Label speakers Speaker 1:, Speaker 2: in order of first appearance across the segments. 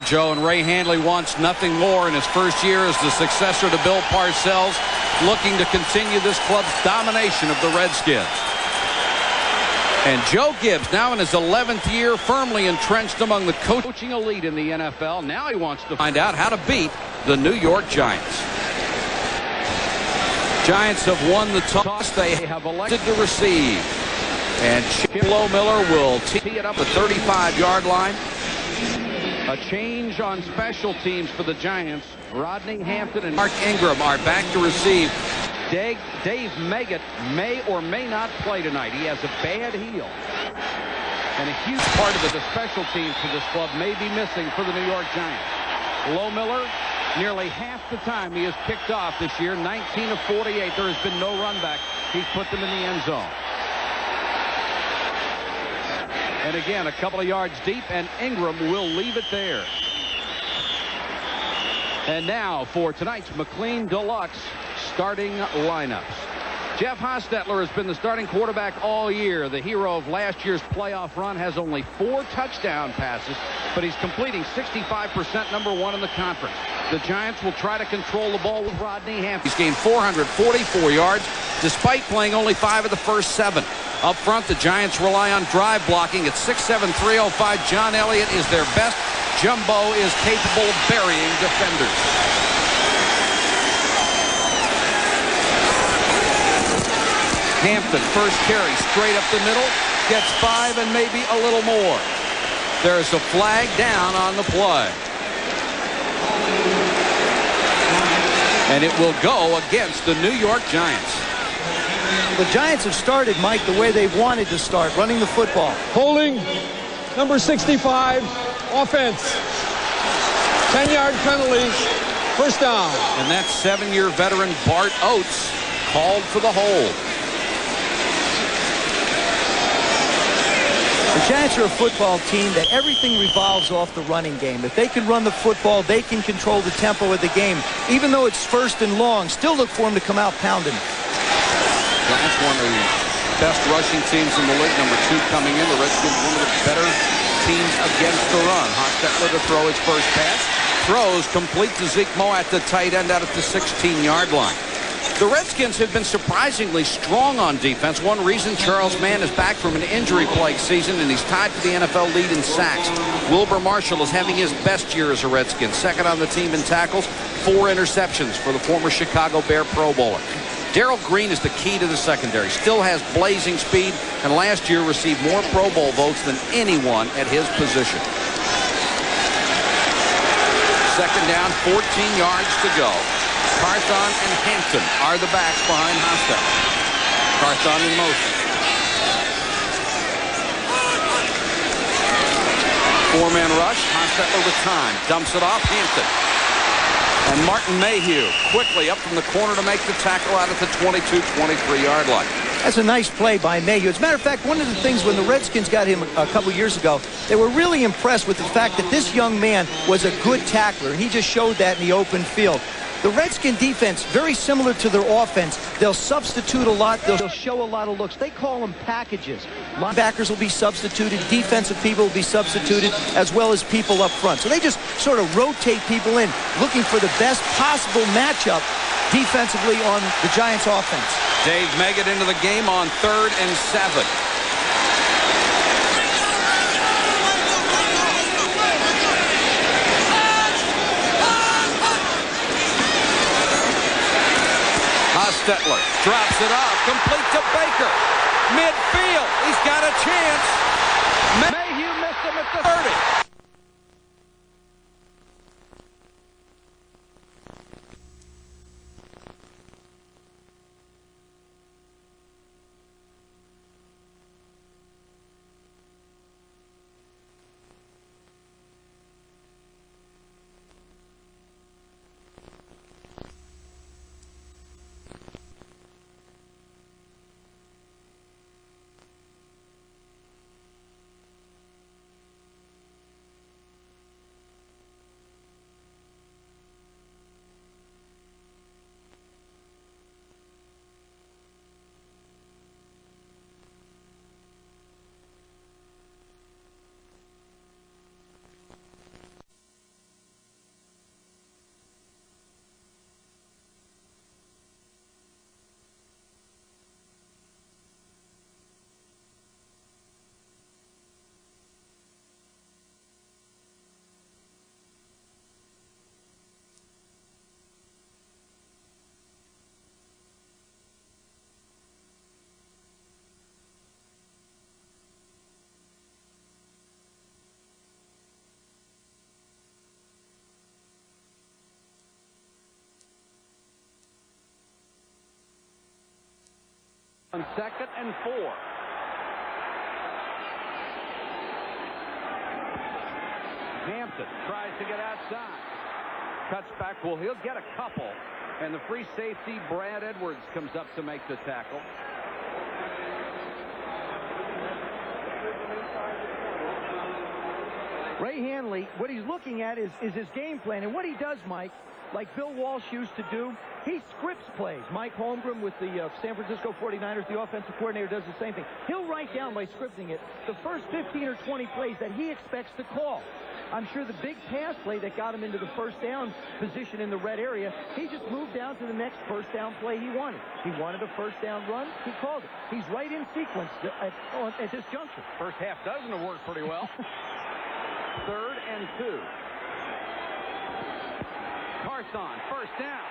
Speaker 1: Joe, and Ray Handley wants nothing more in his first year as the successor to Bill Parcells, looking to continue this club's domination of the Redskins. And Joe Gibbs, now in his 11th year, firmly entrenched among the coaching elite in the NFL. Now he wants to find out how to beat the New York Giants. Giants have won the toss. They have elected to receive. And Chip Miller will tee it up at the 35-yard line. A change on special teams for the Giants. Rodney Hampton and Mark Ingram are back to receive. Dave Meggett may or may not play tonight. He has a bad heel. And a huge part of the special teams for this club may be missing for the New York Giants. Miller, nearly half the time he has picked off this year, 19 of 48. There has been no run back. He's put them in the end zone. And again, a couple of yards deep, and Ingram will leave it there. And now for tonight's McLean Deluxe starting lineups. Jeff Hostetler has been the starting quarterback all year. The hero of last year's playoff run has only 4 touchdown passes, but he's completing 65%, #1 in the conference. The Giants will try to control the ball with Rodney Hampton. He's gained 444 yards despite playing only 5 of the first 7. Up front, the Giants rely on drive blocking at 6'7", 305. John Elliott is their best. Jumbo is capable of burying defenders. Hampton, first carry, straight up the middle, gets 5 and maybe a little more. There's a flag down on the play. And it will go against the New York Giants.
Speaker 2: The Giants have started, Mike, the way they've wanted to start, running the football.
Speaker 3: Holding, number 65, offense. 10-yard penalty, first down.
Speaker 1: And that 7-year veteran Bart Oates called for the hold.
Speaker 2: The Giants are a football team that everything revolves off the running game. If they can run the football, they can control the tempo of the game. Even though it's first and long, still look for them to come out pounding.
Speaker 1: Giants one of the best rushing teams in the league, #2 coming in. The Redskins one of the better teams against the run. Hostetler to throw his first pass. Throws complete to Zeke Moe at the tight end out at the 16-yard line. The Redskins have been surprisingly strong on defense. One reason, Charles Mann is back from an injury-plagued season, and he's tied for the NFL lead in sacks. Wilbur Marshall is having his best year as a Redskin. Second on the team in tackles, 4 interceptions for the former Chicago Bear Pro Bowler. Darrell Green is the key to the secondary. Still has blazing speed, and last year received more Pro Bowl votes than anyone at his position. Second down, 14 yards to go. Carthon and Hampton are the backs behind Hostetler. Carthon in motion. 4-man rush. Hostetler with time. Dumps it off. Hampton. And Martin Mayhew quickly up from the corner to make the tackle out at the 22-23-yard line.
Speaker 2: That's a nice play by Mayhew. As a matter of fact, one of the things when the Redskins got him a couple years ago, they were really impressed with the fact that this young man was a good tackler, and he just showed that in the open field. The Redskin defense, very similar to their offense. They'll substitute a lot. They'll show a lot of looks. They call them packages. Linebackers will be substituted. Defensive people will be substituted, as well as people up front. So they just sort of rotate people in, looking for the best possible matchup defensively on the Giants' offense.
Speaker 1: Dave Meggett into the game on 3rd and 7. Hostetler drops it off, complete to Baker. Midfield, he's got a chance. Mayhew missed him at the 30. On 2nd and 4. Hampton tries to get outside. Cuts back. Well, he'll get a couple. And the free safety, Brad Edwards, comes up to make the tackle.
Speaker 2: Ray Hanley, what he's looking at is his game plan. And what he does, Mike, like Bill Walsh used to do, he scripts plays. Mike Holmgren with the San Francisco 49ers, the offensive coordinator, does the same thing. He'll write down by scripting it the first 15 or 20 plays that he expects to call. I'm sure the big pass play that got him into the first down position in the red area, he just moved down to the next first down play he wanted. He wanted a first down run, he called it. He's right in sequence at this juncture.
Speaker 1: First half doesn't have worked pretty well. 3rd and 2. Carson, first down.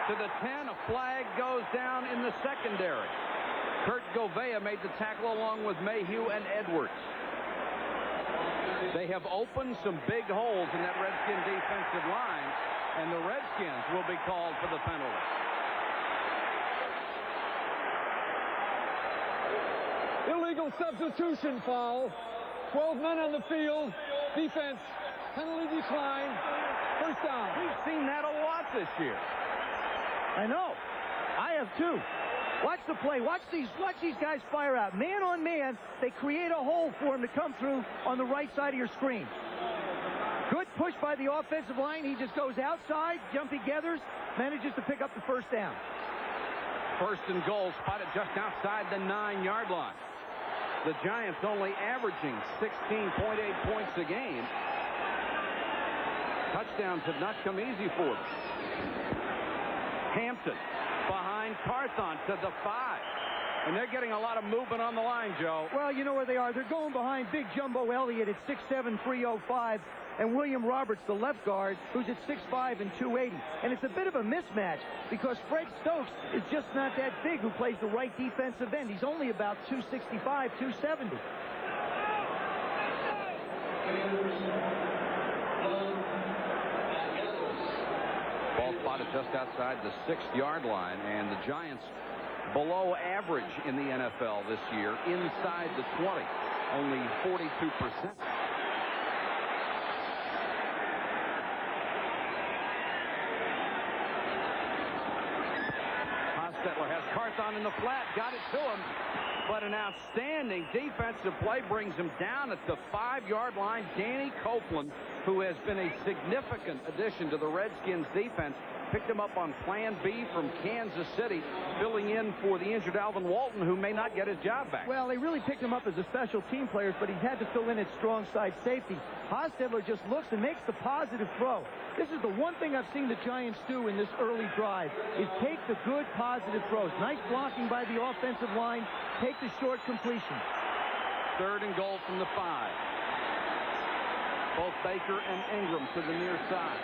Speaker 1: To the 10, a flag goes down in the secondary. Kurt Govea made the tackle along with Mayhew and Edwards. They have opened some big holes in that Redskin defensive line, and the Redskins will be called for the penalty.
Speaker 3: Illegal substitution foul. 12 men on the field. Defense, penalty decline. First down.
Speaker 1: We've seen that a lot this year.
Speaker 2: I know. I have too. Watch the play. Watch these guys fire out. Man on man, they create a hole for him to come through on the right side of your screen. Good push by the offensive line. He just goes outside, jumpy gathers, manages to pick up the first down.
Speaker 1: 1st and goal, spotted just outside the 9-yard line. The Giants only averaging 16.8 points a game. Touchdowns have not come easy for them. Hampton behind Carthon to the 5. And they're getting a lot of movement on the line, Joe.
Speaker 2: Well, you know where they are. They're going behind Big Jumbo Elliott at 6'7", 305, and William Roberts, the left guard, who's at 6'5" and 280. And it's a bit of a mismatch because Fred Stokes is just not that big, who plays the right defensive end. He's only about 265, 270.
Speaker 1: Ball spotted just outside the 6-yard line, and the Giants below average in the NFL this year, inside the 20, only 42%. Hostetler has Carthon in the flat, got it to him, but an outstanding defensive play brings him down at the 5-yard line. Danny Copeland, who has been a significant addition to the Redskins defense, picked him up on Plan B from Kansas City, filling in for the injured Alvin Walton, who may not get his job back.
Speaker 2: Well, they really picked him up as a special team player, but he's had to fill in at strong side safety. Hostetler just looks and makes the positive throw. This is the one thing I've seen the Giants do in this early drive, is take the good positive throws. Nice blocking by the offensive line, take the short completion.
Speaker 1: 3rd and goal from the 5. Both Baker and Ingram to the near side.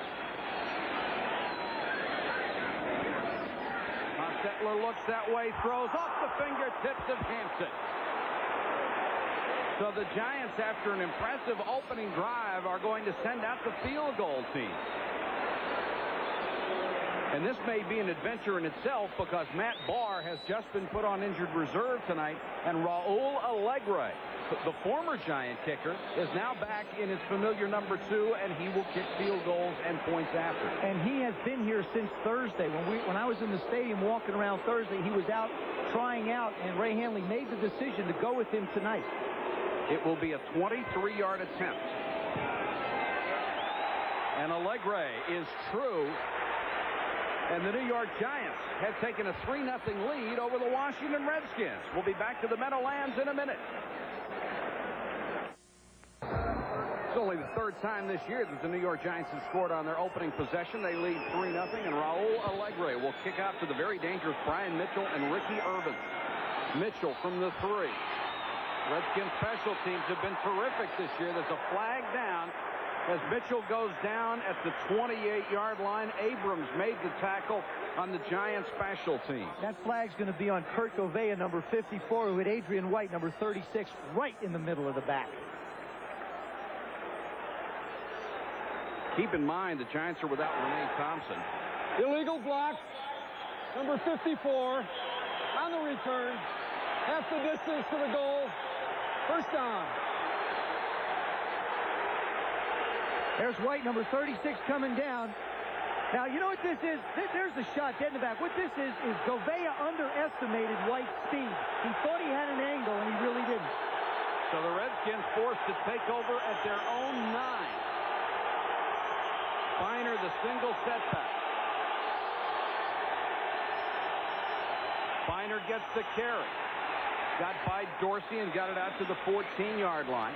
Speaker 1: Hostetler looks that way, throws off the fingertips of Hampton. So the Giants, after an impressive opening drive, are going to send out the field goal team. And this may be an adventure in itself because Matt Barr has just been put on injured reserve tonight, and Raul Alegre, the former Giant kicker, is now back in his familiar number 2, and he will kick field goals and points after. And
Speaker 2: he has been here since Thursday. When I was in the stadium walking around Thursday, he was out trying out, and Ray Hanley made the decision to go with him tonight.
Speaker 1: It will be a 23-yard attempt. And Alegre is true. And the New York Giants have taken a 3-0 lead over the Washington Redskins. We'll be back to the Meadowlands in a minute. It's only the 3rd time this year that the New York Giants have scored on their opening possession. They lead 3-0, and Raul Alegre will kick out to the very dangerous Brian Mitchell and Ricky Irvin. Mitchell from the 3. Redskins special teams have been terrific this year. There's a flag down as Mitchell goes down at the 28-yard line. Abrams made the tackle on the Giants special team.
Speaker 2: That flag's going to be on Kurt Govea, number 54, who had Adrian White, number 36, right in the middle of the back.
Speaker 1: Keep in mind the Giants are without Renee Thompson.
Speaker 3: Illegal block, number 54, on the return. half the distance to the goal. First down.
Speaker 2: There's White, number 36, coming down. Now, you know what this is? There's the shot dead in the back. What this is Gouveia underestimated White's speed. He thought he had an angle, and he really didn't.
Speaker 1: So the Redskins forced to take over at their own 9. Finer, the single setback. Finer gets the carry. Got by Dorsey and got it out to the 14-yard line.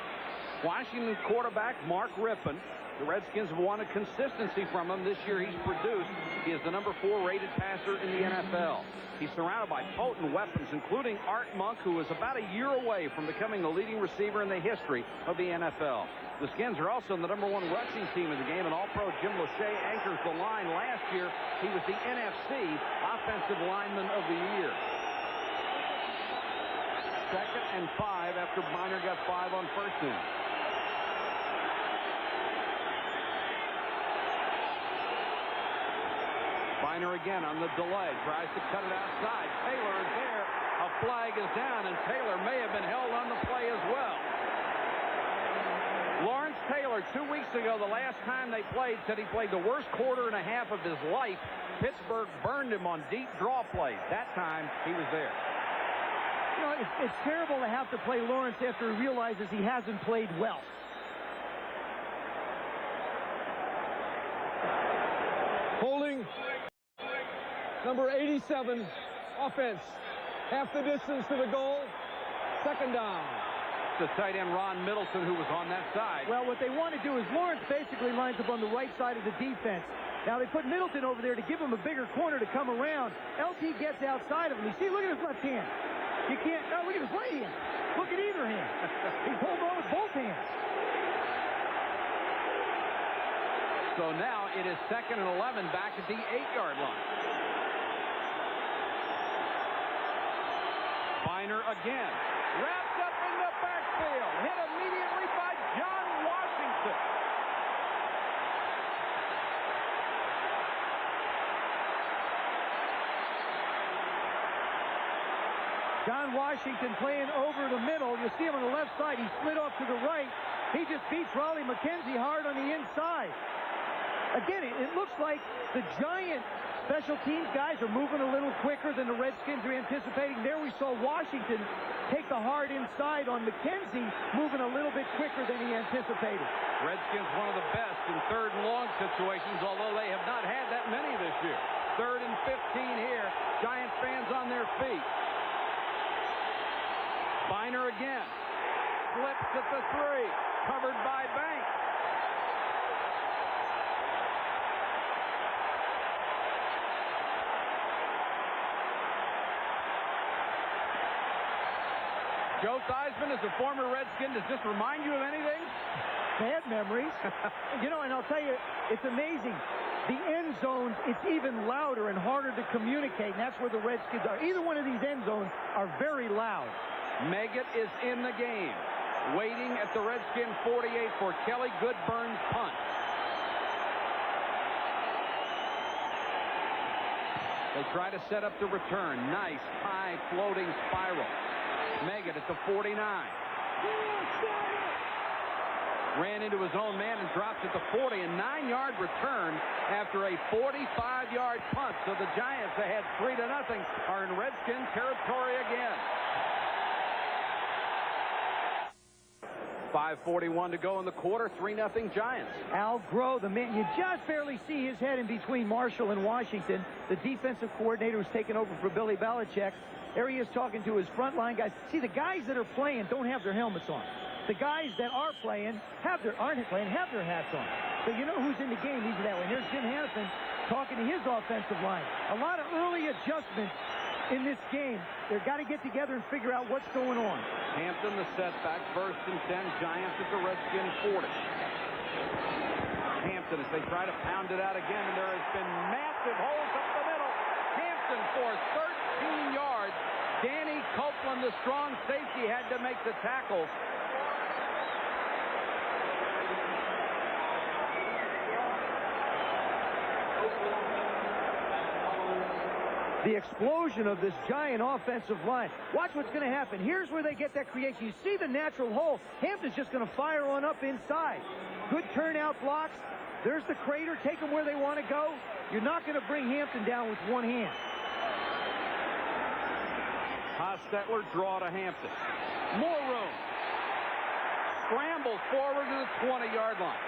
Speaker 1: Washington quarterback Mark Rypien. The Redskins have wanted consistency from him. This year he's produced. He is the number 4 rated passer in the NFL. He's surrounded by potent weapons, including Art Monk, who is about a year away from becoming the leading receiver in the history of the NFL. The Skins are also the number 1 rushing team in the game, and All-Pro Jim Lachey anchors the line. Last year, he was the NFC Offensive Lineman of the Year. 2nd and 5 after Miner got 5 on first down. Finer again on the delay. Tries to cut it outside. Taylor is there. A flag is down, and Taylor may have been held on the play as well. Lawrence Taylor, 2 weeks ago, the last time they played, said he played the worst quarter and a half of his life. Pittsburgh burned him on deep draw plays. That time, he was there.
Speaker 2: You know, it's terrible to have to play Lawrence after he realizes he hasn't played well.
Speaker 3: Holding. Number 87, offense. Half the distance to the goal. Second down.
Speaker 1: The tight end Ron Middleton, who was on that side.
Speaker 2: Well, what they want to do is Lawrence basically lines up on the right side of the defense. Now they put Middleton over there to give him a bigger corner to come around. LT gets outside of him. You see, look at his left hand. You can't. Oh, look at his right hand. Look at either hand. He's holding on with both hands.
Speaker 1: So now it is 2nd and 11 back at the 8-yard line. Finer again. Wrapped up in the backfield. Hit immediately by John Washington.
Speaker 2: John Washington playing over the middle. You see him on the left side. He slid off to the right. He just beats Raleigh McKenzie hard on the inside. Again, it looks like the Giant special teams guys are moving a little quicker than the Redskins are anticipating. There we saw Washington take the hard inside on McKenzie, moving a little bit quicker than he anticipated.
Speaker 1: Redskins one of the best in 3rd and long situations, although they have not had that many this year. 3rd and 15 here. Giant fans on their feet. Finer again. Flips at the 3. Covered by Banks. Joe Theismann, as a former Redskin, does this remind you of anything?
Speaker 2: Bad memories. You know, and I'll tell you, it's amazing. The end zones, it's even louder and harder to communicate, and that's where the Redskins are. Either one of these end zones are very loud.
Speaker 1: Meggett is in the game, waiting at the Redskin 48 for Kelly Goodburn's punt. They try to set up the return. Nice, high, floating spiral. Meggett at the 49. Ran into his own man and drops at the 40. A 9-yard return after a 45-yard punt. So the Giants, ahead 3-0, are in Redskin territory again. 5:41 to go in the quarter. 3-0 Giants.
Speaker 2: Al Groh, the man, you just barely see his head in between Marshall and Washington, the defensive coordinator who's taken over for Billy Belichick. There he is talking to his frontline guys. See, the guys that are playing don't have their helmets on. The guys that are playing aren't playing, have their hats on. So you know who's in the game. He's that way. And there's Jim Hannafin talking to his offensive line. A lot of early adjustments in this game. They've got to get together and figure out what's going on.
Speaker 1: Hampton, the setback, 1st and 10. Giants at the Redskin 40. Hampton, as they try to pound it out again, and there has been massive holes up the middle. Hampton for 13 yards. Danny Copeland, the strong safety, had to make the tackle.
Speaker 2: the explosion of this Giant offensive line. Watch what's going to happen. Here's where they get that creation. You see the natural hole. Hampton's just going to fire on up inside. Good turnout blocks. There's the crater. Take them where they want to go. You're not going to bring Hampton down with one hand.
Speaker 1: Hostetler draw to Hampton. More room. Scrambles forward to the 20-yard line.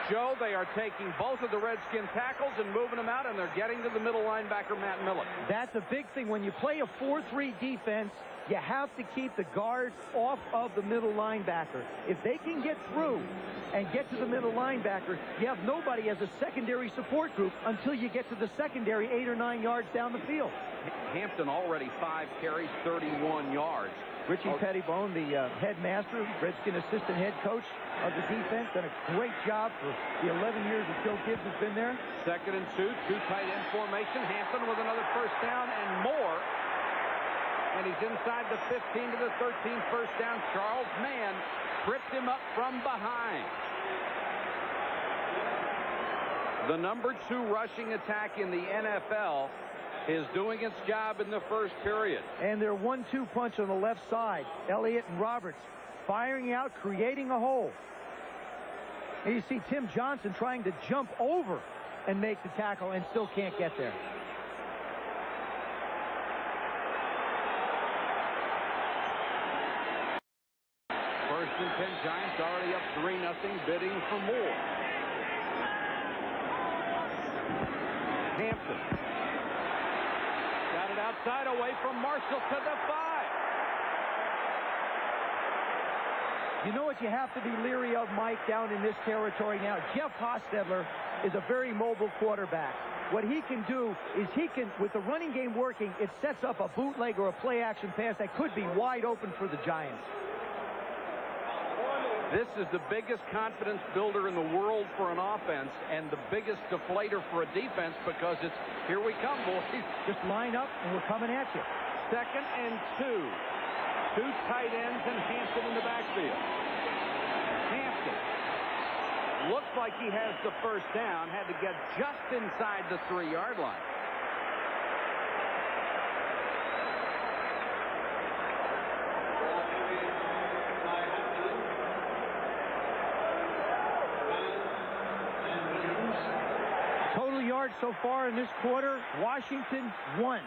Speaker 1: Joe, they are taking both of the Redskin tackles and moving them out, and they're getting to the middle linebacker, Matt Miller.
Speaker 2: That's a big thing. When you play a 4-3 defense, you have to keep the guards off of the middle linebacker. If they can get through and get to the middle linebacker, you have nobody as a secondary support group until you get to the secondary 8 or 9 yards down the field.
Speaker 1: Hampton already 5 carries, 31 yards.
Speaker 2: Richie Pettibone, the headmaster, Redskin assistant head coach of the defense, done a great job for the 11 years that Joe Gibbs has been there.
Speaker 1: 2nd and 2, 2 tight end formation. Hampton with another first down and more. And he's inside the 15 to the 13, first down. Charles Mann tripped him up from behind. The number 2 rushing attack in the NFL is doing its job in the first period.
Speaker 2: And their 1-2 punch on the left side. Elliott and Roberts firing out, creating a hole. And you see Tim Johnson trying to jump over and make the tackle and still can't get there.
Speaker 1: First and 10, Giants already up 3-0, bidding for more. Hampton. Got it outside, away from Marshall to the 5.
Speaker 2: You know what you have to be leery of, Mike, down in this territory now? Jeff Hostetler is a very mobile quarterback. What he can do is with the running game working, it sets up a bootleg or a play-action pass that could be wide open for the Giants.
Speaker 1: This is the biggest confidence builder in the world for an offense and the biggest deflator for a defense because it's, here we come, boys.
Speaker 2: Just line up and we're coming at you.
Speaker 1: 2nd and 2. 2 tight ends and Hampton in the backfield. Hampton looks like he has the first down. Had to get just inside the 3-yard line.
Speaker 2: Total yards so far in this quarter, Washington 1.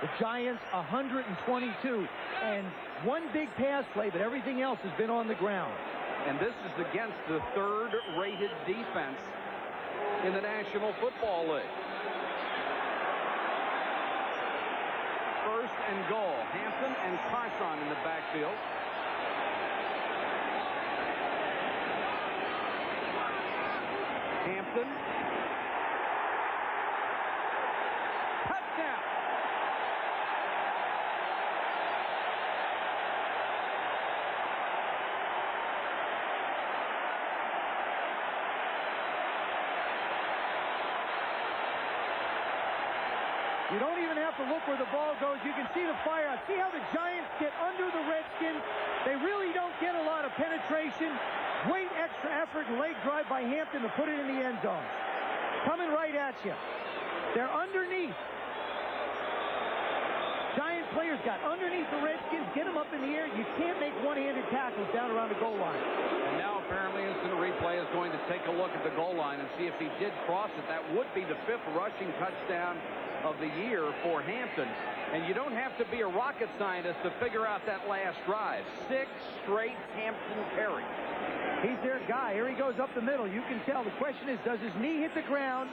Speaker 2: The Giants 122. And one big pass play, but everything else has been on the ground.
Speaker 1: And this is against the 3rd-rated defense in the National Football League. First and goal. Hampton and Carson in the backfield. Hampton. Touchdown.
Speaker 2: You don't even have to look where the ball goes. You can see the fire out. See how the Giants get under the Redskins? They really don't get a lot of penetration. Great extra effort and leg drive by Hampton to put it in the end zone. Coming right at you. They're underneath. Giant players got underneath the Redskins, get them up in the air. You can't make one-handed tackles down around the goal line.
Speaker 1: And now apparently instant replay is going to take a look at the goal line and see if he did cross it. That would be the 5th rushing touchdown of the year for Hampton. And you don't have to be a rocket scientist to figure out that last drive. 6 straight Hampton carries.
Speaker 2: He's their guy. Here he goes up the middle. You can tell. The question is, does his knee hit the ground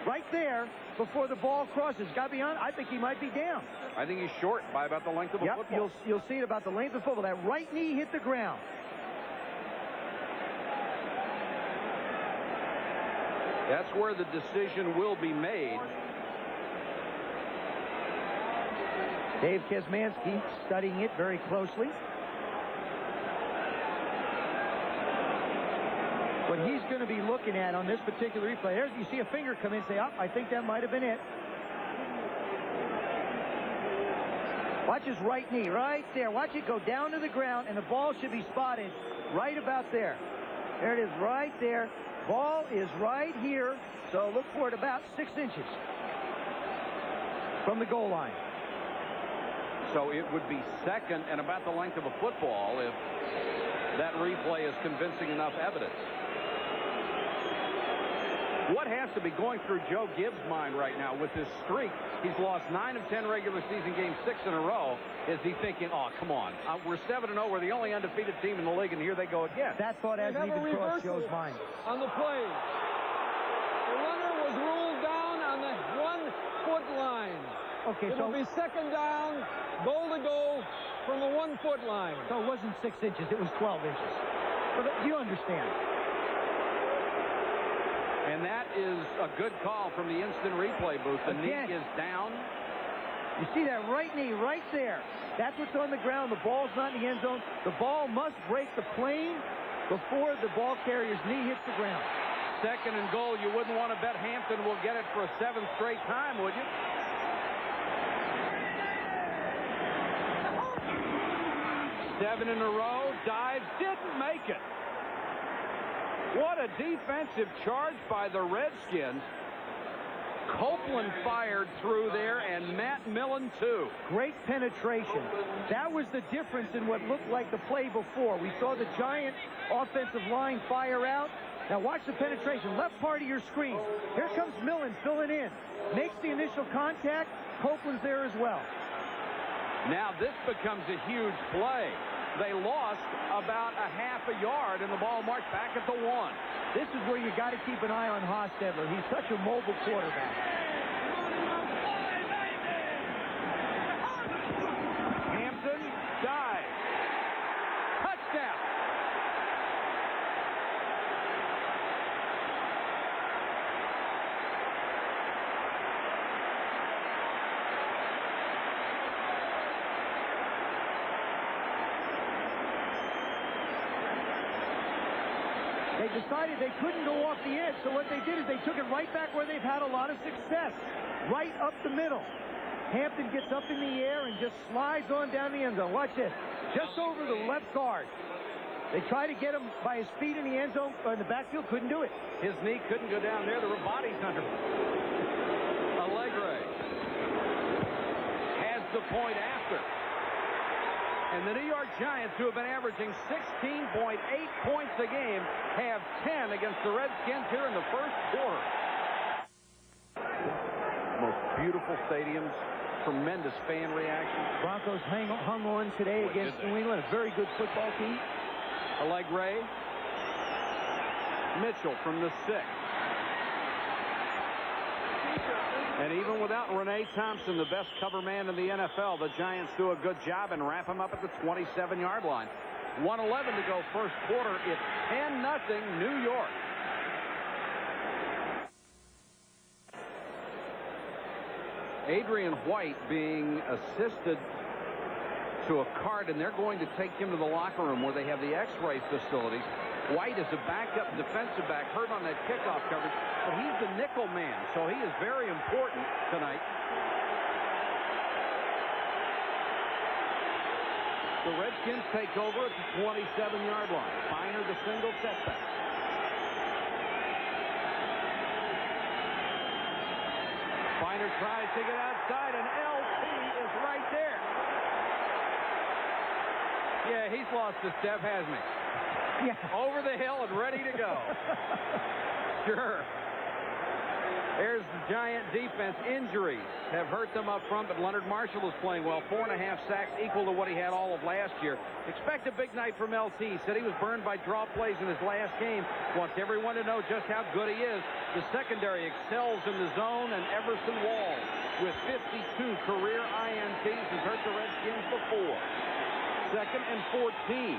Speaker 2: right there before the ball crosses? Got to be honest, I think he might be down.
Speaker 1: I think he's short by about the length of a football.
Speaker 2: You'll see it about the length of football. That right knee hit the ground.
Speaker 1: That's where the decision will be made.
Speaker 2: Dave Kosmanski studying it very closely. What he's going to be looking at on this particular replay, there you see a finger come in and say, oh, I think that might have been it. Watch his right knee right there. Watch it go down to the ground, and the ball should be spotted right about there. There it is right there. Ball is right here, so look for it about 6 inches. from the goal line.
Speaker 1: So it would be second and about the length of a football if that replay is convincing enough evidence. What has to be going through Joe Gibbs' mind right now with this streak? He's lost 9 of 10 regular season games, 6 in a row. Is he thinking, oh, come on, we're 7-0, we're the only undefeated team in the league, and here they go again?
Speaker 2: That thought hasn't even crossed Joe's mind.
Speaker 3: On the play, the runner was ruled down on the 1-foot line.
Speaker 2: Okay,
Speaker 3: It'll be second down, goal to goal from the 1-foot line.
Speaker 2: So it wasn't 6 inches, it was 12 inches. But you understand.
Speaker 1: And that is a good call from the instant replay booth. The knee is down.
Speaker 2: You see that right knee right there. That's what's on the ground. The ball's not in the end zone. The ball must break the plane before the ball carrier's knee hits the ground.
Speaker 1: Second and goal. You wouldn't want to bet Hampton will get it for a 7th straight time, would you? Seven in a row. Dives. Didn't make it. What a defensive charge by the Redskins. Copeland fired through there, and Matt Millen, too.
Speaker 2: Great penetration. That was the difference in what looked like the play before. We saw the Giant offensive line fire out. Now watch the penetration. Left part of your screen. Here comes Millen filling in. Makes the initial contact. Copeland's there as well.
Speaker 1: Now this becomes a huge play. They lost about a half a yard, and the ball marched back at the 1.
Speaker 2: This is where you got to keep an eye on Hostetler. He's such a mobile quarterback.
Speaker 1: Hampton dives. Touchdown.
Speaker 2: They decided they couldn't go off the edge, so what they did is they took it right back where they've had a lot of success, right up the middle. Hampton gets up in the air and just slides on down the end zone. Watch this, just over the left guard. They tried to get him by his feet in the end zone, or in the backfield, couldn't do it.
Speaker 1: His knee couldn't go down there. There were bodies under him. Allegre has the point after. And the New York Giants, who have been averaging 16.8 points a game, have 10 against the Redskins here in the first quarter. Most beautiful stadiums, tremendous fan reaction.
Speaker 2: Broncos hung on today against New England, a very good football team.
Speaker 1: Allegre. Mitchell from the 6. And even without Renee Thompson, the best cover man in the NFL, the Giants do a good job and wrap him up at the 27-yard line. 1:11 to go first quarter. It's 10-0 New York. Adrian White being assisted to a cart, and they're going to take him to the locker room where they have the X-ray facilities. White is a backup defensive back, hurt on that kickoff coverage, but he's the nickel man, so he is very important tonight. The Redskins take over at the 27-yard line. Finer the single setback. Finer tries to get outside, and LT is right there. Yeah, he's lost a step, hasn't he?
Speaker 2: Yeah.
Speaker 1: Over the hill and ready to go. Sure. There's the Giant defense. Injuries have hurt them up front, but Leonard Marshall is playing well. 4.5 sacks, equal to what he had all of last year. Expect a big night from LT. Said he was burned by draw plays in his last game. Wants everyone to know just how good he is. The secondary excels in the zone, and Everson Walls, with 52 career INTs, has hurt the Redskins before. 2nd and 14.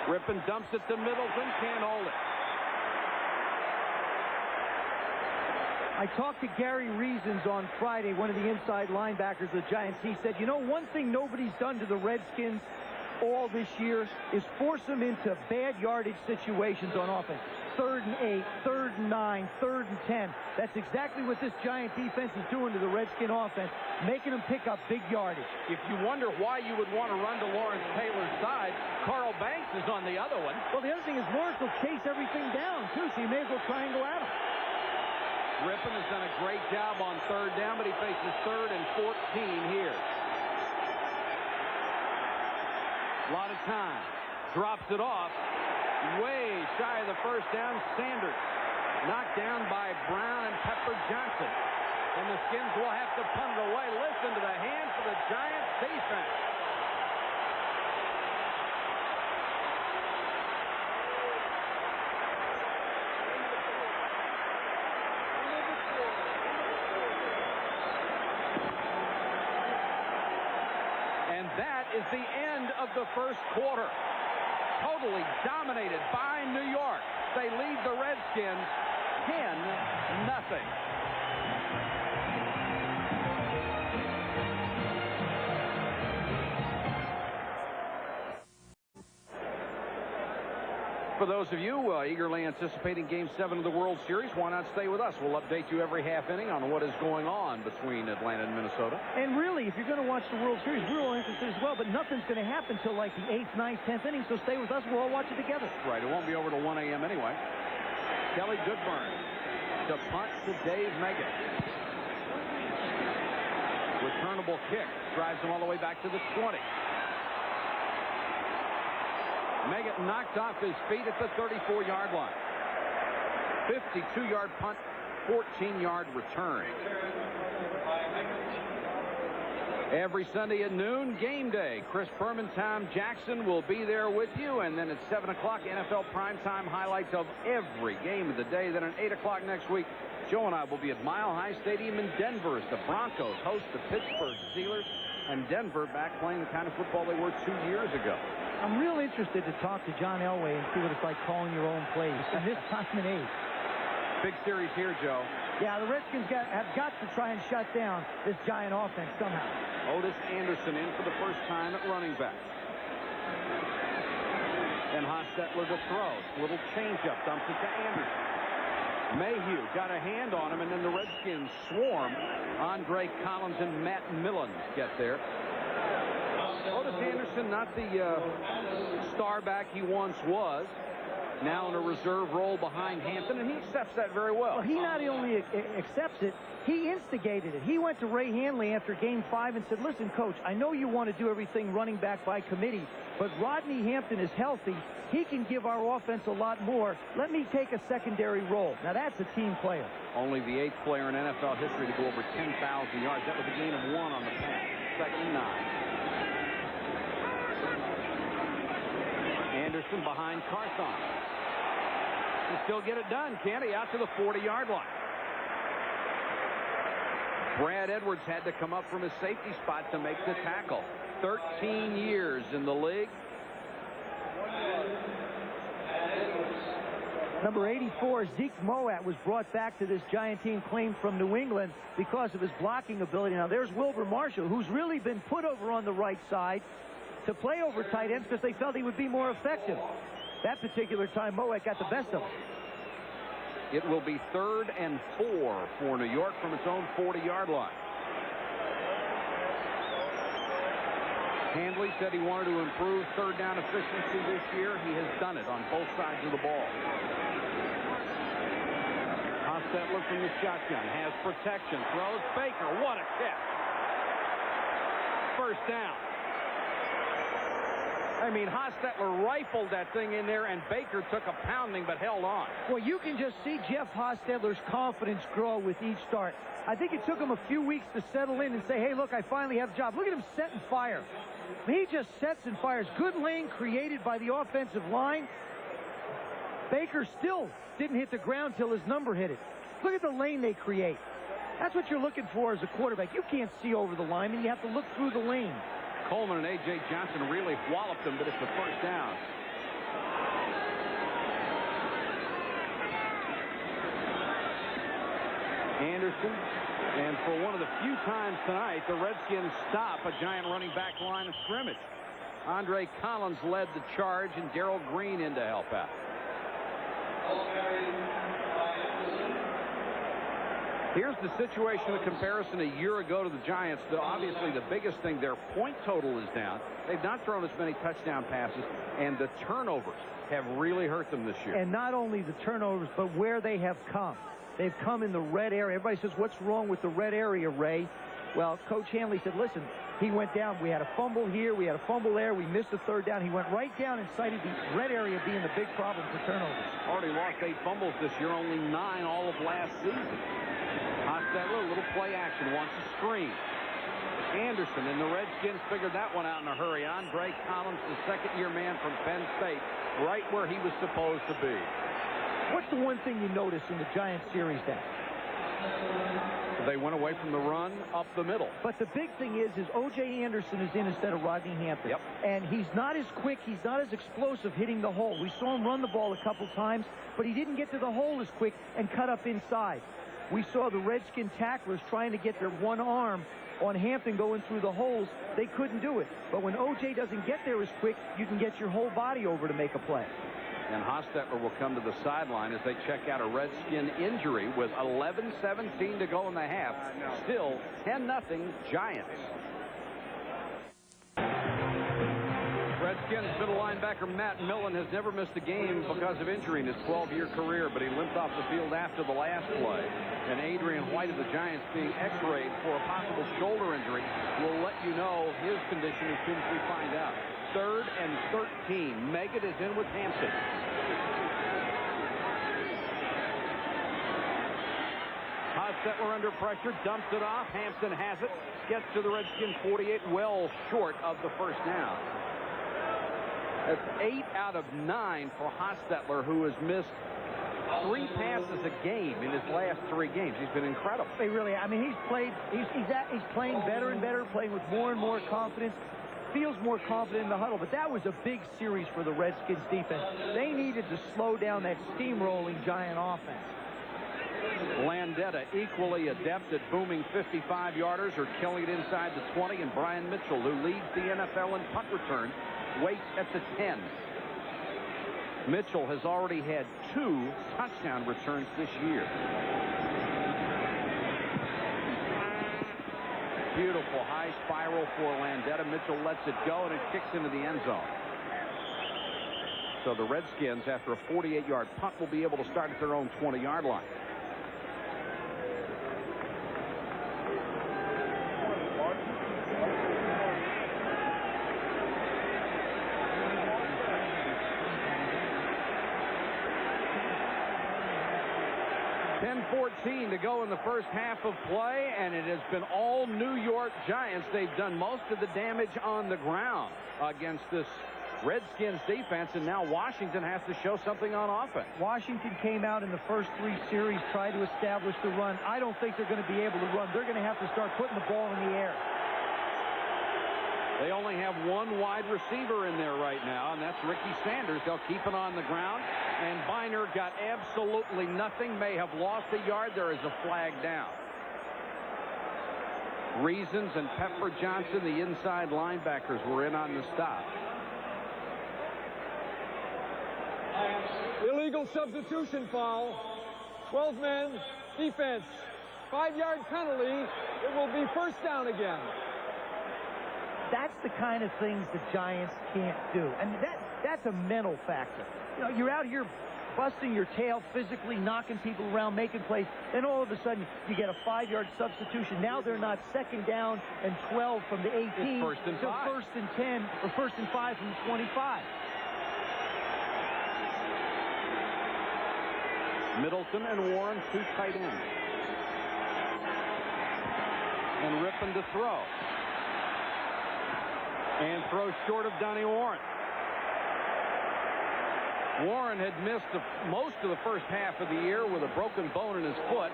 Speaker 1: Rypien dumps it to Middleton, can't hold it.
Speaker 2: I talked to Gary Reasons on Friday, one of the inside linebackers of the Giants. He said, you know, one thing nobody's done to the Redskins all this year is force them into bad yardage situations on offense. 3rd and 8, 3rd and 9, 3rd and 10. That's exactly what this Giant defense is doing to the Redskin offense, making them pick up big yardage.
Speaker 1: If you wonder why you would want to run to Lawrence Taylor's side, Carl Banks is on the other one.
Speaker 2: Well, the other thing is Lawrence will chase everything down, too, so you may as well try and go at him.
Speaker 1: Rypien has done a great job on third down, but he faces 3rd and 14 here. A lot of time. Drops it off. Way shy of the first down. Sanders knocked down by Brown and Pepper Johnson. And the Skins will have to punt it away. Listen to the hands of the Giants defense. And that is the end of the first quarter. Totally dominated by New York. They lead the Redskins 10-0. For those of you eagerly anticipating Game 7 of the World Series, why not stay with us? We'll update you every half inning on what is going on between Atlanta and Minnesota.
Speaker 4: And really, if you're going to watch the World Series, we're all interested as well, but nothing's going to happen till like the 8th, 9th, 10th inning, so stay with us. We'll all watch it together.
Speaker 1: Right. It won't be over till 1 a.m. anyway. Kelly Goodburn to punt to Dave Meggett. Returnable kick. Drives him all the way back to the 20. Meggett knocked off his feet at the 34-yard line. 52-yard punt, 14-yard return. Every Sunday at noon, game day. Chris Berman, Tom Jackson will be there with you. And then at 7 o'clock, NFL primetime highlights of every game of the day. Then at 8 o'clock next week, Joe and I will be at Mile High Stadium in Denver as the Broncos host the Pittsburgh Steelers. And Denver back playing the kind of football they were 2 years ago.
Speaker 4: I'm real interested to talk to John Elway and see what it's like calling your own plays. And this time and age.
Speaker 1: Big series here, Joe.
Speaker 4: Yeah, the Redskins have got to try and shut down this Giant offense somehow.
Speaker 1: Otis Anderson in for the first time at running back. And Hostetler to throw. Little changeup, dumps it to Anderson. Mayhew got a hand on him, and then the Redskins swarm. Andre Collins and Matt Millen get there. Otis Anderson, not the star back he once was. Now in a reserve role behind Hampton, and he accepts that very well.
Speaker 4: Well, he not only accepts it, he instigated it. He went to Ray Hanley after Game 5 and said, listen, Coach, I know you want to do everything running back by committee, but Rodney Hampton is healthy. He can give our offense a lot more. Let me take a secondary role. Now, that's a team player.
Speaker 1: Only the 8th player in NFL history to go over 10,000 yards. That was a gain of 1 on the pass. 2nd and 9. Anderson behind Carthon. Can still get it done, can he? Out to the 40-yard line. Brad Edwards had to come up from his safety spot to make the tackle. 13 years in the league.
Speaker 4: Number 84, Zeke Moat, was brought back to this Giant team, claimed from New England because of his blocking ability. Now, there's Wilbur Marshall, who's really been put over on the right side to play over tight ends because they felt he would be more effective. That particular time, Moat got the best of him.
Speaker 1: It will be 3rd and 4 for New York from its own 40-yard line. Handley said he wanted to improve third down efficiency this year. He has done it on both sides of the ball. Hostetler from the shotgun has protection. Throws Baker. What a catch. First down. I mean, Hostetler rifled that thing in there, and Baker took a pounding but held on.
Speaker 4: Well, you can just see Jeff Hostetler's confidence grow with each start. I think it took him a few weeks to settle in and say, hey, look, I finally have a job. Look at him set and fire. He just sets and fires. Good lane created by the offensive line. Baker still didn't hit the ground till his number hit it. Look at the lane they create. That's what you're looking for as a quarterback. You can't see over the line, and you have to look through the lane.
Speaker 1: Coleman and A.J. Johnson really walloped him, but it's the first down. Anderson, and for one of the few times tonight, the Redskins stop a Giant running back line of scrimmage. Andre Collins led the charge, and Darrell Green in to help out. Here's the situation of comparison a year ago to the Giants. Obviously, the biggest thing, their point total is down. They've not thrown as many touchdown passes, and the turnovers have really hurt them this year.
Speaker 4: And not only the turnovers, but where they have come. They've come in the red area. Everybody says, what's wrong with the red area, Ray? Well, Coach Hanley said, listen, he went down. We had a fumble here. We had a fumble there. We missed a third down. He went right down and cited the red area being the big problem for turnovers.
Speaker 1: Already lost 8 fumbles this year, only 9 all of last season. Hostetler, a little play action, wants a screen. Anderson and the Redskins figured that one out in a hurry. Andre Collins, the second-year man from Penn State, right where he was supposed to be.
Speaker 4: What's the one thing you notice in the Giants series then?
Speaker 1: They went away from the run up the middle.
Speaker 4: But the big thing is O.J. Anderson is in instead of Rodney Hampton.
Speaker 1: Yep.
Speaker 4: And he's not as quick. He's not as explosive hitting the hole. We saw him run the ball a couple times, but he didn't get to the hole as quick and cut up inside. We saw the Redskin tacklers trying to get their one arm on Hampton going through the holes. They couldn't do it. But when O.J. doesn't get there as quick, you can get your whole body over to make a play.
Speaker 1: And Hostetler will come to the sideline as they check out a Redskin injury with 11:17 to go in the half. Still 10-0 Giants. Redskins middle linebacker Matt Millen has never missed a game because of injury in his 12-year career, but he limped off the field after the last play. And Adrian White of the Giants being x-rayed for a possible shoulder injury. We'll let you know his condition as soon as we find out. 3rd and 13. Meggett is in with Hampton. Hostetler under pressure, dumps it off. Hampton has it. Gets to the Redskin 48, well short of the first down. That's 8 out of 9 for Hostetler, who has missed 3 passes a game in his last 3 games. He's been incredible.
Speaker 4: They really, I mean, he's playing better and better, playing with more and more confidence. Feels more confident in the huddle, but that was a big series for the Redskins defense. They needed to slow down that steamrolling Giant offense.
Speaker 1: Landetta equally adept at booming 55-yarders or killing it inside the 20, and Brian Mitchell, who leads the NFL in punt return, waits at the 10. Mitchell has already had 2 touchdown returns this year. Beautiful high spiral for Landetta. Mitchell lets it go, and it kicks into the end zone. So the Redskins, after a 48-yard punt, will be able to start at their own 20-yard line. To go in the first half of play, and it has been all New York Giants. They've done most of the damage on the ground against this Redskins defense, and now Washington has to show something on offense.
Speaker 4: Washington came out in the first 3 series, tried to establish the run. I don't think they're going to be able to run. They're going to have to start putting the ball in the air.
Speaker 1: They only have 1 wide receiver in there right now, and that's Ricky Sanders. They'll keep it on the ground, and Biner got absolutely nothing. May have lost a yard. There is a flag down. Reasons and Pepper Johnson, the inside linebackers, were in on the stop.
Speaker 3: Illegal substitution foul. 12 men, defense. 5-yard penalty. It will be first down again.
Speaker 4: That's the kind of things the Giants can't do. And that's a mental factor. You know, you're out here busting your tail, physically knocking people around, making plays. Then all of a sudden, you get a 5-yard substitution. Now they're not 2nd down and 12 from the 18.
Speaker 1: It's first and 5.
Speaker 4: First and 10 or 1st and 5 from the 25.
Speaker 1: Middleton and Warren, 2 tight ends. And Rypien to throw. And throws short of Donnie Warren. Warren had missed most of the first half of the year with a broken bone in his foot.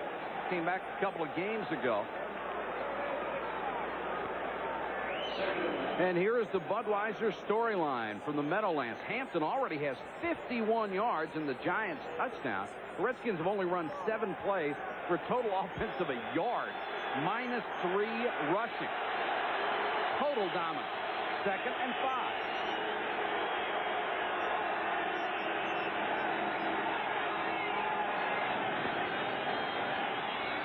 Speaker 1: Came back a couple of games ago. And here is the Budweiser storyline from the Meadowlands. Hampton already has 51 yards in the Giants' touchdown. The Redskins have only run 7 plays for a total offense of a yard. -3 rushing. Total dominance. 2nd and 5.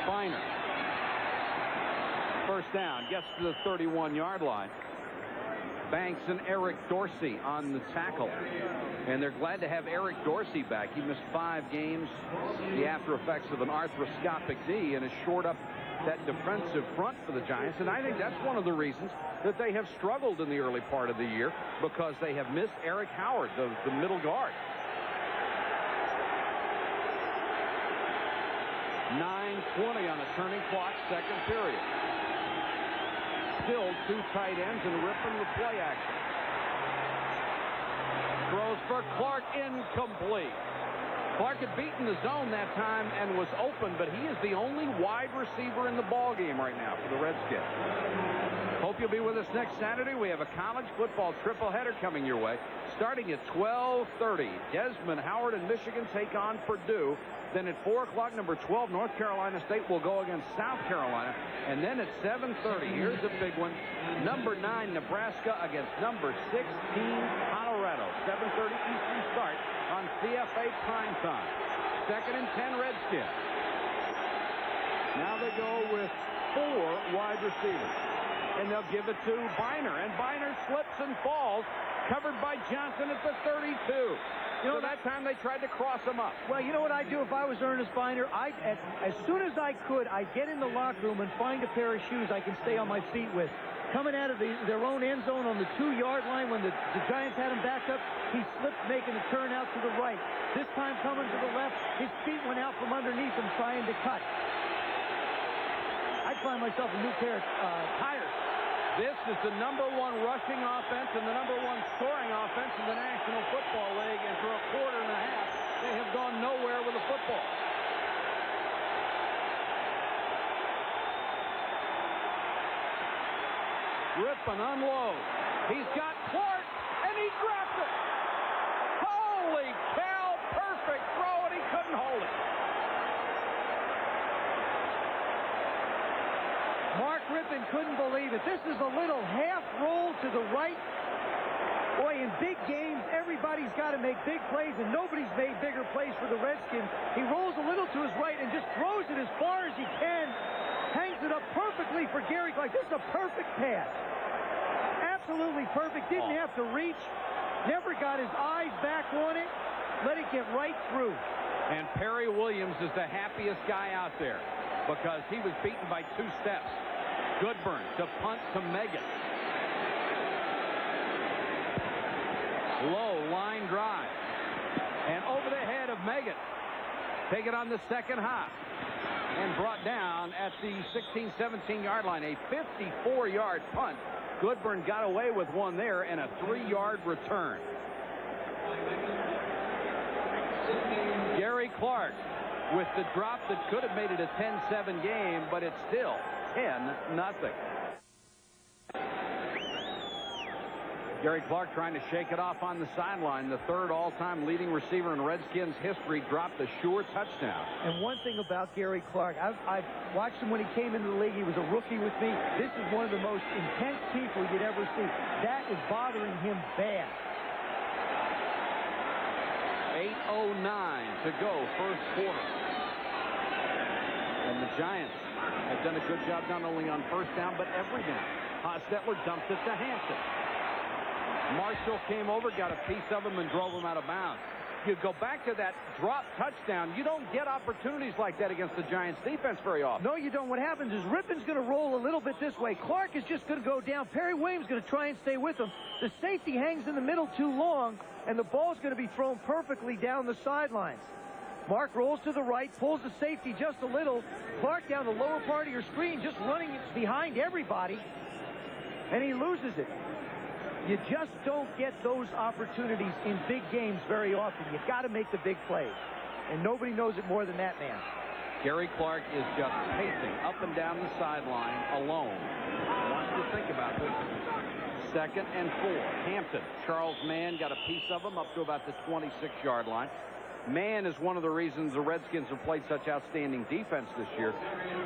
Speaker 1: Biner. First down. Gets to the 31-yard line. Banks and Eric Dorsey on the tackle. And they're glad to have Eric Dorsey back. He missed 5 games, the after effects of an arthroscopic knee, and has shored up that defensive front for the Giants. And I think that's one of the reasons that they have struggled in the early part of the year, because they have missed Eric Howard, the middle guard. 9:20 on the turning clock, second period. Still 2 tight ends and Rypien with play action. Throws for Clark, incomplete. Clark had beaten the zone that time and was open, but he is the only wide receiver in the ball game right now for the Redskins. Hope you'll be with us next Saturday. We have a college football triple header coming your way, starting at 12:30. Desmond Howard and Michigan take on Purdue. Then at 4 o'clock, number 12, North Carolina State will go against South Carolina. And then at 7:30, here's a big one, number 9, Nebraska against number 16, Colorado. 7:30 Eastern start on CFA primetime. 2nd and 10, Redskins. Now they go with 4 wide receivers. And they'll give it to Biner. And Biner slips and falls, covered by Johnson at the 32. You know, that time they tried to cross him up.
Speaker 4: Well, you know what I'd do if I was Ernest Biner? As soon as I could, I'd get in the locker room and find a pair of shoes I can stay on my feet with. Coming out of their own end zone on the 2-yard line when the Giants had him back up, he slipped, making a turn out to the right. This time coming to the left, his feet went out from underneath him trying to cut. I'd find myself a new pair of tires.
Speaker 1: This is the number 1 rushing offense and the number 1 scoring offense in the National Football League. And for a quarter and a half, they have gone nowhere with the football. Rypien unloads. He's got Clark, and he dropped it. Holy cow, perfect throw, and he couldn't hold it.
Speaker 4: Mark Rypien couldn't believe it. This is a little half roll to the right. Boy, in big games, everybody's got to make big plays, and nobody's made bigger plays for the Redskins. He rolls a little to his right and just throws it as far as he can. Hangs it up perfectly for Gary Clark. This is a perfect pass. Absolutely perfect. Didn't have to reach. Never got his eyes back on it. Let it get right through.
Speaker 1: And Perry Williams is the happiest guy out there, because he was beaten by 2 steps. Goodburn to punt to Megan. Low line drive. And over the head of Megan. Take it on the second hop. And brought down at the 16, 17-yard line. A 54-yard punt. Goodburn got away with one there and a 3-yard return. Gary Clark with the drop that could have made it a 10-7 game, but it's still 10-0. Gary Clark trying to shake it off on the sideline. The 3rd all-time leading receiver in Redskins history dropped a sure touchdown.
Speaker 4: And one thing about Gary Clark, I've watched him when he came into the league. He was a rookie with me. This is one of the most intense people you'd ever see. That is bothering him bad.
Speaker 1: 8:09 to go, first quarter. And the Giants have done a good job not only on first down, but every down. Hostetler dumped it to Hampton. Marshall came over, got a piece of him, and drove him out of bounds. You go back to that drop touchdown, you don't get opportunities like that against the Giants defense very often.
Speaker 4: No, you don't. What happens is Rypien's going to roll a little bit this way. Clark is just going to go down. Perry Williams is going to try and stay with him. The safety hangs in the middle too long, and the ball's going to be thrown perfectly down the sidelines. Mark rolls to the right, pulls the safety just a little. Clark down the lower part of your screen, just running behind everybody, and he loses it. You just don't get those opportunities in big games very often. You've got to make the big plays, and nobody knows it more than that man.
Speaker 1: Gary Clark is just pacing up and down the sideline alone. Wants to think about this. 2nd and 4. Hampton. Charles Mann got a piece of him up to about the 26-yard line. Mann is one of the reasons the Redskins have played such outstanding defense this year.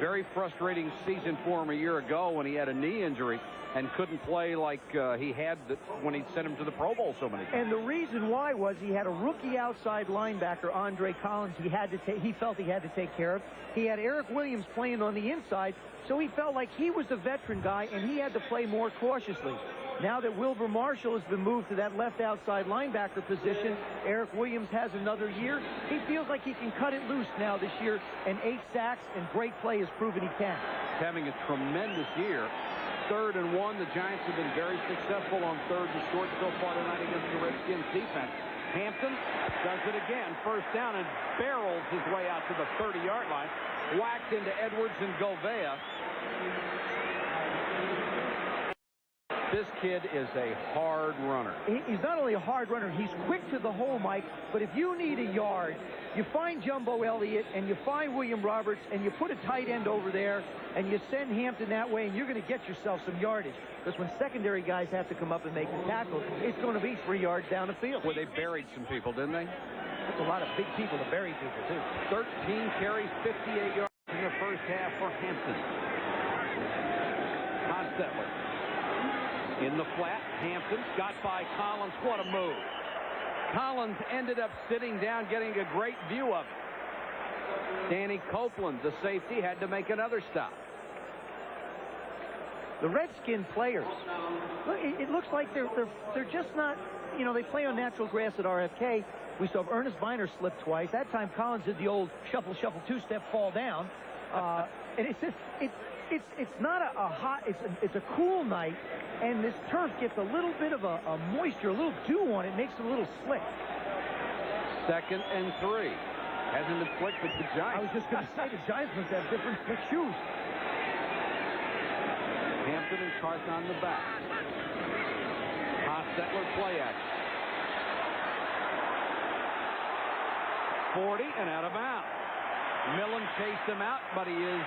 Speaker 1: Very frustrating season for him a year ago when he had a knee injury and couldn't play like he had when he sent him to the Pro Bowl so many times.
Speaker 4: And the reason why was he had a rookie outside linebacker, Andre Collins, he felt he had to take care of. He had Eric Williams playing on the inside, so he felt like he was the veteran guy and he had to play more cautiously. Now that Wilbur Marshall has been moved to that left outside linebacker position, Eric Williams has another year. He feels like he can cut it loose now this year, and 8 sacks and great play has proven he can.
Speaker 1: Having a tremendous year. 3rd and 1. The Giants have been very successful on 3rd and short so far tonight against the Redskins defense. Hampton does it again. 1st down and barrels his way out to the 30-yard line. Whacked into Edwards and Govea. This kid is a hard runner.
Speaker 4: He's not only a hard runner, he's quick to the hole, Mike, but if you need a yard, you find Jumbo Elliott and you find William Roberts and you put a tight end over there and you send Hampton that way, and you're going to get yourself some yardage. Because when secondary guys have to come up and make the tackle, it's going to be 3 yards down the field.
Speaker 1: Well, they buried some people, didn't they?
Speaker 4: That's a lot of big people to bury people, too.
Speaker 1: 13 carries, 58 yards in the first half for Hampton. Hostetler. In the flat, Hampton got by Collins. What a move. Collins ended up sitting down, getting a great view of it. Danny Copeland, the safety, had to make another stop.
Speaker 4: The Redskin players, it looks like they're just not, you know, they play on natural grass at RFK. We saw Ernest Biner slip twice. That time Collins did the old shuffle, shuffle, 2-step, fall down. And it's just, it's not a hot, it's a cool night, and this turf gets a little bit of a moisture, a little dew on it, makes it a little slick.
Speaker 1: 2nd and 3. Hasn't been slick with the Giants.
Speaker 4: I was just going to say the Giants must have different slick shoes.
Speaker 1: Hampton and Carson on the back. Hostetler play action. 40 and out of bounds. Millen chased him out, but he is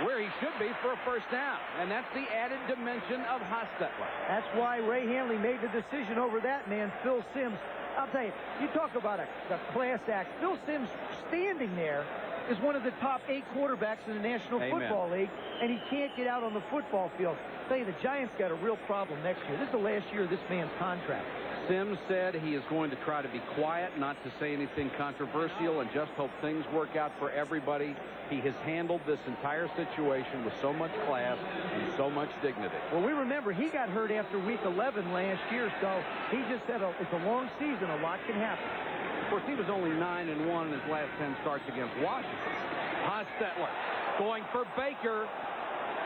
Speaker 1: where he should be for a 1st down. And that's the added dimension of Hostetler.
Speaker 4: That's why Ray Hanley made the decision over that man, Phil Simms. I'll tell you, you talk about a class act. Phil Simms standing there is one of the top 8 quarterbacks in the National Football League, and he can't get out on the football field. I'll tell you, the Giants got a real problem next year. This is the last year of this man's contract.
Speaker 1: Simms said he is going to try to be quiet, not to say anything controversial, and just hope things work out for everybody. He has handled this entire situation with so much class and so much dignity.
Speaker 4: Well, we remember he got hurt after week 11 last year, so he just said it's a long season. A lot can happen.
Speaker 1: Of course, he was only 9-1 in his last 10 starts against Washington. Hostetler going for Baker.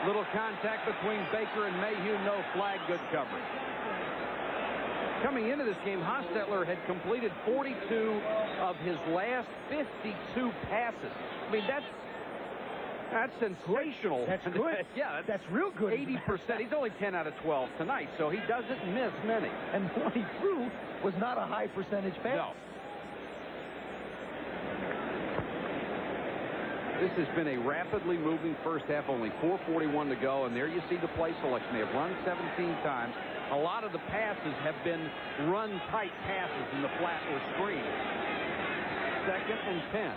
Speaker 1: Little contact between Baker and Mayhew. No flag. Good coverage. Coming into this game, Hostetler had completed 42 of his last 52 passes. I mean, that's sensational.
Speaker 4: That's good.
Speaker 1: Yeah,
Speaker 4: that's real good.
Speaker 1: 80%. He's only 10 out of 12 tonight, so he doesn't miss many.
Speaker 4: And what he threw was not a high percentage pass.
Speaker 1: No. This has been a rapidly moving first half, only 4:41 to go, and there you see the play selection. They have run 17 times. A lot of the passes have been run-tight passes in the flat or screen. 2nd and 10.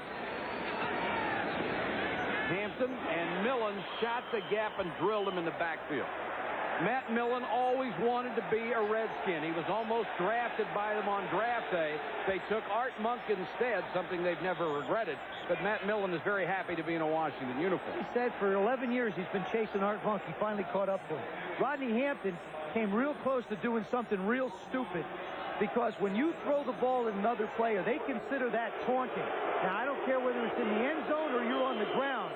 Speaker 1: Hampton and Millen shot the gap and drilled him in the backfield. Matt Millen always wanted to be a Redskin. He was almost drafted by them on draft day. They took Art Monk instead, something they've never regretted. But Matt Millen is very happy to be in a Washington uniform.
Speaker 4: He said for 11 years he's been chasing Art Monk. He finally caught up to him. Rodney Hampton came real close to doing something real stupid, because when you throw the ball at another player, they consider that taunting. Now, I don't care whether it's in the end zone or you're on the ground.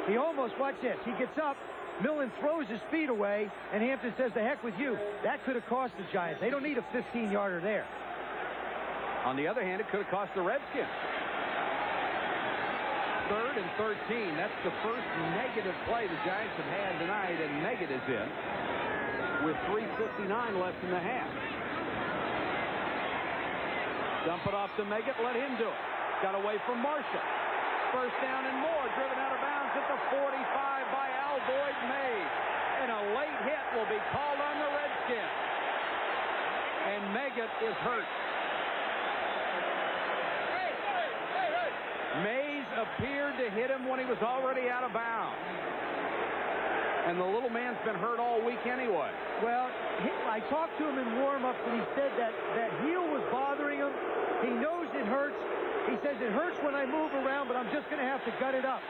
Speaker 4: He almost, watch this, he gets up, Millen throws his feet away, and Hampton says, "The heck with you." That could have cost the Giants. They don't need a 15-yarder there.
Speaker 1: On the other hand, it could have cost the Redskins. 3rd and 13. That's the first negative play the Giants have had tonight, and Meggett is in with 3:59 left in the half. Dump it off to Meggett. Let him do it. Got away from Marshall. 1st down and more. Driven out of bounds at the 45 by Alboyd Mays. And a late hit will be called on the Redskins. And Meggett is hurt. Mays appeared to hit him when he was already out of bounds. And the little man's been hurt all week anyway.
Speaker 4: Well, I talked to him in warm-ups, and he said that heel was bothering him. He knows it hurts. He says it hurts when I move around, but I'm just going to have to gut it up.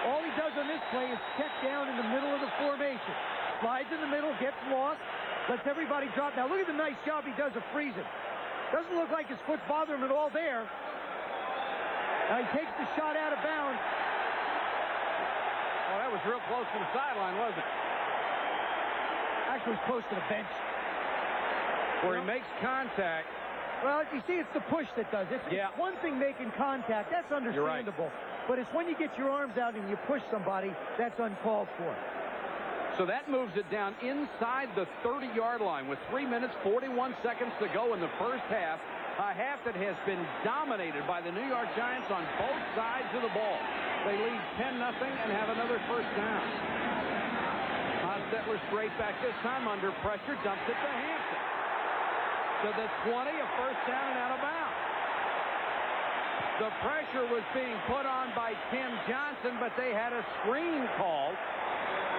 Speaker 4: All he does on this play is check down in the middle of the formation. Slides in the middle, gets lost, Lets everybody drop. Now look at the nice job he does of freezing. Doesn't look like his foot's bothering him at all there. Now he takes the shot out of bounds.
Speaker 1: Oh, that was real close to the sideline, wasn't it?
Speaker 4: Actually, it's close to the bench.
Speaker 1: Where he makes contact.
Speaker 4: Well, you see, it's the push that does it. It's one thing making contact. That's understandable.
Speaker 1: Right.
Speaker 4: But it's when you get your arms out and you push somebody, that's uncalled for.
Speaker 1: So that moves it down inside the 30-yard line with 3 minutes, 41 seconds to go in the first half. A half that has been dominated by the New York Giants on both sides of the ball. They lead 10-0 and have another first down. Hostetler straight back this time under pressure, dumps it to Hampton. To the 20, a first down and out of bounds. The pressure was being put on by Tim Johnson, but they had a screen called.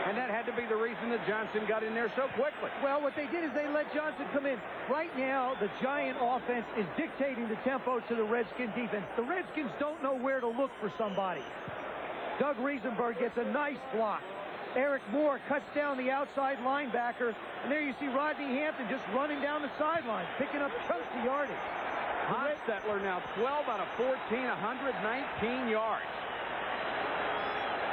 Speaker 1: And that had to be the reason that Johnson got in there so quickly.
Speaker 4: Well, what they did is they let Johnson come in. Right now, the Giant offense is dictating the tempo to the Redskin defense. The Redskins don't know where to look for somebody. Doug Riesenberg gets a nice block. Eric Moore cuts down the outside linebacker. And there you see Rodney Hampton just running down the sideline, picking up chunks of yardage.
Speaker 1: Hostetler now 12 out of 14, 119 yards.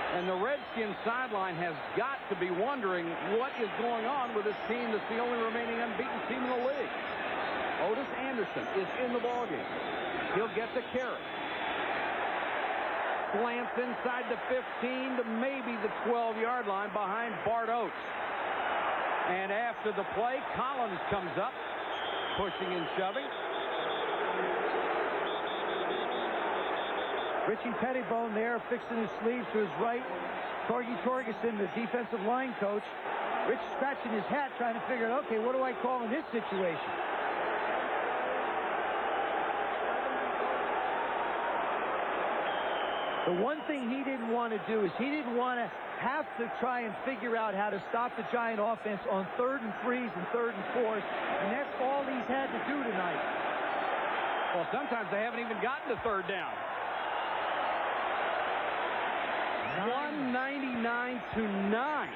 Speaker 1: And the Redskins sideline has got to be wondering what is going on with this team that's the only remaining unbeaten team in the league. Otis Anderson is in the ballgame. He'll get the carry. Slants inside the 15 to maybe the 12-yard line behind Bart Oates. And after the play, Collins comes up, pushing and shoving.
Speaker 4: Richie Pettibone there, fixing his sleeves to his right. Torgy Torgerson, the defensive line coach. Rich scratching his hat, trying to figure out, okay, what do I call in this situation? The one thing he didn't want to do is he didn't want to have to try and figure out how to stop the Giant offense on 3rd and 3s and 3rd and 4s, and that's all he's had to do tonight.
Speaker 1: Well, sometimes they haven't even gotten to 3rd down. 199 to 9.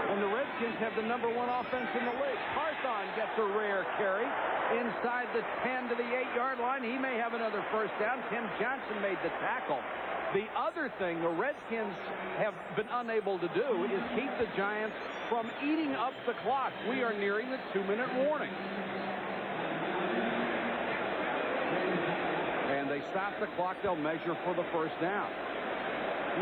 Speaker 1: And the Redskins have the #1 offense in the league. Carthon gets a rare carry inside the 10 to the 8-yard line. He may have another first down. Tim Johnson made the tackle. The other thing the Redskins have been unable to do is keep the Giants from eating up the clock. We are nearing the 2-minute warning. And they stop the clock. They'll measure for the first down.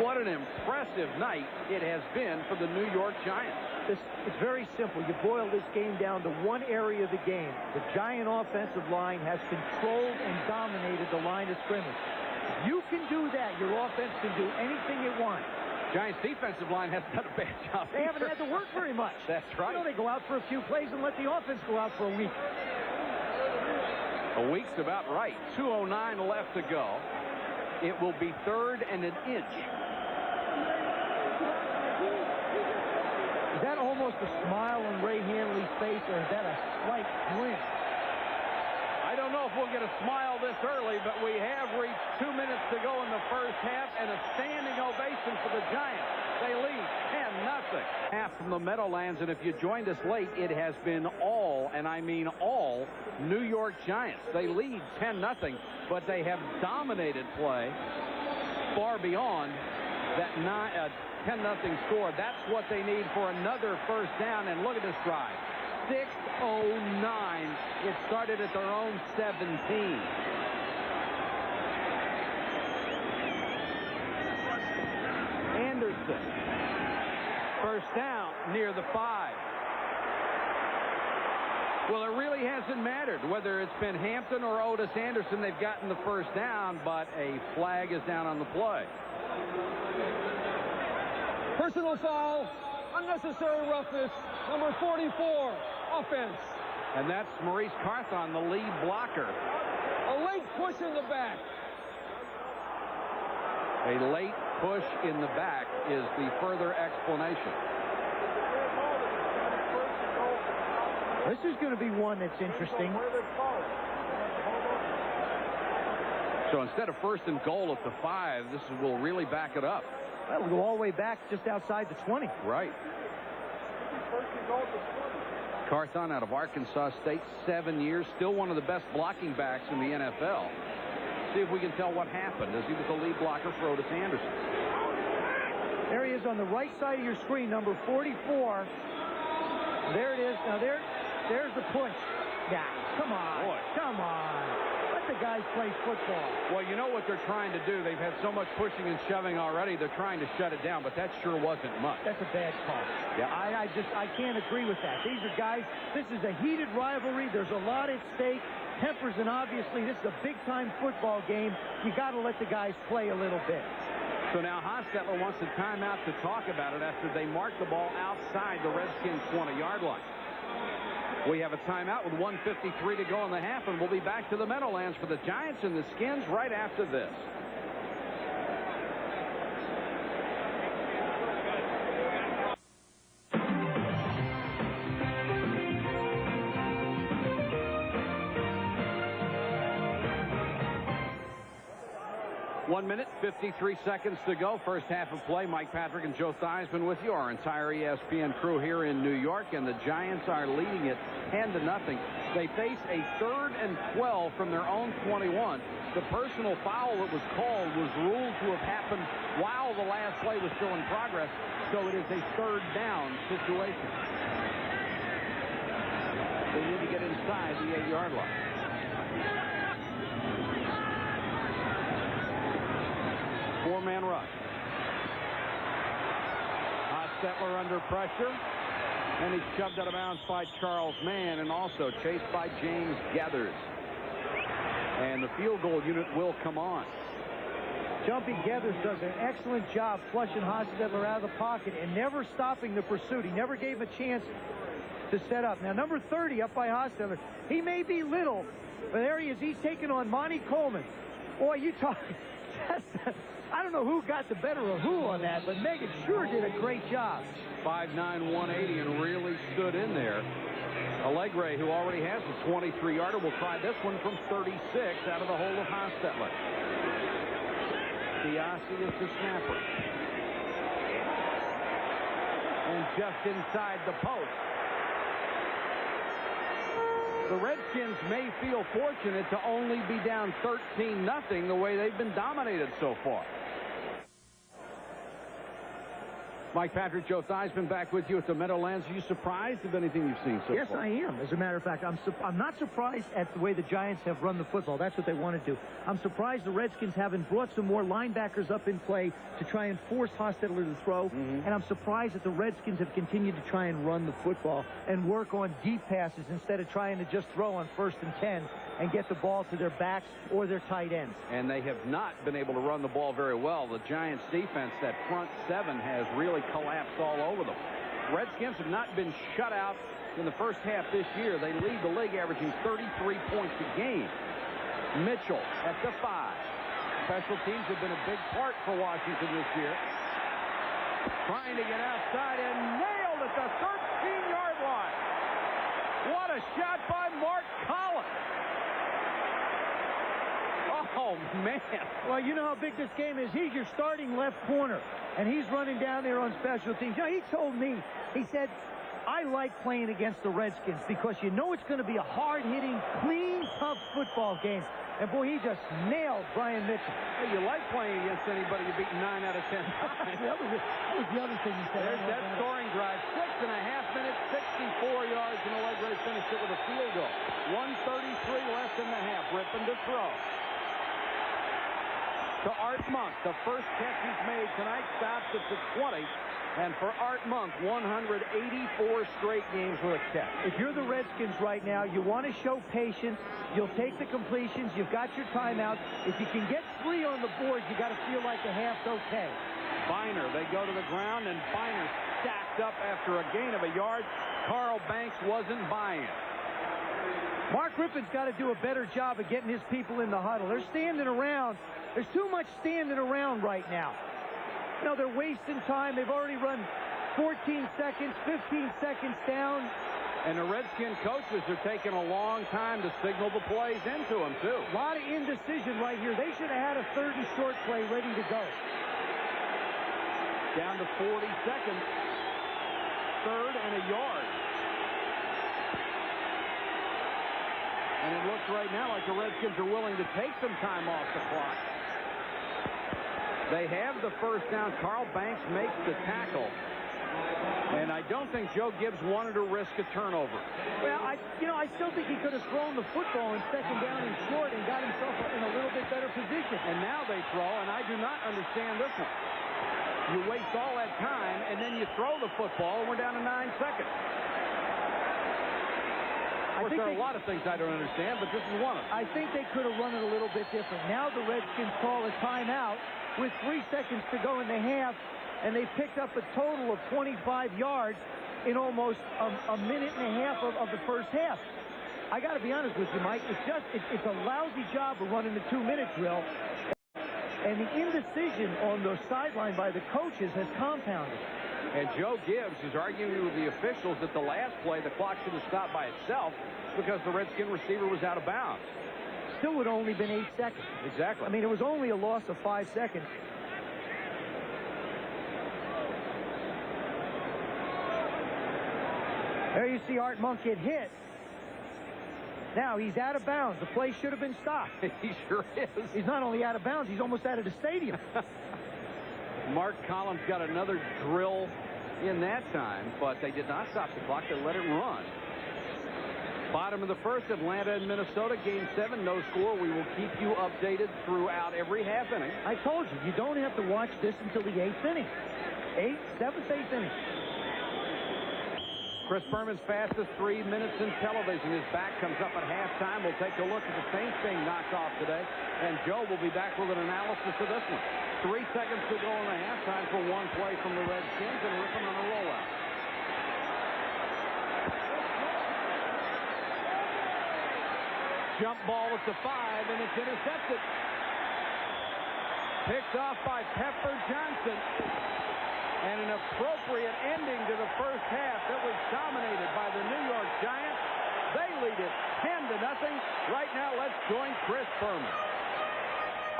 Speaker 1: What an impressive night it has been for the New York Giants.
Speaker 4: It's very simple. You boil this game down to one area of the game. The Giant offensive line has controlled and dominated the line of scrimmage. If you can do that, your offense can do anything it wants.
Speaker 1: Giants defensive line hasn't done a bad job.
Speaker 4: They haven't had to work very much.
Speaker 1: That's right.
Speaker 4: You know, they go out for a few plays and let the offense go out for a week.
Speaker 1: A week's about right. 2:09 left to go. It will be 3rd and an inch.
Speaker 4: Is that almost a smile on Ray Hanley's face, or is that a slight grin?
Speaker 1: I don't know if we'll get a smile this early, but we have reached 2 minutes to go in the first half, and a standing ovation for the Giants. They lead 10-0. Half from the Meadowlands, and if you joined us late, it has been all, and I mean all, New York Giants. They lead 10-0, but they have dominated play far beyond that 10-0 score. That's what they need for another first down, and look at this drive. 6:09. It started at their own 17. Anderson. First down near the 5. Well, it really hasn't mattered whether it's been Hampton or Otis Anderson. They've gotten the first down, but a flag is down on the play.
Speaker 3: Personal foul, unnecessary roughness, number 44, offense.
Speaker 1: And that's Maurice Carthon, the lead blocker.
Speaker 3: A late push in the back.
Speaker 1: A late push in the back is the further explanation.
Speaker 4: This is going to be one that's interesting.
Speaker 1: So instead of 1st and goal at the 5, this will really back it up.
Speaker 4: Well, we'll go all the way back just outside the 20.
Speaker 1: Right. Carthon out of Arkansas State, 7 years, still one of the best blocking backs in the NFL. See if we can tell what happened as he was the lead blocker for Otis Anderson.
Speaker 4: There he is on the right side of your screen, number 44. There it is. Now there's the push. Yeah, come on.
Speaker 1: Boy.
Speaker 4: Come on. Let the guys play football.
Speaker 1: Well, you know what they're trying to do. They've had so much pushing and shoving already. They're trying to shut it down, but that sure wasn't much.
Speaker 4: That's a bad call.
Speaker 1: Yeah.
Speaker 4: I can't agree with that. These are guys, this is a heated rivalry. There's a lot at stake. Tempers, and obviously this is a big-time football game. You got to let the guys play a little bit.
Speaker 1: So now Hostetler wants a timeout to talk about it after they marked the ball outside the Redskins' 20-yard line. We have a timeout with 1:53 to go in the half, and we'll be back to the Meadowlands for the Giants and the Skins right after this. One minute, 53 seconds to go. First half of play. Mike Patrick and Joe Theismann with you. Our entire ESPN crew here in New York, and the Giants are leading it 10-0. They face a 3rd and 12 from their own 21. The personal foul that was called was ruled to have happened while the last play was still in progress, so it is a 3rd down situation. They need to get inside the 8-yard line. Four-man rush. Hostetler under pressure. And he's shoved out of bounds by Charles Mann and also chased by James Gathers. And the field goal unit will come on.
Speaker 4: Jumpy Gathers does an excellent job flushing Hostetler out of the pocket and never stopping the pursuit. He never gave a chance to set up. Now, number 30 up by Hostetler. He may be little, but there he is. He's taking on Monty Coleman. Boy, you talk... I don't know who got the better of who on that, but Megan sure did a great job.
Speaker 1: 5'9", 180, and really stood in there. Allegre, who already has a 23-yarder, will try this one from 36 out of the hole of Hostetler. Diassi is the snapper. And just inside the post. The Redskins may feel fortunate to only be down 13-0 the way they've been dominated so far. Mike Patrick, Joe Theismann back with you at the Meadowlands. Are you surprised of anything you've seen so
Speaker 4: yes,
Speaker 1: far?
Speaker 4: I am. As a matter of fact, I'm not surprised at the way the Giants have run the football. That's what they want to do. I'm surprised the Redskins haven't brought some more linebackers up in play to try and force Hostetler to throw. And I'm surprised that the Redskins have continued to try and run the football and work on deep passes instead of trying to just throw on 1st and 10 and get the ball to their backs or their tight ends.
Speaker 1: And they have not been able to run the ball very well. The Giants defense, that front seven, has really collapsed all over them. Redskins have not been shut out in the first half this year. They lead the league averaging 33 points a game. Mitchell at the 5. Special teams have been a big part for Washington this year. Trying to get outside and nailed at the 13-yard line. What a shot by Mark Collins. Oh, man.
Speaker 4: Well, you know how big this game is. He's your starting left corner, and he's running down there on special teams. You know, he told me, he said, I like playing against the Redskins because you know it's going to be a hard-hitting, clean, tough football game. And, boy, he just nailed Brian Mitchell.
Speaker 1: Hey, you like playing against anybody you beat 9 out of 10 times.
Speaker 4: that was the other thing he said.
Speaker 1: There's that scoring drive. 6.5 minutes, 64 yards, and Allegre finished it with a field goal. 1:33 left in the half. Rypien to throw. To Art Monk. The first catch he's made tonight stops at the 20. And for Art Monk, 184 straight games with a catch.
Speaker 4: If you're the Redskins right now, you want to show patience. You'll take the completions. You've got your timeout. If you can get 3 on the board, you got to feel like the half's okay.
Speaker 1: Biner, they go to the ground, and Biner stacked up after a gain of a yard. Carl Banks wasn't buying.
Speaker 4: Mark Rypien's got to do a better job of getting his people in the huddle. They're standing around. There's too much standing around right now. You know, they're wasting time. They've already run 14 seconds, 15 seconds down.
Speaker 1: And the Redskin coaches are taking a long time to signal the plays into them, too.
Speaker 4: A lot of indecision right here. They should have had a 3rd and short play ready to go.
Speaker 1: Down to 40 seconds. 3rd and a yard. And it looks right now like the Redskins are willing to take some time off the clock. They have the first down. Carl Banks makes the tackle. And I don't think Joe Gibbs wanted to risk a turnover.
Speaker 4: Well, I still think he could have thrown the football in second down and short and got himself in a little bit better position.
Speaker 1: And now they throw, and I do not understand this one. You waste all that time, and then you throw the football, and we're down to 9 seconds. Of course, there are a lot of things I don't understand, but this is one of them.
Speaker 4: I think they could have run it a little bit different. Now the Redskins call a timeout with 3 seconds to go in the half, and they picked up a total of 25 yards in almost a minute and a half of the first half. I got to be honest with you, Mike. It's a lousy job of running the 2-minute drill. And the indecision on the sideline by the coaches has compounded.
Speaker 1: And Joe Gibbs is arguing with the officials that the last play, the clock should have stopped by itself because the Redskin receiver was out of bounds.
Speaker 4: Still would have only been 8 seconds.
Speaker 1: Exactly.
Speaker 4: I mean, it was only a loss of 5 seconds. There you see Art Monk get hit. Now he's out of bounds. The play should have been stopped.
Speaker 1: He sure is.
Speaker 4: He's not only out of bounds, he's almost out of the stadium.
Speaker 1: Mark Collins got another drill in that time, but they did not stop the clock. They let it run. Bottom of the first, Atlanta and Minnesota, Game 7, no score. We will keep you updated throughout every half inning.
Speaker 4: I told you, you don't have to watch this until the 8th inning. 7th, 8th inning.
Speaker 1: Chris Berman's fastest 3 minutes in television. His back comes up at halftime. We'll take a look at the Saints being knocked off today. And Joe will be back with an analysis of this one. 3 seconds to go in the halftime for one play from the Redskins, and Rypien on a rollout. Jump ball at the 5, and it's intercepted. Picked off by Pepper Johnson. And an appropriate ending to the first half that was dominated by the New York Giants. They lead it 10-0. Right now, let's join Chris Berman.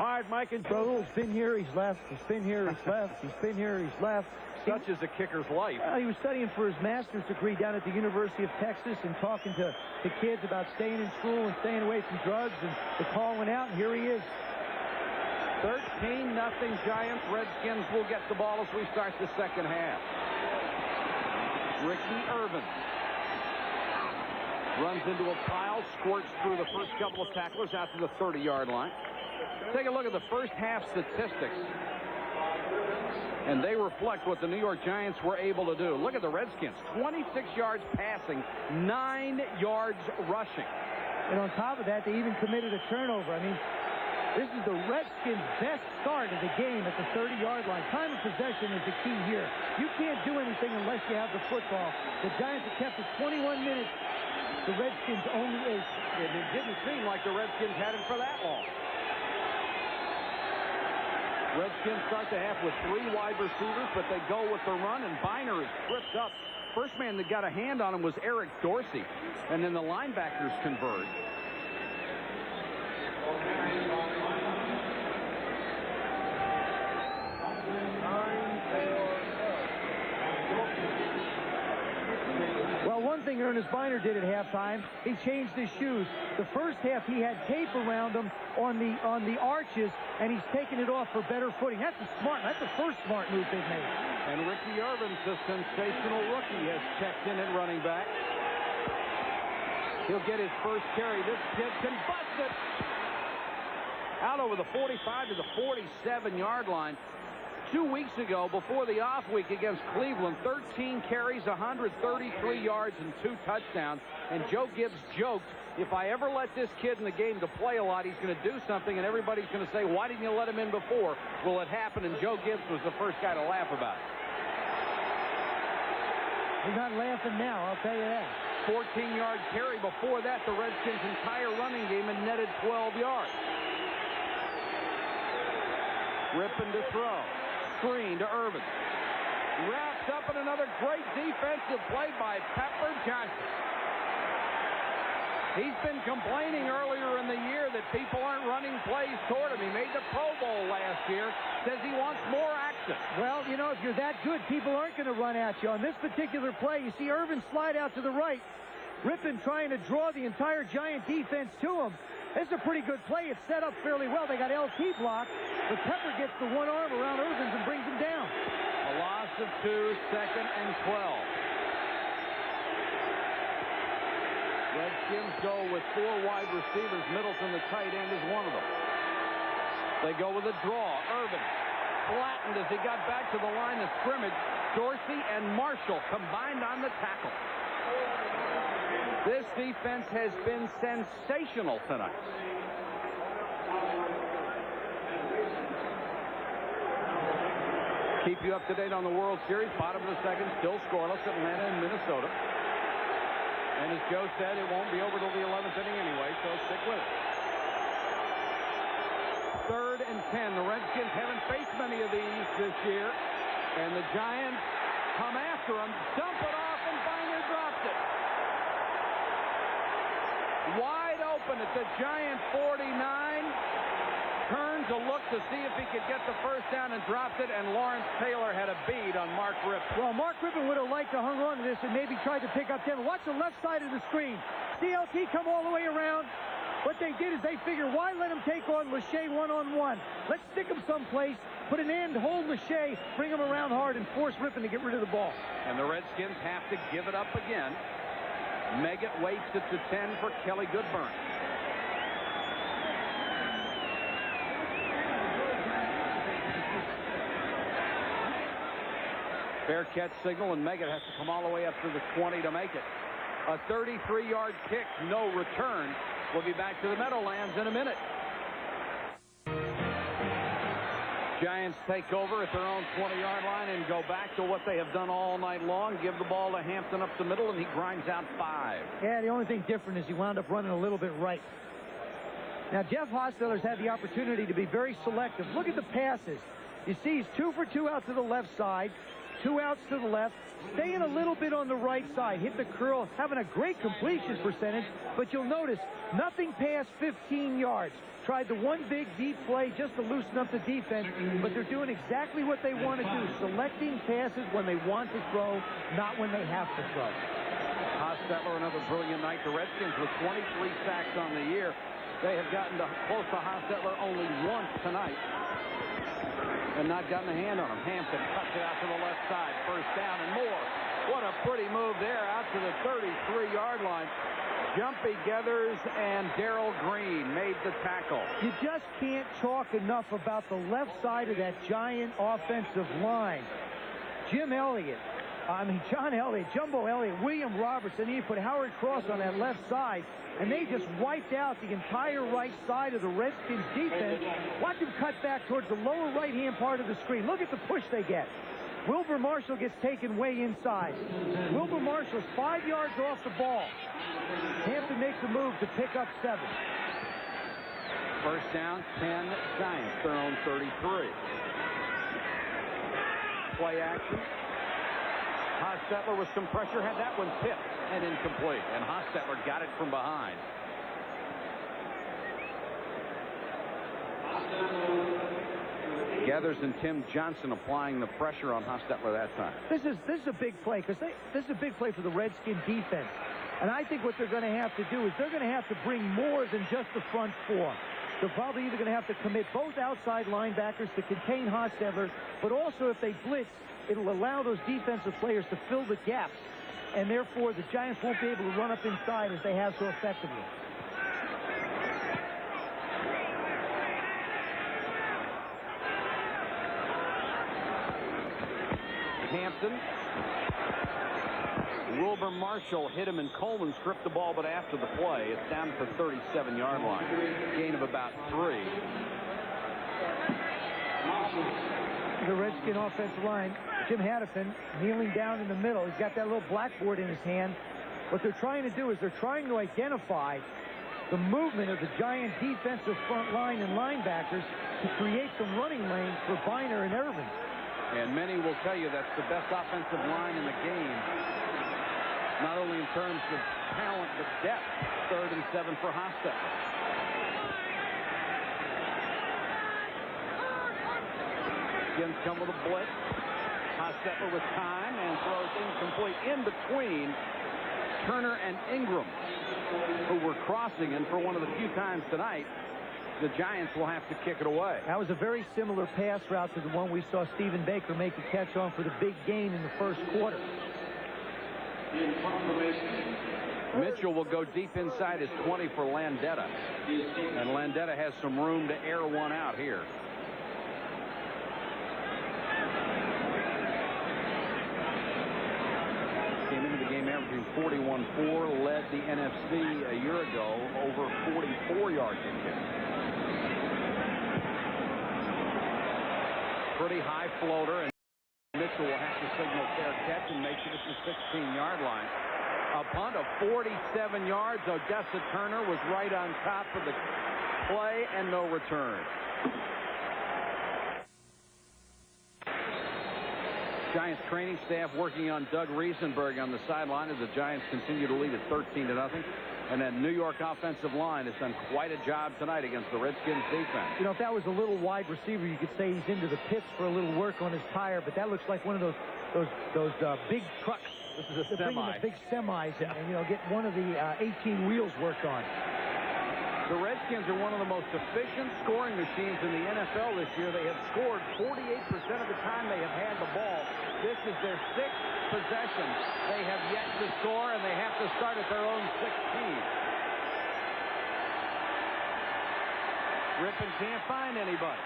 Speaker 4: All right, Mike and Joe, he's been here, he's left, he's been here, he's left, he's been here, he's left.
Speaker 1: Such is a kicker's life.
Speaker 4: He was studying for his master's degree down at the University of Texas and talking to kids about staying in school and staying away from drugs, and the call went out, and here he is.
Speaker 1: 13-0 Giants. Redskins will get the ball as we start the second half. Ricky Irvin runs into a pile, squirts through the first couple of tacklers out to the 30-yard line. Take a look at the first half statistics, and they reflect what the New York Giants were able to do. Look at the Redskins. 26 yards passing, 9 yards rushing.
Speaker 4: And on top of that, they even committed a turnover. I mean, this is the Redskins' best start of the game at the 30-yard line. Time of possession is the key here. You can't do anything unless you have the football. The Giants have kept it 21 minutes. The Redskins only 8.
Speaker 1: It didn't seem like the Redskins had it for that long. Redskins start the half with 3 wide receivers, but they go with the run, and Biner is tripped up. First man that got a hand on him was Eric Dorsey, and then the linebackers converge.
Speaker 4: Well, one thing Ernest Biner did at halftime, he changed his shoes. The first half, he had tape around him on the arches, and he's taking it off for better footing. That's the first smart move they've made.
Speaker 1: And Ricky Irvin, the sensational rookie, has checked in at running back. He'll get his first carry. This kid can bust it out over the 45 to the 47-yard line. 2 weeks ago, before the off week against Cleveland, 13 carries, 133 yards, and 2 touchdowns. And Joe Gibbs joked, if I ever let this kid in the game to play a lot, he's going to do something, and everybody's going to say, why didn't you let him in before? Well, it happened, and Joe Gibbs was the first guy to laugh about it.
Speaker 4: He's not laughing now, I'll tell you that.
Speaker 1: 14-yard carry. Before that, the Redskins' entire running game had netted 12 yards. Rypien to throw. Screen to Irvin. Wrapped up in another great defensive play by Pepper Johnson. He's been complaining earlier in the year that people aren't running plays toward him. He made the Pro Bowl last year. Says he wants more action.
Speaker 4: Well, you know, if you're that good, people aren't going to run at you. On this particular play, you see Irvin slide out to the right. Rypien trying to draw the entire Giant defense to him. This is a pretty good play. It's set up fairly well. They got LT blocked, but Pepper gets the one arm around Irvins and brings him down.
Speaker 1: A loss of 2, 2nd and 12. Redskins go with 4 wide receivers. Middleton, the tight end, is one of them. They go with a draw. Irvin flattened as he got back to the line of scrimmage. Dorsey and Marshall combined on the tackle. This defense has been sensational tonight. Keep you up to date on the World Series. Bottom of the second, still scoreless. Atlanta and Minnesota. And as Joe said, it won't be over till the 11th inning anyway, so stick with it. 3rd and 10. The Redskins haven't faced many of these this year. And the Giants come after them, dump it off, and Biner drops it. Wide open at the Giant 49. Turned to look to see if he could get the first down and dropped it, and Lawrence Taylor had a bead on Mark Rypien.
Speaker 4: Well, Mark Rypien would have liked to hung on to this and maybe tried to pick up Denver. Watch the left side of the screen. CLT come all the way around. What they did is they figured, why let him take on Lachey one-on-one? Let's stick him someplace, put an end, hold Lachey, bring him around hard, and force Rypien to get rid of the ball.
Speaker 1: And the Redskins have to give it up again. Meggett waits at the 10 for Kelly Goodburn. Fair catch signal, and Meggett has to come all the way up to the 20 to make it. A 33-yard kick, no return. We'll be back to the Meadowlands in a minute. Giants take over at their own 20-yard line and go back to what they have done all night long. Give the ball to Hampton up the middle, and he grinds out 5.
Speaker 4: Yeah, the only thing different is he wound up running a little bit right. Now, Jeff Hostetler's had the opportunity to be very selective. Look at the passes. You see he's 2 for 2 out to the left side. 2 outs to the left, staying a little bit on the right side, hit the curl, having a great completion percentage, but you'll notice nothing past 15 yards. Tried the one big deep play just to loosen up the defense, but they're doing exactly what they want to do, selecting passes when they want to throw, not when they have to throw.
Speaker 1: Hostetler, another brilliant night. The Redskins with 23 sacks on the year. They have gotten close to Hostetler only once tonight and not gotten a hand on him. Hampton cuts it out to the left side. First down and more. What a pretty move there out to the 33-yard line. Jumpy Geathers and Darrell Green made the tackle.
Speaker 4: You just can't talk enough about the left side of that Giant offensive line. John Elliott, Jumbo Elliott, William Robertson, and you put Howard Cross on that left side, and they just wiped out the entire right side of the Redskins defense. Watch them cut back towards the lower right-hand part of the screen. Look at the push they get. Wilbur Marshall gets taken way inside. Wilbur Marshall's 5 yards off the ball. Hampton makes a move to pick up 7.
Speaker 1: First down, 10 Giants, their own 33. Play action. Hostetler with some pressure, had that one tipped and incomplete, and Hostetler got it from behind. Geathers and Tim Johnson applying the pressure on Hostetler that time.
Speaker 4: This is a big play, because this is a big play for the Redskin defense. And I think what they're going to have to do is they're going to have to bring more than just the front 4. They're probably either going to have to commit both outside linebackers to contain Hostetler, but also if they blitz, it'll allow those defensive players to fill the gaps, and therefore the Giants won't be able to run up inside as they have so effectively.
Speaker 1: Hampton. Wilbur Marshall hit him, and Coleman stripped the ball, but after the play, it's down to the 37-yard line. Gain of about 3.
Speaker 4: The Redskin offensive line, Jim Hadifin kneeling down in the middle. He's got that little blackboard in his hand. What they're trying to do is they're trying to identify the movement of the Giant defensive front line and linebackers to create some running lanes for Biner and Irvin.
Speaker 1: And many will tell you that's the best offensive line in the game. Not only in terms of talent, but depth. 3rd and 7 for Hostetler. Skins come with a blitz. Hostetler with time and throws incomplete in between Turner and Ingram, who were crossing, and for one of the few times tonight, the Giants will have to kick it away.
Speaker 4: That was a very similar pass route to the one we saw Stephen Baker make a catch on for the big gain in the first quarter.
Speaker 1: Mitchell will go deep inside his 20 for Landeta. And Landeta has some room to air one out here. Came into the game averaging 41-4, led the NFC a year ago over 44 yards a kick. Pretty high floater, and Mitchell will have to signal fair catch and make it at the 16-yard line. A punt of 47 yards. Odessa Turner was right on top of the play and no return. Giants training staff working on Doug Riesenberg on the sideline as the Giants continue to lead at 13-0. And that New York offensive line has done quite a job tonight against the Redskins defense.
Speaker 4: You know, if that was a little wide receiver, you could say he's into the pits for a little work on his tire, but that looks like one of those big trucks.
Speaker 1: This is a
Speaker 4: They're
Speaker 1: semi.
Speaker 4: bringing the big semis and, you know, get one of the 18 wheels worked on.
Speaker 1: The Redskins are one of the most efficient scoring machines in the NFL this year. They have scored 48% of the time they have had the ball. This is their 6th possession. They have yet to score, and they have to start at their own 16. Rypien can't find anybody.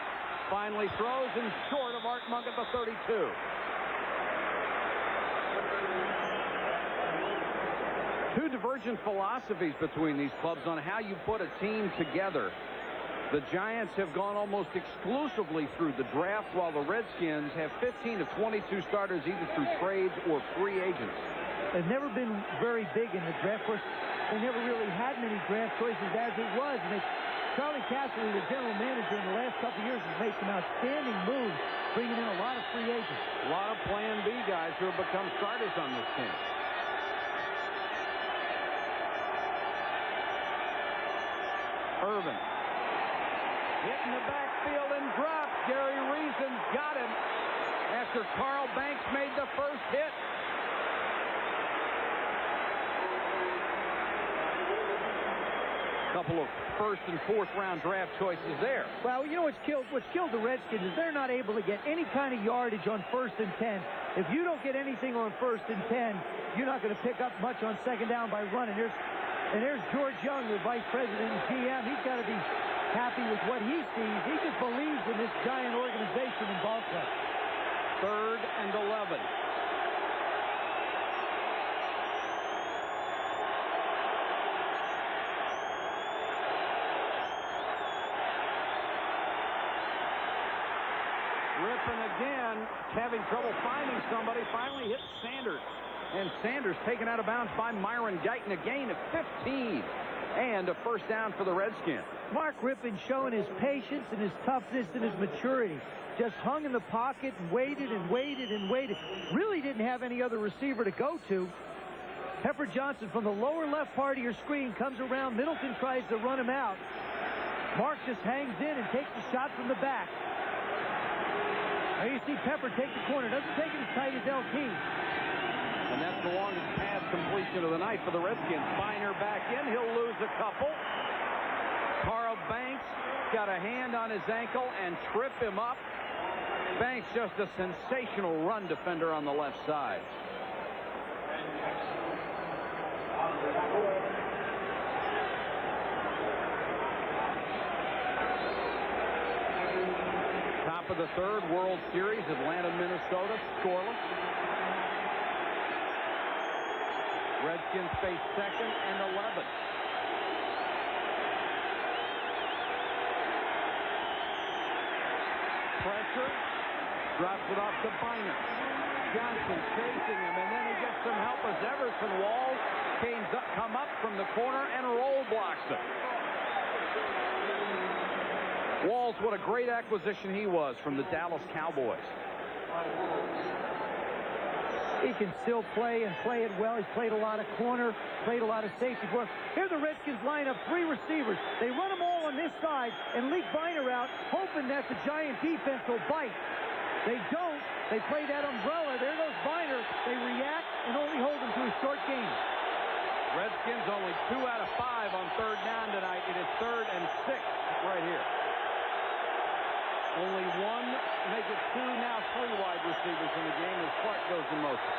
Speaker 1: Finally throws and short of Art Monk at the 32. Two divergent philosophies between these clubs on how you put a team together. The Giants have gone almost exclusively through the draft, while the Redskins have 15 to 22 starters either through trades or free agents.
Speaker 4: They've never been very big in the draft. Of course, they never really had many draft choices as it was. And Charlie Casserly, the general manager in the last couple of years, has made some outstanding moves, bringing in a lot of free agents.
Speaker 1: A lot of Plan B guys who have become starters on this team. Irvin hit in the backfield and dropped. Gary Reason got him after Carl Banks made the first hit. Couple of first and fourth round draft choices there.
Speaker 4: Well, you know what's killed the Redskins is they're not able to get any kind of yardage on 1st and 10. If you don't get anything on 1st and 10, you're not going to pick up much on 2nd down by running. There's George Young, the vice president and GM. He's got to be happy with what he sees. He just believes in this Giant organization and ball club.
Speaker 1: 3rd and 11. Rypien again, having trouble finding somebody, finally hit Sanders. And Sanders taken out of bounds by Myron Guyton, a gain of 15. And a first down for the Redskins.
Speaker 4: Mark Rypien showing his patience and his toughness and his maturity. Just hung in the pocket and waited and waited and waited. Really didn't have any other receiver to go to. Pepper Johnson from the lower left part of your screen comes around. Middleton tries to run him out. Mark just hangs in and takes the shot from the back. Now you see Pepper take the corner. Doesn't take it as tight as LT.
Speaker 1: And that's the longest pass completion of the night for the Redskins. Biner back in. He'll lose a couple. Carl Banks got a hand on his ankle and trip him up. Banks just a sensational run defender on the left side. Top of the 3rd, World Series, Atlanta, Minnesota, scoreless. Redskins face 2nd and 11. Pressure. Drops it off to Biner. Johnson chasing him, and then he gets some help as Everson Walls come up from the corner and roll blocks him. Walls, what a great acquisition he was from the Dallas Cowboys.
Speaker 4: He can still play and play it well. He's played a lot of corner, played a lot of safety work. Here the Redskins line up 3 receivers. They run them all on this side and leak Biner out, hoping that the Giant defense will bite. They don't. They play that umbrella. There goes Biner. They react and only hold him to a short gain.
Speaker 1: Redskins only 2 out of 5 on third down tonight. It is 3rd and 6 right here. Only 1, make it 2, now 3 wide receivers in the game as Clark goes in motion.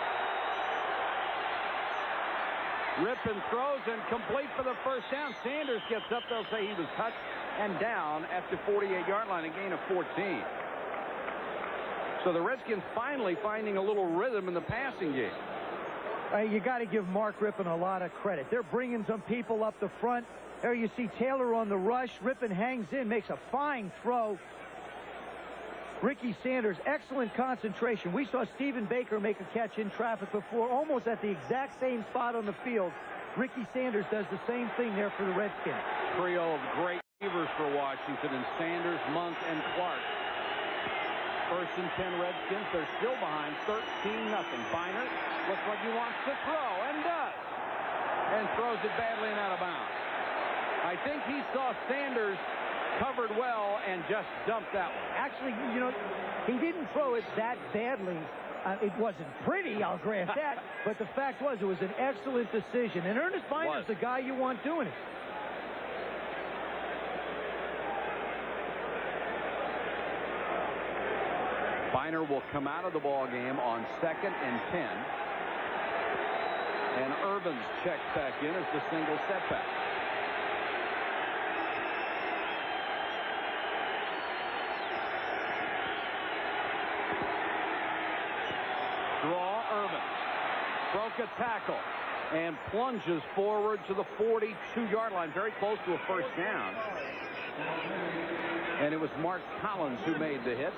Speaker 1: Rypien throws and complete for the first down. Sanders gets up. They'll say he was touched and down at the 48-yard line, a gain of 14. So the Redskins finally finding a little rhythm in the passing game.
Speaker 4: You got to give Mark Rypien a lot of credit. They're bringing some people up the front. There you see Taylor on the rush. Rypien hangs in, makes a fine throw. Ricky Sanders, excellent concentration. We saw Stephen Baker make a catch in traffic before, almost at the exact same spot on the field. Ricky Sanders does the same thing there for the Redskins.
Speaker 1: Trio of great receivers for Washington in Sanders, Monk, and Clark. 1st and 10 Redskins. They're still behind 13-0. Biner looks like he wants to throw and does. And throws it badly and out of bounds. I think he saw Sanders covered well and just dumped that one.
Speaker 4: Actually, you know, he didn't throw it that badly. It wasn't pretty, I'll grant that. But the fact was, it was an excellent decision. And Ernest Biner's the guy you want doing it.
Speaker 1: Biner will come out of the ball game on 2nd and 10. And Irvins checks back in as the single setback. Draw Irvins. Broke a tackle and plunges forward to the 42-yard line, very close to a first down. And it was Mark Collins who made the hit.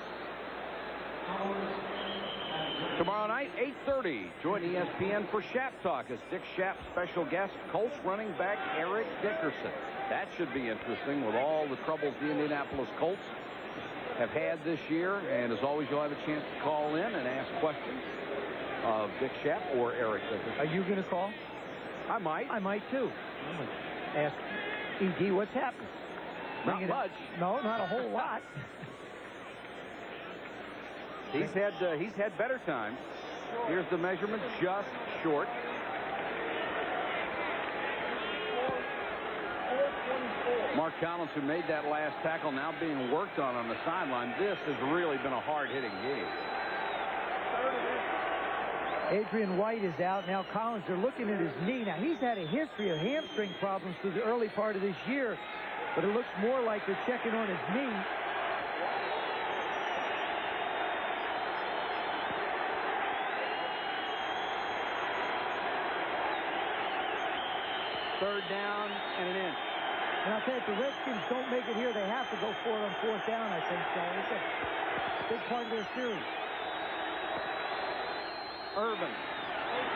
Speaker 1: Tomorrow night, 8:30, join ESPN for Shap Talk as Dick Shap's special guest, Colts running back Eric Dickerson. That should be interesting with all the troubles the Indianapolis Colts have had this year. And as always, you'll have a chance to call in and ask questions of Dick Shap or Eric Dickerson.
Speaker 4: Are you going to call?
Speaker 1: I might.
Speaker 4: I might, too. Ask E.D. what's happening.
Speaker 1: Not much.
Speaker 4: No, not a whole lot.
Speaker 1: He's had better times. Here's the measurement, just short. Mark Collins, who made that last tackle, now being worked on the sideline. This has really been a hard-hitting game.
Speaker 4: Adrian White is out. Now Collins, they're looking at his knee. Now, he's had a history of hamstring problems through the early part of this year, but it looks more like they're checking on his knee.
Speaker 1: Third down and an inch.
Speaker 4: And I'll tell you, if the Redskins don't make it here, they have to go for it on 4th down, I think. So it's a big part of their series.
Speaker 1: Irvins.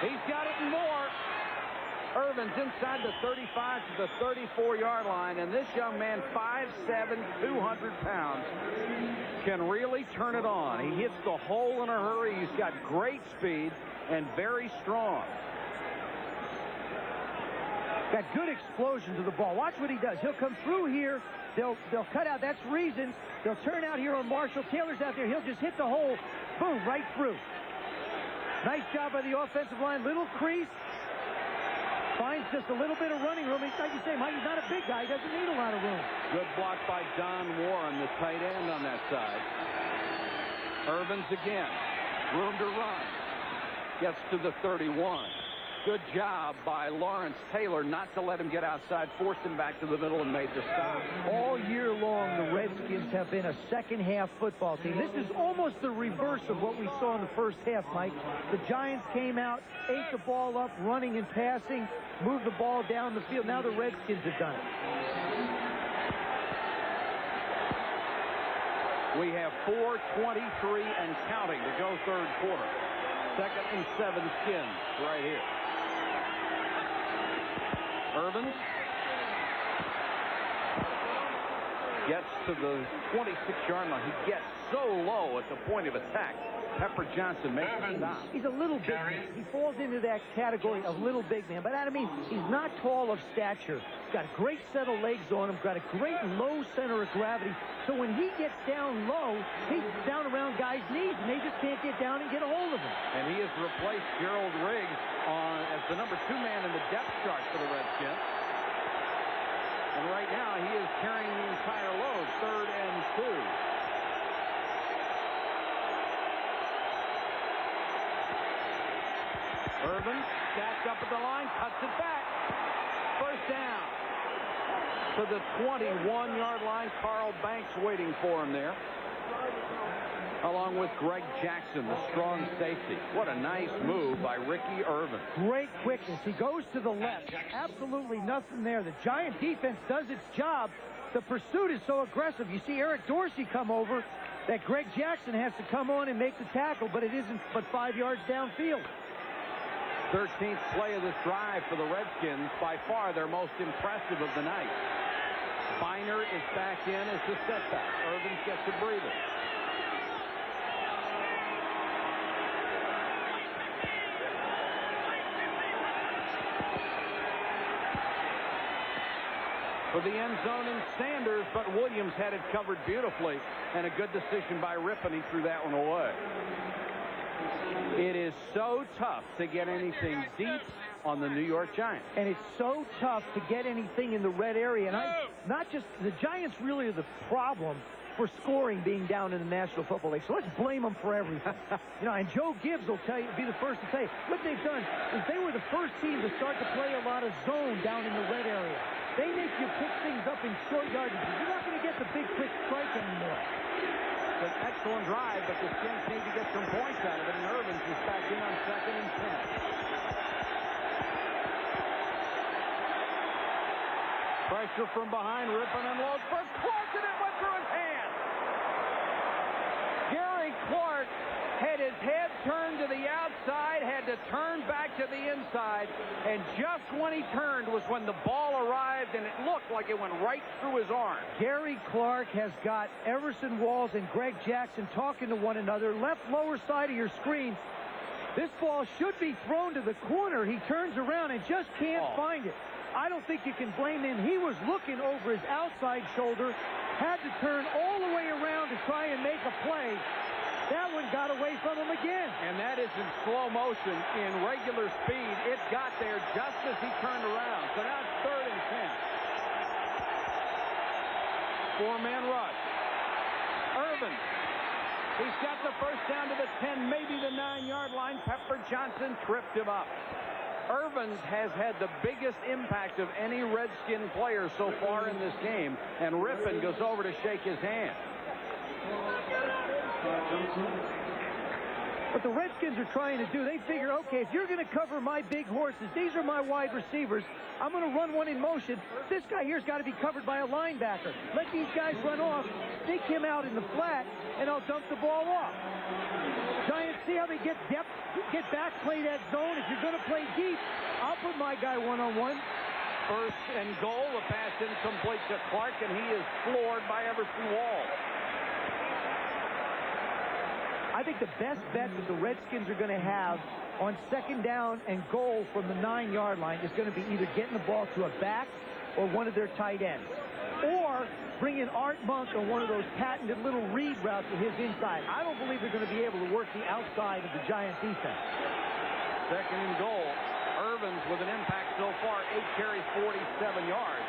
Speaker 1: He's got it and more. Irvins inside the 35 to the 34-yard line. And this young man, 5'7", 200 pounds, can really turn it on. He hits the hole in a hurry. He's got great speed and very strong.
Speaker 4: Got good explosion to the ball. Watch what he does. He'll come through here. They'll cut out. That's reasons. They'll turn out here on Marshall. Taylor's out there. He'll just hit the hole. Boom, right through. Nice job by the offensive line. Little crease. Finds just a little bit of running room. He's like you say, Mike, he's not a big guy. He doesn't need a lot of room.
Speaker 1: Good block by Don Warren, the tight end on that side. Irvins again. Room to run. Gets to the 31. Good job by Lawrence Taylor not to let him get outside, forced him back to the middle and made the stop.
Speaker 4: All year long, the Redskins have been a second-half football team. This is almost the reverse of what we saw in the first half, Mike. The Giants came out, ate the ball up, running and passing, moved the ball down the field. Now the Redskins have done it.
Speaker 1: We have 4:23 and counting to go third quarter. 2nd and 7 Skins right here. Irvins gets to the 26-yard line. He gets so low at the point of attack. Pepper Johnson makes a stop.
Speaker 4: He's a little big man. He falls into that category of little big man. But that means he's not tall of stature. He's got a great set of legs on him. Got a great low center of gravity. So when he gets down low, he's down around guy's knees, and they just can't get down and get a hold of him.
Speaker 1: And he has replaced Gerald Riggs as the number 2 man in the depth chart for the Redskins. And right now, he is carrying the entire load, 3rd and 2. Irvin stacked up at the line, cuts it back. First down. To the 21-yard line. Carl Banks waiting for him there, along with Greg Jackson, the strong safety. What a nice move by Ricky Irvin.
Speaker 4: Great quickness. He goes to the left. Absolutely nothing there. The Giant defense does its job. The pursuit is so aggressive. You see Eric Dorsey come over, that Greg Jackson has to come on and make the tackle, but it isn't but 5 yards downfield.
Speaker 1: 13th play of this drive for the Redskins, by far their most impressive of the night. Biner is back in as the setback. Irvin gets a breather. For the end zone in Sanders, but Williams had it covered beautifully, and a good decision by Rypien. He threw that one away. It is so tough to get anything deep on the New York Giants.
Speaker 4: And it's so tough to get anything in the red area. And not just the Giants really are the problem for scoring being down in the National Football League. So let's blame them for everything. And Joe Gibbs will be the first to say what they've done is they were the first team to start to play a lot of zone down in the red area. They make you pick things up in short yards. You're not going to get the big quick strike anymore.
Speaker 1: It's an excellent drive, but the Skins need to get some points out of it, and Irvin's is back in on 2nd and 10. Pressure from behind. Rypien unloads for Clark, and it went through his hand. Gary Clark had his head turned to the outside, had to turn back to the inside, and just when he turned was when the ball arrived, and it looked like it went right through his arm.
Speaker 4: Gary Clark has got Everson Walls and Greg Jackson talking to one another. Left lower side of your screen. This ball should be thrown to the corner. He turns around and just can't find it. I don't think you can blame him. He was looking over his outside shoulder, had to turn all the way around to try and make a play. That one got away from him again. And that is in slow motion, in regular speed. It got there just as he turned around. So now it's 3rd and 10. 4-man rush. Irvin. He's got the first down to the 10, maybe the 9-yard line. Pepper Johnson tripped him up. Irvin has had the biggest impact of any Redskin player so far in this game, and Rypien goes over to shake his hand. What the Redskins are trying to do, they figure, okay, if you're going to cover my big horses, these are my wide receivers, I'm going to run one in motion. This guy here's got to be covered by a linebacker. Let these guys run off, stick him out in the flat, and I'll dump the ball off. Giants, see how they get depth, get back, play that zone. If you're going to play deep, I'll put my guy one-on-one.
Speaker 1: 1st and goal, a pass incomplete to Clark, and he is floored by Everson Walls.
Speaker 4: I think the best bet that the Redskins are going to have on 2nd down and goal from the 9-yard line is going to be either getting the ball to a back or one of their tight ends, or bringing Art Monk on one of those patented little read routes to his inside. I don't believe they're going to be able to work the outside of the Giants defense.
Speaker 1: 2nd and goal. Irvin's with an impact so far, 8 carries, 47 yards.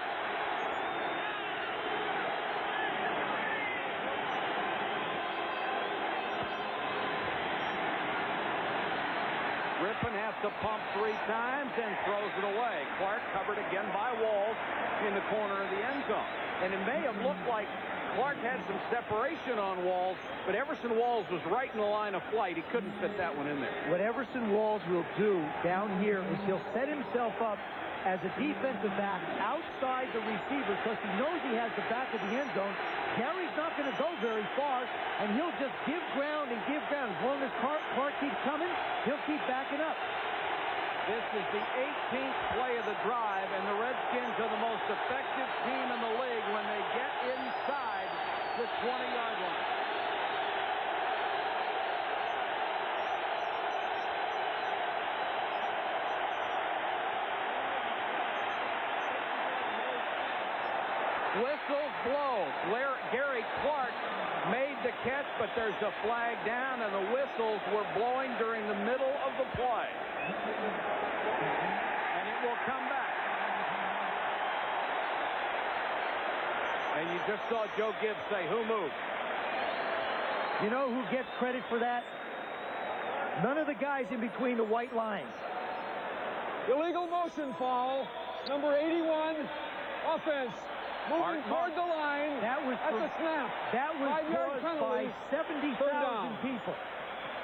Speaker 1: Rypien has to pump 3 times and throws it away. Clark covered again by Walls in the corner of the end zone. And it may have looked like Clark had some separation on Walls, but Everson Walls was right in the line of flight. He couldn't fit that one in there.
Speaker 4: What Everson Walls will do down here is he'll set himself up as a defensive back outside the receiver because he knows he has the back of the end zone. Gary's not going to go very far, and he'll just give ground and give ground. As long as Clark keeps coming, he'll keep backing up.
Speaker 1: This is the 18th play of the drive, and the Redskins are the most effective team in the league when they get inside the 20-yard line. Whistles blow. Gary Clark made the catch, but there's a flag down, and the whistles were blowing during the middle of the play. And it will come back. And you just saw Joe Gibbs say, who moved?
Speaker 4: You know who gets credit for that? None of the guys in between the white lines.
Speaker 3: Illegal motion foul. Number 81, offense. Moving toward the line.
Speaker 4: That was
Speaker 3: at the snap.
Speaker 4: That was caused by 70,000 people.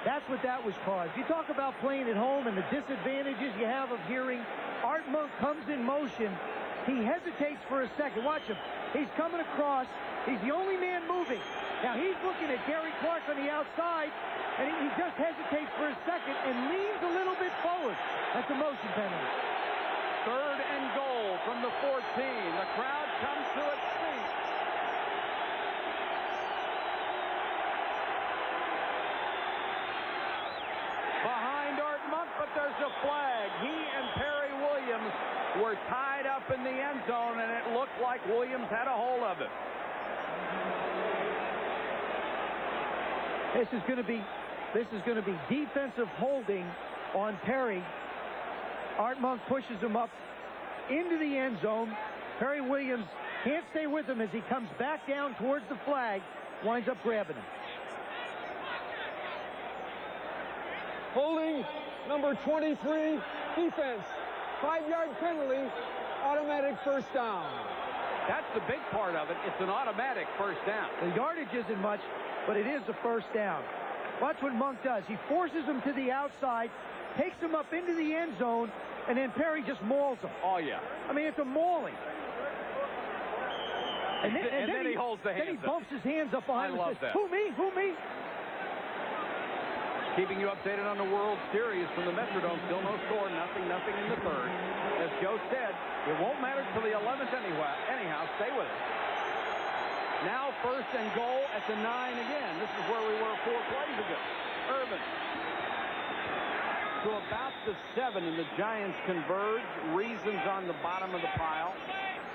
Speaker 4: That's what that was caused. You talk about playing at home and the disadvantages you have of hearing. Art Monk comes in motion. He hesitates for a second. Watch him. He's coming across. He's the only man moving. Now he's looking at Gary Clark on the outside, and he just hesitates for a second and leans a little bit forward. That's a motion penalty.
Speaker 1: 3rd and goal from the 14. The crowd comes to its feet. Behind Art Monk, but there's a flag. He and Perry Williams were tied up in the end zone, and it looked like Williams had a hold of it.
Speaker 4: This is going to be defensive holding on Perry. Art Monk pushes him up into the end zone. Perry Williams can't stay with him as he comes back down towards the flag, winds up grabbing him.
Speaker 3: Holding number 23, defense. 5-yard penalty, automatic first down.
Speaker 1: That's the big part of it. It's an automatic first down.
Speaker 4: The yardage isn't much, but it is a first down. Watch what Monk does. He forces him to the outside, takes him up into the end zone, and then Perry just mauls him.
Speaker 1: Oh, yeah.
Speaker 4: I mean, it's a mauling. And
Speaker 1: then he holds the hands
Speaker 4: up. Then he bumps his hands up behind him and says, who, me? Who, me?
Speaker 1: Keeping you updated on the World Series from the Metrodome. Still no score, nothing in the 3rd. As Joe said, it won't matter till the 11th anyhow. Stay with it. Now 1st and goal at the 9 again. This is where we were 4 plays ago. Irvin to about the 7, and the Giants converge. Reasons on the bottom of the pile.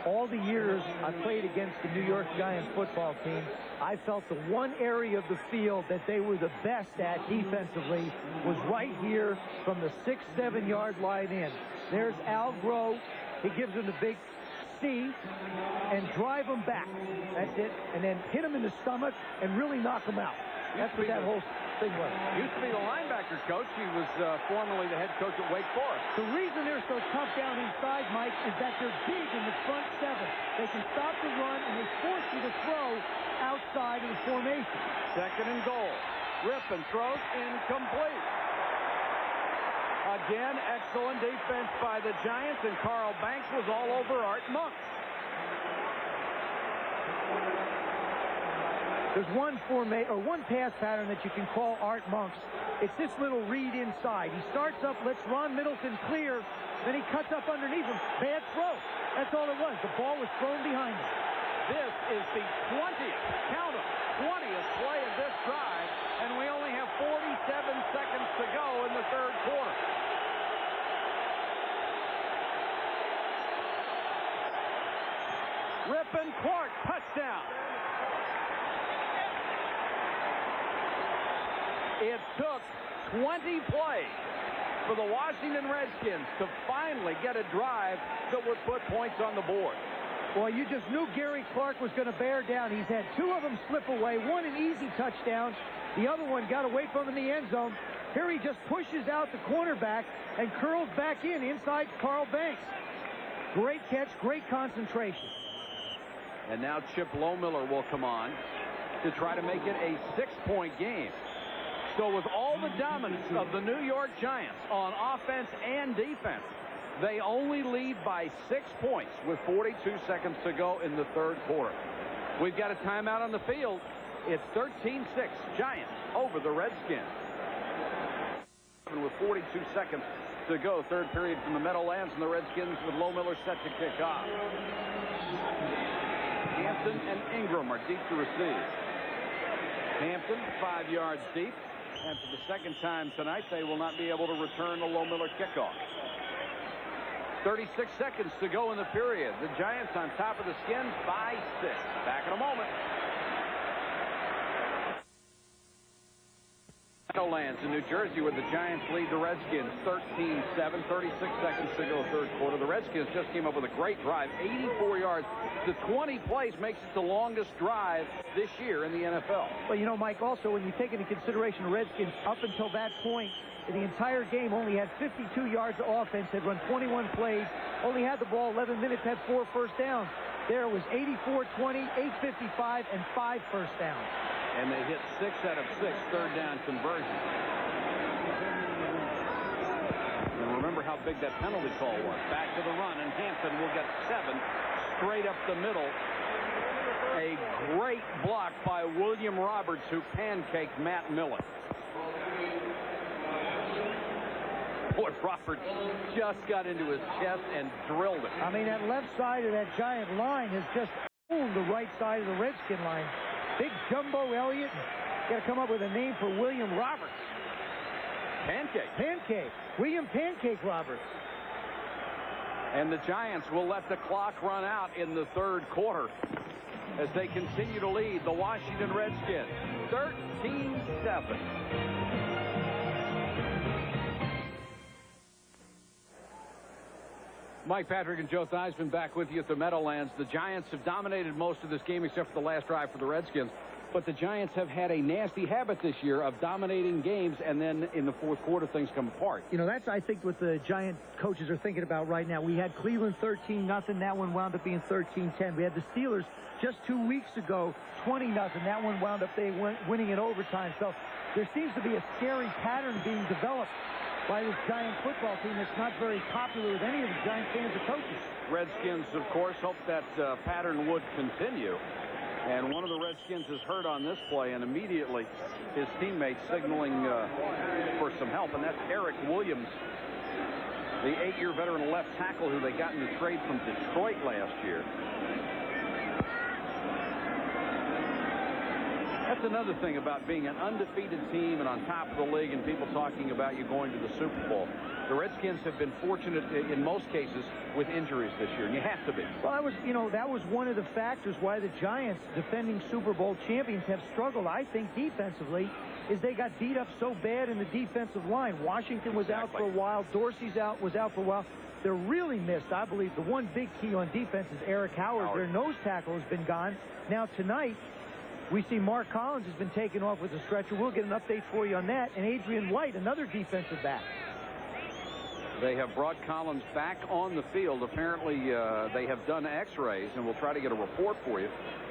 Speaker 4: All the years I played against the New York Giants football team, I felt the one area of the field that they were the best at defensively was right here from the 6-7 yard line in. There's Al Groh. He gives him the big C and drive him back. That's it. And then hit him in the stomach and really knock him out. That's what that whole thing was.
Speaker 1: Used to be the linebacker coach. He was formerly the head coach at Wake Forest.
Speaker 4: The reason they're so tough down inside, Mike, is that they're big in the front 7. They can stop the run, and they force you to throw outside of the formation.
Speaker 1: 2nd and goal. Rypien throws incomplete. Again, excellent defense by the Giants, and Carl Banks was all over Art Monk.
Speaker 4: There's one pass pattern that you can call Art Monk's. It's this little read inside. He starts up, lets Ron Middleton clear, then he cuts up underneath him. Bad throw. That's all it was. The ball was thrown behind him.
Speaker 1: This is the 20th, count them, 20th play of this drive, and we only have 47 seconds to go in the 3rd quarter. Rypien Clark, touchdown. It took 20 plays for the Washington Redskins to finally get a drive that would put points on the board.
Speaker 4: Boy, you just knew Gary Clark was going to bear down. He's had 2 of them slip away, one an easy touchdown. The other one got away from him in the end zone. Here he just pushes out the cornerback and curls back inside Carl Banks. Great catch, great concentration.
Speaker 1: And now Chip Lohmiller will come on to try to make it a 6-point game. So with all the dominance of the New York Giants on offense and defense, they only lead by 6 points with 42 seconds to go in the 3rd quarter. We've got a timeout on the field. It's 13-6, Giants over the Redskins. With 42 seconds to go, 3rd period from the Meadowlands, and the Redskins with Lohmiller set to kick off. Hampton and Ingram are deep to receive. Hampton 5 yards deep. And for the 2nd time tonight, they will not be able to return the Lohmiller kickoff. 36 seconds to go in the period. The Giants on top of the Skins by 6. Back in a moment. Meadowlands in New Jersey where the Giants lead the Redskins 13-7. 36 seconds to go third quarter. The Redskins just came up with a great drive. 84 yards to 20 plays makes it the longest drive this year in the NFL.
Speaker 4: Well, you know, Mike, also when you take into consideration the Redskins up until that point, the entire game only had 52 yards of offense, had run 21 plays, only had the ball 11 minutes, had 4 first downs. There was 84-20, 8:55, and 5 first downs.
Speaker 1: And they hit 6 out of 6 third down conversions. And remember how big that penalty call was. Back to the run, and Hampton will get 7 straight up the middle. A great block by William Roberts, who pancaked Matt Millen. Boy, Roberts just got into his chest and drilled it.
Speaker 4: I mean, that left side of that Giant line has just owned the right side of the Redskin line. Big Jumbo Elliott. Got to come up with a name for William Roberts.
Speaker 1: Pancake.
Speaker 4: Pancake. William Pancake Roberts.
Speaker 1: And the Giants will let the clock run out in the third quarter as they continue to lead the Washington Redskins 13-7. Mike Patrick and Joe Theismann back with you at the Meadowlands. The Giants have dominated most of this game except for the last drive for the Redskins. But the Giants have had a nasty habit this year of dominating games, and then in the fourth quarter, things come apart.
Speaker 4: You know, that's, I think, what the Giant coaches are thinking about right now. We had Cleveland 13-0. That one wound up being 13-10. We had the Steelers just 2 weeks ago, 20-0. That one wound up winning in overtime. So there seems to be a scary pattern being developed by this Giant football team that's not very popular with any of the Giant fans or coaches.
Speaker 1: Redskins, of course, hope that pattern would continue. And one of the Redskins is hurt on this play, and immediately his teammates signaling for some help, and that's Eric Williams, the 8-year veteran left tackle who they got in the trade from Detroit last year. That's another thing about being an undefeated team and on top of the league and people talking about you going to the Super Bowl. The Redskins have been fortunate in most cases with injuries this year, and you have to be.
Speaker 4: Well, that was one of the factors why the Giants, defending Super Bowl champions, have struggled, I think, defensively, is they got beat up so bad in the defensive line. Washington was out for a while. Dorsey's was out for a while. They're really missed, I believe. The one big key on defense is Eric Howard. Their nose tackle has been gone. Now, tonight, we see Mark Collins has been taken off with a stretcher. We'll get an update for you on that. And Adrian White, another defensive back.
Speaker 1: They have brought Collins back on the field. Apparently, they have done x-rays, and we'll try to get a report for you.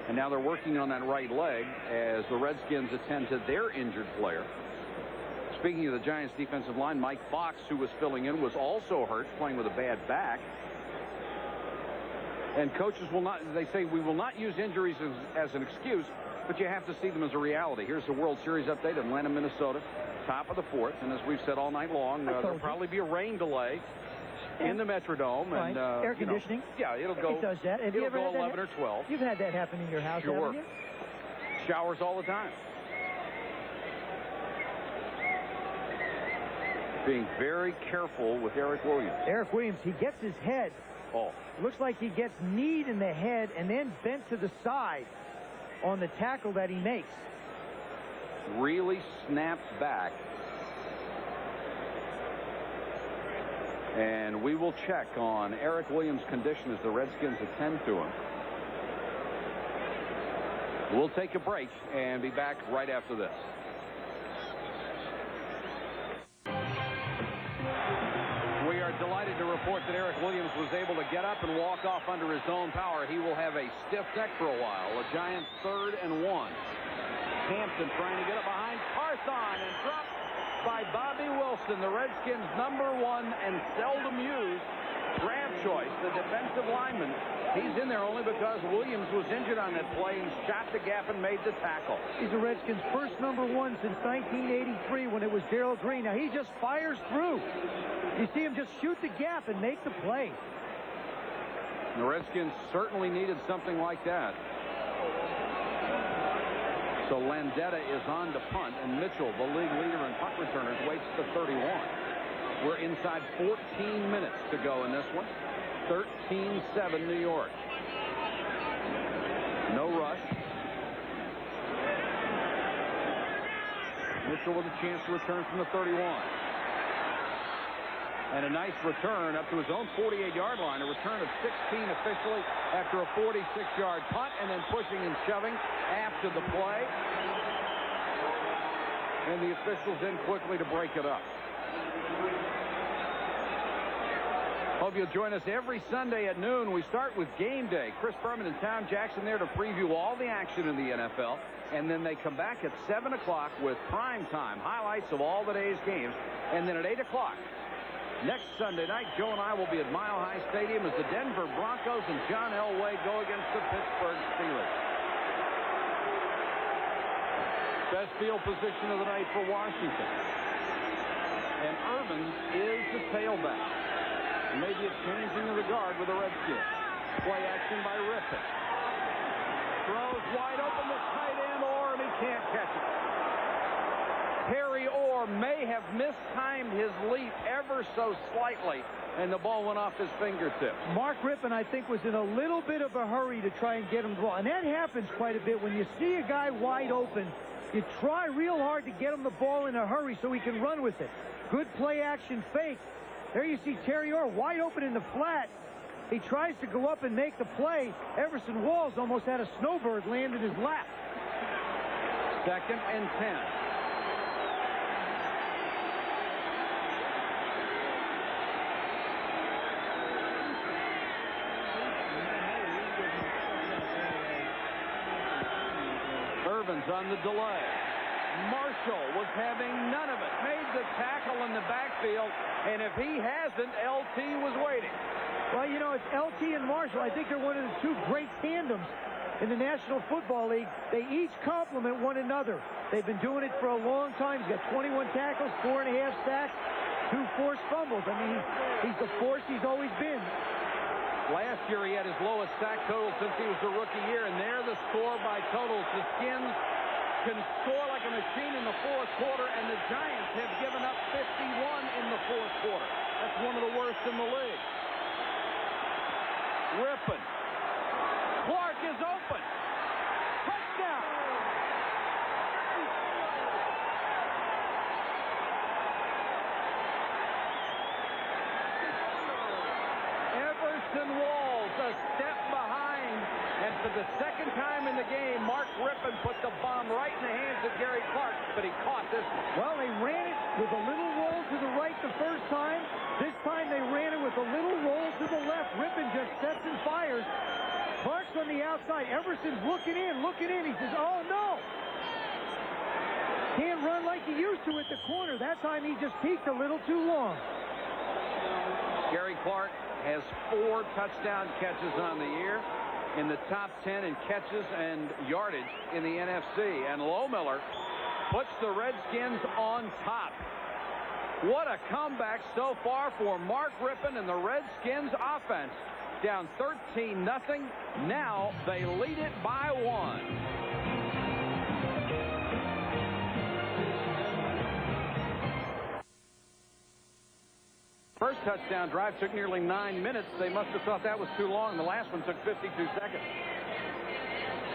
Speaker 1: And now they're working on that right leg as the Redskins attend to their injured player. Speaking of the Giants' defensive line, Mike Fox, who was filling in, was also hurt, playing with a bad back. And coaches will not, they say, we will not use injuries as an excuse, but you have to see them as a reality. Here's the World Series update, Atlanta, Minnesota, top of the fourth. And as we've said all night long, there'll probably be a rain delay in the Metrodome.
Speaker 4: Right.
Speaker 1: And,
Speaker 4: air conditioning.
Speaker 1: Yeah, it'll go.
Speaker 4: It does that.
Speaker 1: It'll go 11 or 12.
Speaker 4: You've had that happen in your house, haven't you?
Speaker 1: Showers all the time. Being very careful with Eric Williams.
Speaker 4: Eric Williams, he gets his head.
Speaker 1: Oh.
Speaker 4: Looks like he gets kneed in the head and then bent to the side on the tackle that he makes.
Speaker 1: Really snapped back. And we will check on Eric Williams' condition as the Redskins attend to him. We'll take a break and be back right after this. We are delighted to report that Eric Williams was able to get up and walk off under his own power. He will have a stiff neck for a while. The Giants 3rd and 1. Hampton trying to get it behind Carthon and dropped by Bobby Wilson, the Redskins' #1 and seldom used draft choice, the defensive lineman. He's in there only because Williams was injured on that play and shot the gap and made the tackle.
Speaker 4: He's the Redskins' first #1 since 1983 when it was Darrell Green. Now he just fires through. You see him just shoot the gap and make the play.
Speaker 1: The Redskins certainly needed something like that. So Landeta is on to punt, and Mitchell, the league leader in punt returners, waits to 31. We're inside 14 minutes to go in this one. 13-7 New York. No rush. Mitchell with a chance to return from the 31. And a nice return up to his own 48-yard line. A return of 16 officially after a 46-yard punt, and then pushing and shoving after the play. And the officials in quickly to break it up. Hope you'll join us every Sunday at noon. We start with Game Day. Chris Berman and Tom Jackson there to preview all the action in the NFL. And then they come back at 7 o'clock with prime time highlights of all the day's games. And then at 8 o'clock next Sunday night, Joe and I will be at Mile High Stadium as the Denver Broncos and John Elway go against the Pittsburgh Steelers. Best field position of the night for Washington. And Irvins is the tailback. Maybe a changing of the guard with the Redskins. Play action by Rypien. Throws wide open to tight end Orr, and he can't catch it. Harry Orr may have mistimed his leap ever so slightly, and the ball went off his fingertips.
Speaker 4: Mark Rypien, I think, was in a little bit of a hurry to try and get him the ball. And that happens quite a bit. When you see a guy wide open, you try real hard to get him the ball in a hurry so he can run with it. Good play action fake. There you see Terry Orr wide open in the flat. He tries to go up and make the play. Everson Walls almost had a snowbird land in his lap.
Speaker 1: 2nd and 10. Irvins on the delay. Marshall was having none of it. Made the tackle in the backfield, and if he hasn't, LT was waiting.
Speaker 4: Well, you know, it's LT and Marshall. I think they're one of the two great tandems in the National Football League. They each complement one another. They've been doing it for a long time. He's got 21 tackles, 4.5 sacks, 2 forced fumbles. I mean, he's the force he's always been.
Speaker 1: Last year he had his lowest sack total since he was a rookie year, and there the score by totals. The Skins can score like a machine in the 4th quarter, and the Giants have given up 51 in the 4th quarter. That's one of the worst in the league. Rypien. Clark is open. Touchdown. Everson Walls a step behind, and for the 2nd time in the game, Mark Rypien put the bomb right in the hands of Gary Clark, but he caught this one.
Speaker 4: Well, they ran it with a little roll to the right the first time. This time they ran it with a little roll to the left. Rypien just sets and fires. Clark's on the outside. Everson's looking in. He says, oh, no. Can't run like he used to at the corner. That time he just peeked a little too long.
Speaker 1: Gary Clark has 4 touchdown catches on the year, in the top 10 in catches and yardage in the NFC. And Lohmiller puts the Redskins on top. What a comeback so far for Mark Rypien and the Redskins offense. Down 13-0. Now they lead it by 1. First touchdown drive took nearly 9 minutes. They must have thought that was too long. The last one took 52 seconds.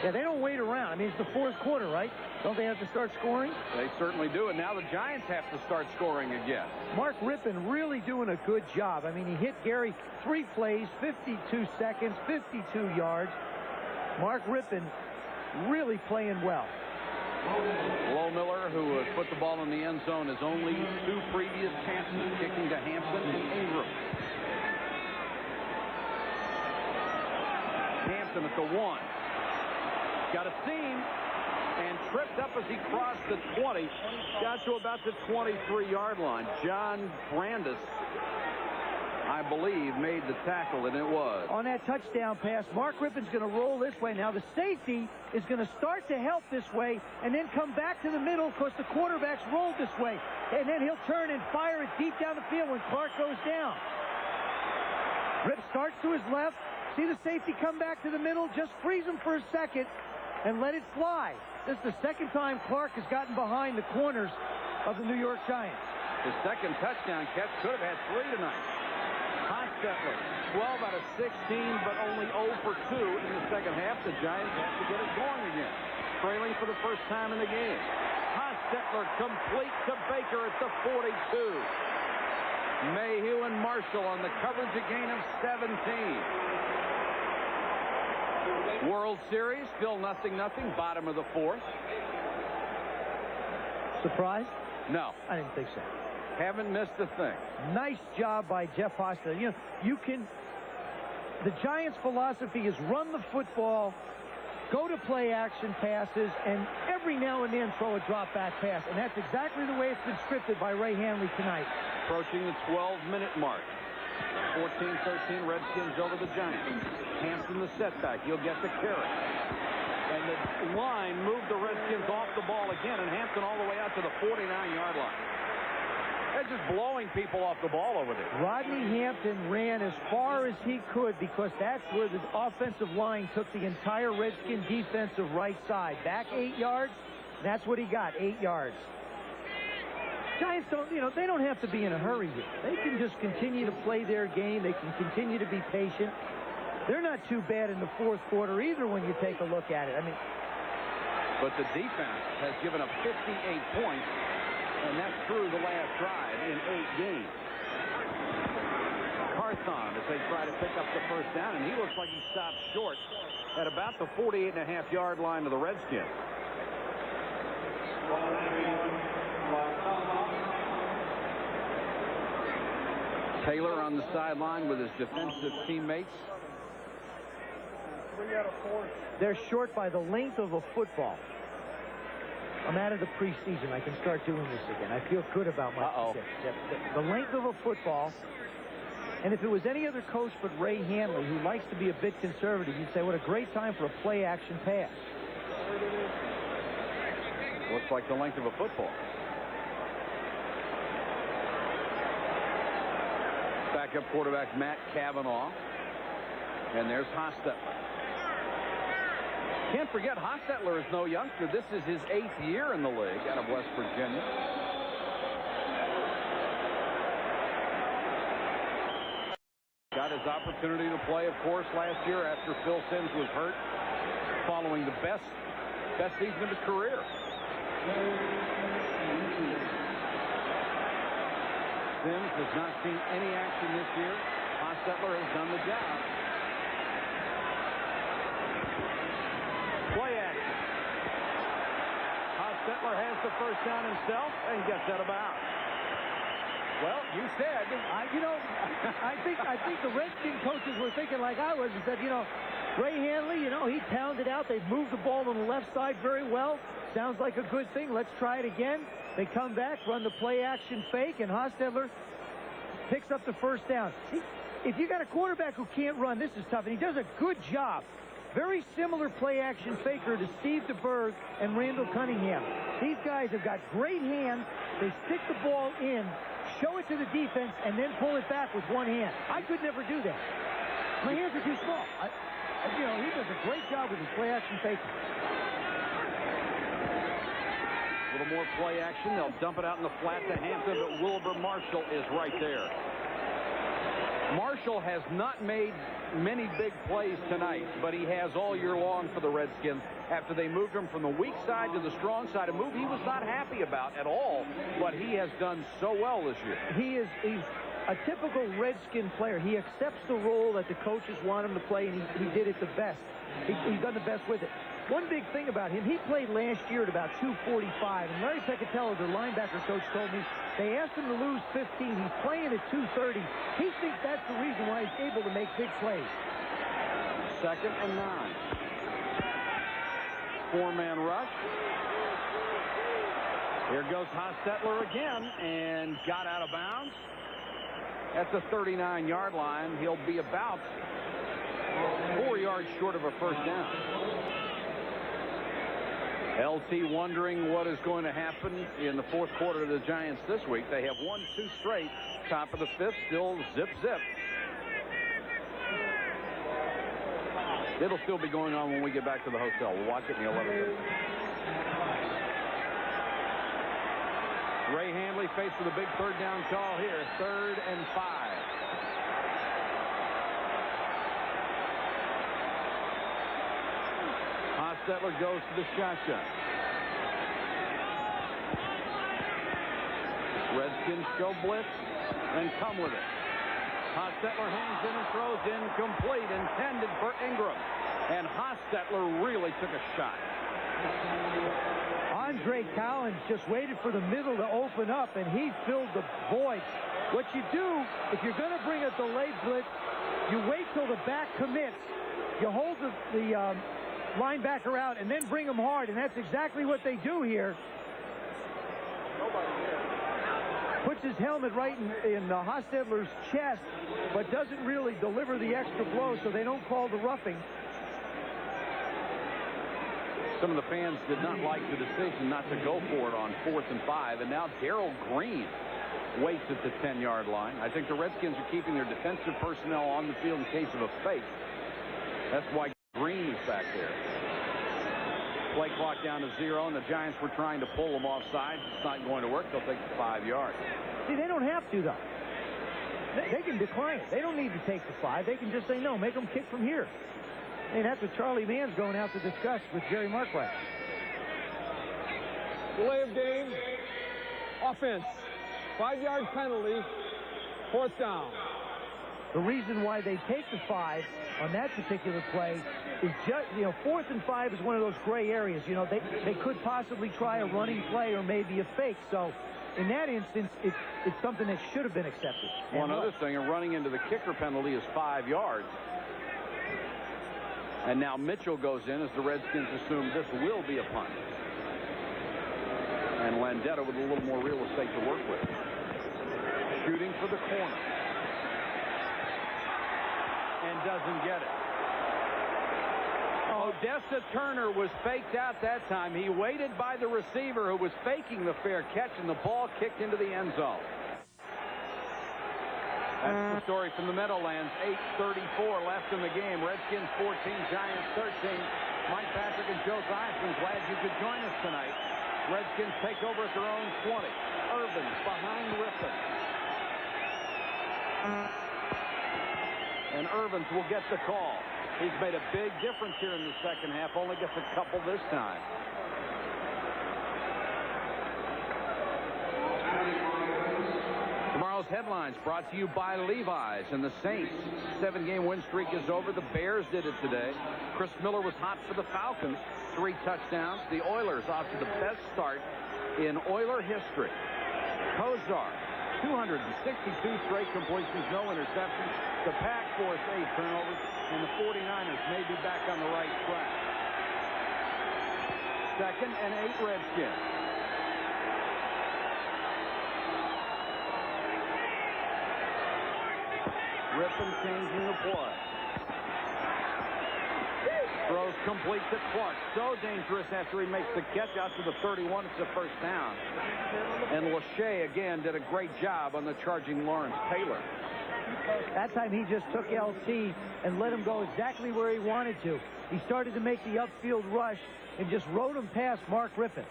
Speaker 4: Yeah, they don't wait around. I mean, it's the 4th quarter, right? Don't they have to start scoring?
Speaker 1: They certainly do, and now the Giants have to start scoring again.
Speaker 4: Mark Rypien really doing a good job. I mean, he hit Gary 3 plays, 52 seconds, 52 yards. Mark Rypien really playing well.
Speaker 1: Lohmiller, who has put the ball in the end zone, has only 2 previous chances, kicking to Hampton and Ingram. Hampton at the 1. Got a seam and tripped up as he crossed the 20. Got to about the 23-yard line. John Brandis, I believe, made the tackle, and it was.
Speaker 4: On that touchdown pass, Mark Rypien's going to roll this way. Now the safety is going to start to help this way and then come back to the middle because the quarterback's rolled this way. And then he'll turn and fire it deep down the field when Clark goes down. Rip starts to his left. See the safety come back to the middle. Just freeze him for a second and let it fly. This is the 2nd time Clark has gotten behind the corners of the New York Giants.
Speaker 1: His second touchdown catch, could have had 3 tonight. Hostetler, 12 out of 16, but only 0 for 2 in the second half. The Giants have to get it going again. Trailing for the first time in the game. Hostetler complete to Baker at the 42. Mayhew and Marshall on the coverage, a gain of 17. World Series, still 0-0, bottom of the 4th.
Speaker 4: Surprised?
Speaker 1: No.
Speaker 4: I didn't think so.
Speaker 1: Haven't missed a thing.
Speaker 4: Nice job by Jeff Hostetler. You know, the Giants' philosophy is run the football, go to play action passes, and every now and then throw a drop back pass. And that's exactly the way it's been scripted by Ray Hanley tonight.
Speaker 1: Approaching the 12-minute mark. 14-13, Redskins over the Giants. Hampton the setback. He'll get the carry. And the line moved the Redskins off the ball again, and Hampton all the way out to the 49-yard line. They're just blowing people off the ball over there.
Speaker 4: Rodney Hampton ran as far as he could because that's where the offensive line took the entire Redskin defensive right side. Back 8 yards, that's what he got, 8 yards. Giants don't, they don't have to be in a hurry here. They can just continue to play their game. They can continue to be patient. They're not too bad in the fourth quarter either when you take a look at it. I mean,
Speaker 1: but the defense has given up 58 points, and that's through the last drive in 8 games. Carthon as they try to pick up the first down, and he looks like he stopped short at about the 48.5-yard line of the Redskins. Taylor on the sideline with his defensive teammates.
Speaker 4: They're short by the length of a football. I'm out of the preseason. I can start doing this again. I feel good about my statistics. The length of a football. And if it was any other coach but Ray Hanley, who likes to be a bit conservative, you'd say, what a great time for a play-action pass.
Speaker 1: Looks like the length of a football. Backup quarterback Matt Cavanaugh. And there's Hostetler. Can't forget, Hostetler is no youngster. This is his 8th year in the league out of West Virginia. Got his opportunity to play, of course, last year after Phil Simms was hurt, following the best season of his career. Simms has not seen any action this year. Hostetler has done the job. Play action. Hostetler has the first down himself and gets out of bounds. Well, you said,
Speaker 4: I think the Redskin coaches were thinking like I was and said, Ray Hanley, he pounded out. They've moved the ball on the left side very well. Sounds like a good thing. Let's try it again. They come back, run the play action fake, and Hostetler picks up the first down. If you got a quarterback who can't run, this is tough, and he does a good job. Very similar play-action faker to Steve DeBerg and Randall Cunningham. These guys have got great hands. They stick the ball in, show it to the defense, and then pull it back with one hand. I could never do that. My hands are too small. He does a great job with his play-action faker.
Speaker 1: A little more play action. They'll dump it out in the flat to Hampton, but Wilbur Marshall is right there. Marshall has not made many big plays tonight, but he has all year long for the Redskins after they moved him from the weak side to the strong side, a move he was not happy about at all, but he has done so well this year.
Speaker 4: He's a typical Redskin player. He accepts the role that the coaches want him to play, and he did it the best. He's done the best with it. One big thing about him, he played last year at about 245, and Larry Peccatello, their linebacker coach, told me they asked him to lose 15. He's playing at 230. He thinks that's the reason why he's able to make big plays.
Speaker 1: 2nd and 9. 4-man rush. Here goes Hostetler again, and got out of bounds at the 39-yard line. He'll be about 4 yards short of a first down. LT wondering what is going to happen in the fourth quarter of the Giants this week. They have won 2 straight. Top of the 5th, still zip. It'll still be going on when we get back to the hotel. We'll watch it in the 11th. Ray Handley faced with a big third down call here. 3rd and 5. Hostetler goes to the shotgun. Redskins go blitz and come with it. Hostetler hangs in and throws incomplete, intended for Ingram. And Hostetler really took a shot.
Speaker 4: Andre Collins just waited for the middle to open up, and he filled the void. What you do, if you're going to bring a delayed blitz, you wait till the back commits. You hold the linebacker out and then bring him hard, and that's exactly what they do here. Puts his helmet right in Hostetler's chest, but doesn't really deliver the extra blow, so they don't call the roughing.
Speaker 1: Some of the fans did not like the decision not to go for it on 4th and 5, and now Darrell Green waits at the 10-yard line. I think the Redskins are keeping their defensive personnel on the field in case of a fake. That's why Green is back there. Play clock down to 0, and the Giants were trying to pull them offside. It's not going to work. They'll take the 5 yards.
Speaker 4: See, they don't have to, though. They can decline it. They don't need to take the 5. They can just say no, make them kick from here. And that's what Charlie Mann's going out to discuss with Jerry Marquardt.
Speaker 3: Delay of game. Offense. 5-yard penalty. 4th down.
Speaker 4: The reason why they take the 5 on that particular play is just, 4th and 5 is one of those gray areas. They could possibly try a running play or maybe a fake. So in that instance, it's something that should have been accepted.
Speaker 1: One other thing, running into the kicker penalty is 5 yards. And now Mitchell goes in as the Redskins assume this will be a punt. And Landeta with a little more real estate to work with. Shooting for the corner. And doesn't get it. Odessa Turner was faked out that time. He waited by the receiver who was faking the fair catch, and the ball kicked into the end zone. That's the story from the Meadowlands. 8:34 left in the game. Redskins 14, Giants 13. Mike Patrick and Joe Theismann, glad you could join us tonight. Redskins take over at their own 20. Irvin's behind Rypien. And Irvins will get the call. He's made a big difference here in the second half. Only gets a couple this time. Tomorrow's headlines brought to you by Levi's and the Saints. 7-game win streak is over. The Bears did it today. Chris Miller was hot for the Falcons. 3 touchdowns. The Oilers off to the best start in Oiler history. Kozar, 262 straight completions, no interceptions. The Pack forced 8 turnovers, and the 49ers may be back on the right track. 2nd and 8 Redskins. Rypien changing the play. Throws complete to Clark. So dangerous after he makes the catch out to the 31. It's the first down. And Lachey again did a great job on the charging Lawrence Taylor.
Speaker 4: That time he just took LT and let him go exactly where he wanted to. He started to make the upfield rush and just rode him past Mark Rypien.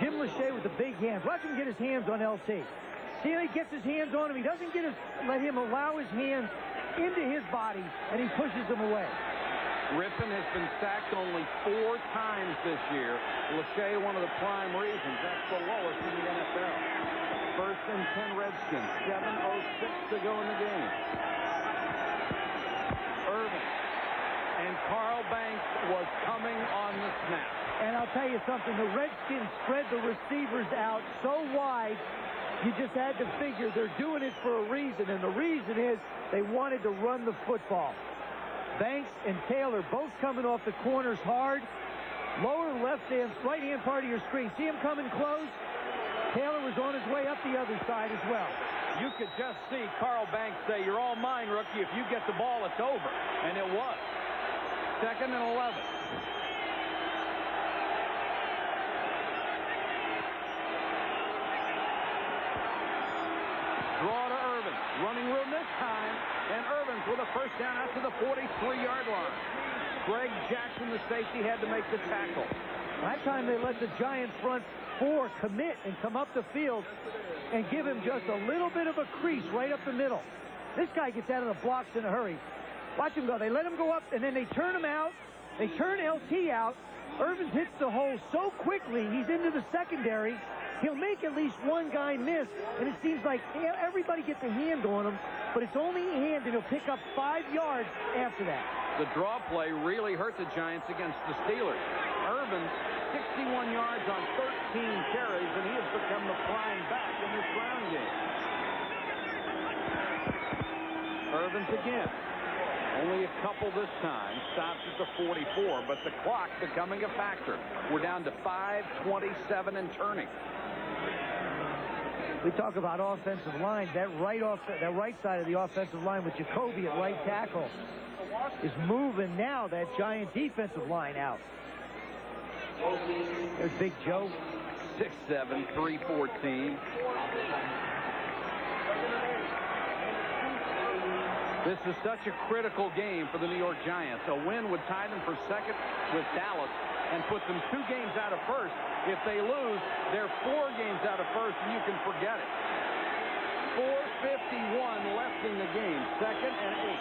Speaker 4: Jim Lachey with the big hands. Watch him get his hands on LT. See how he gets his hands on him? He doesn't let him allow his hands into his body, and he pushes him away.
Speaker 1: Rypien has been sacked only 4 times this year. Lachey, one of the prime reasons. That's the lowest in the NFL. 1st and 10 Redskins. 7:06 to go in the game. Irvin. And Carl Banks was coming on the snap.
Speaker 4: And I'll tell you something. The Redskins spread the receivers out so wide, you just had to figure they're doing it for a reason. And the reason is they wanted to run the football. Banks and Taylor both coming off the corners hard. Lower right-hand part of your screen. See him coming close? Taylor was on his way up the other side as well.
Speaker 1: You could just see Carl Banks say, "You're all mine, rookie. If you get the ball, it's over." And it was. 2nd and 11. Draw to Irvin. Running room this time. And Irvin's with a first down out to the 43-yard line. Greg Jackson, the safety, had to make the tackle.
Speaker 4: That time they let the Giants front four commit and come up the field and give him just a little bit of a crease right up the middle. This guy gets out of the blocks in a hurry. Watch him go. They let him go up, and then they turn him out. They turn LT out. Irvins hits the hole so quickly, he's into the secondary. He'll make at least one guy miss, and it seems like everybody gets a hand on him, but it's only a hand, and he'll pick up 5 yards after that.
Speaker 1: The draw play really hurt the Giants against the Steelers. Irvins, 61 yards on 13 carries, and he has become the prime back in this ground game. Irvins again. Only a couple this time. Stops at the 44, but the clock becoming a factor. We're down to 5:27 and turning.
Speaker 4: We talk about offensive line. That right side of the offensive line with Jacoby at right tackle is moving now that Giant defensive line out. There's Big Joe.
Speaker 1: 6'7", 314. This is such a critical game for the New York Giants. A win would tie them for second with Dallas and put them 2 games out of first. If they lose, they're 4 games out of first, and you can forget it. 4:51 left in the game. 2nd and 8.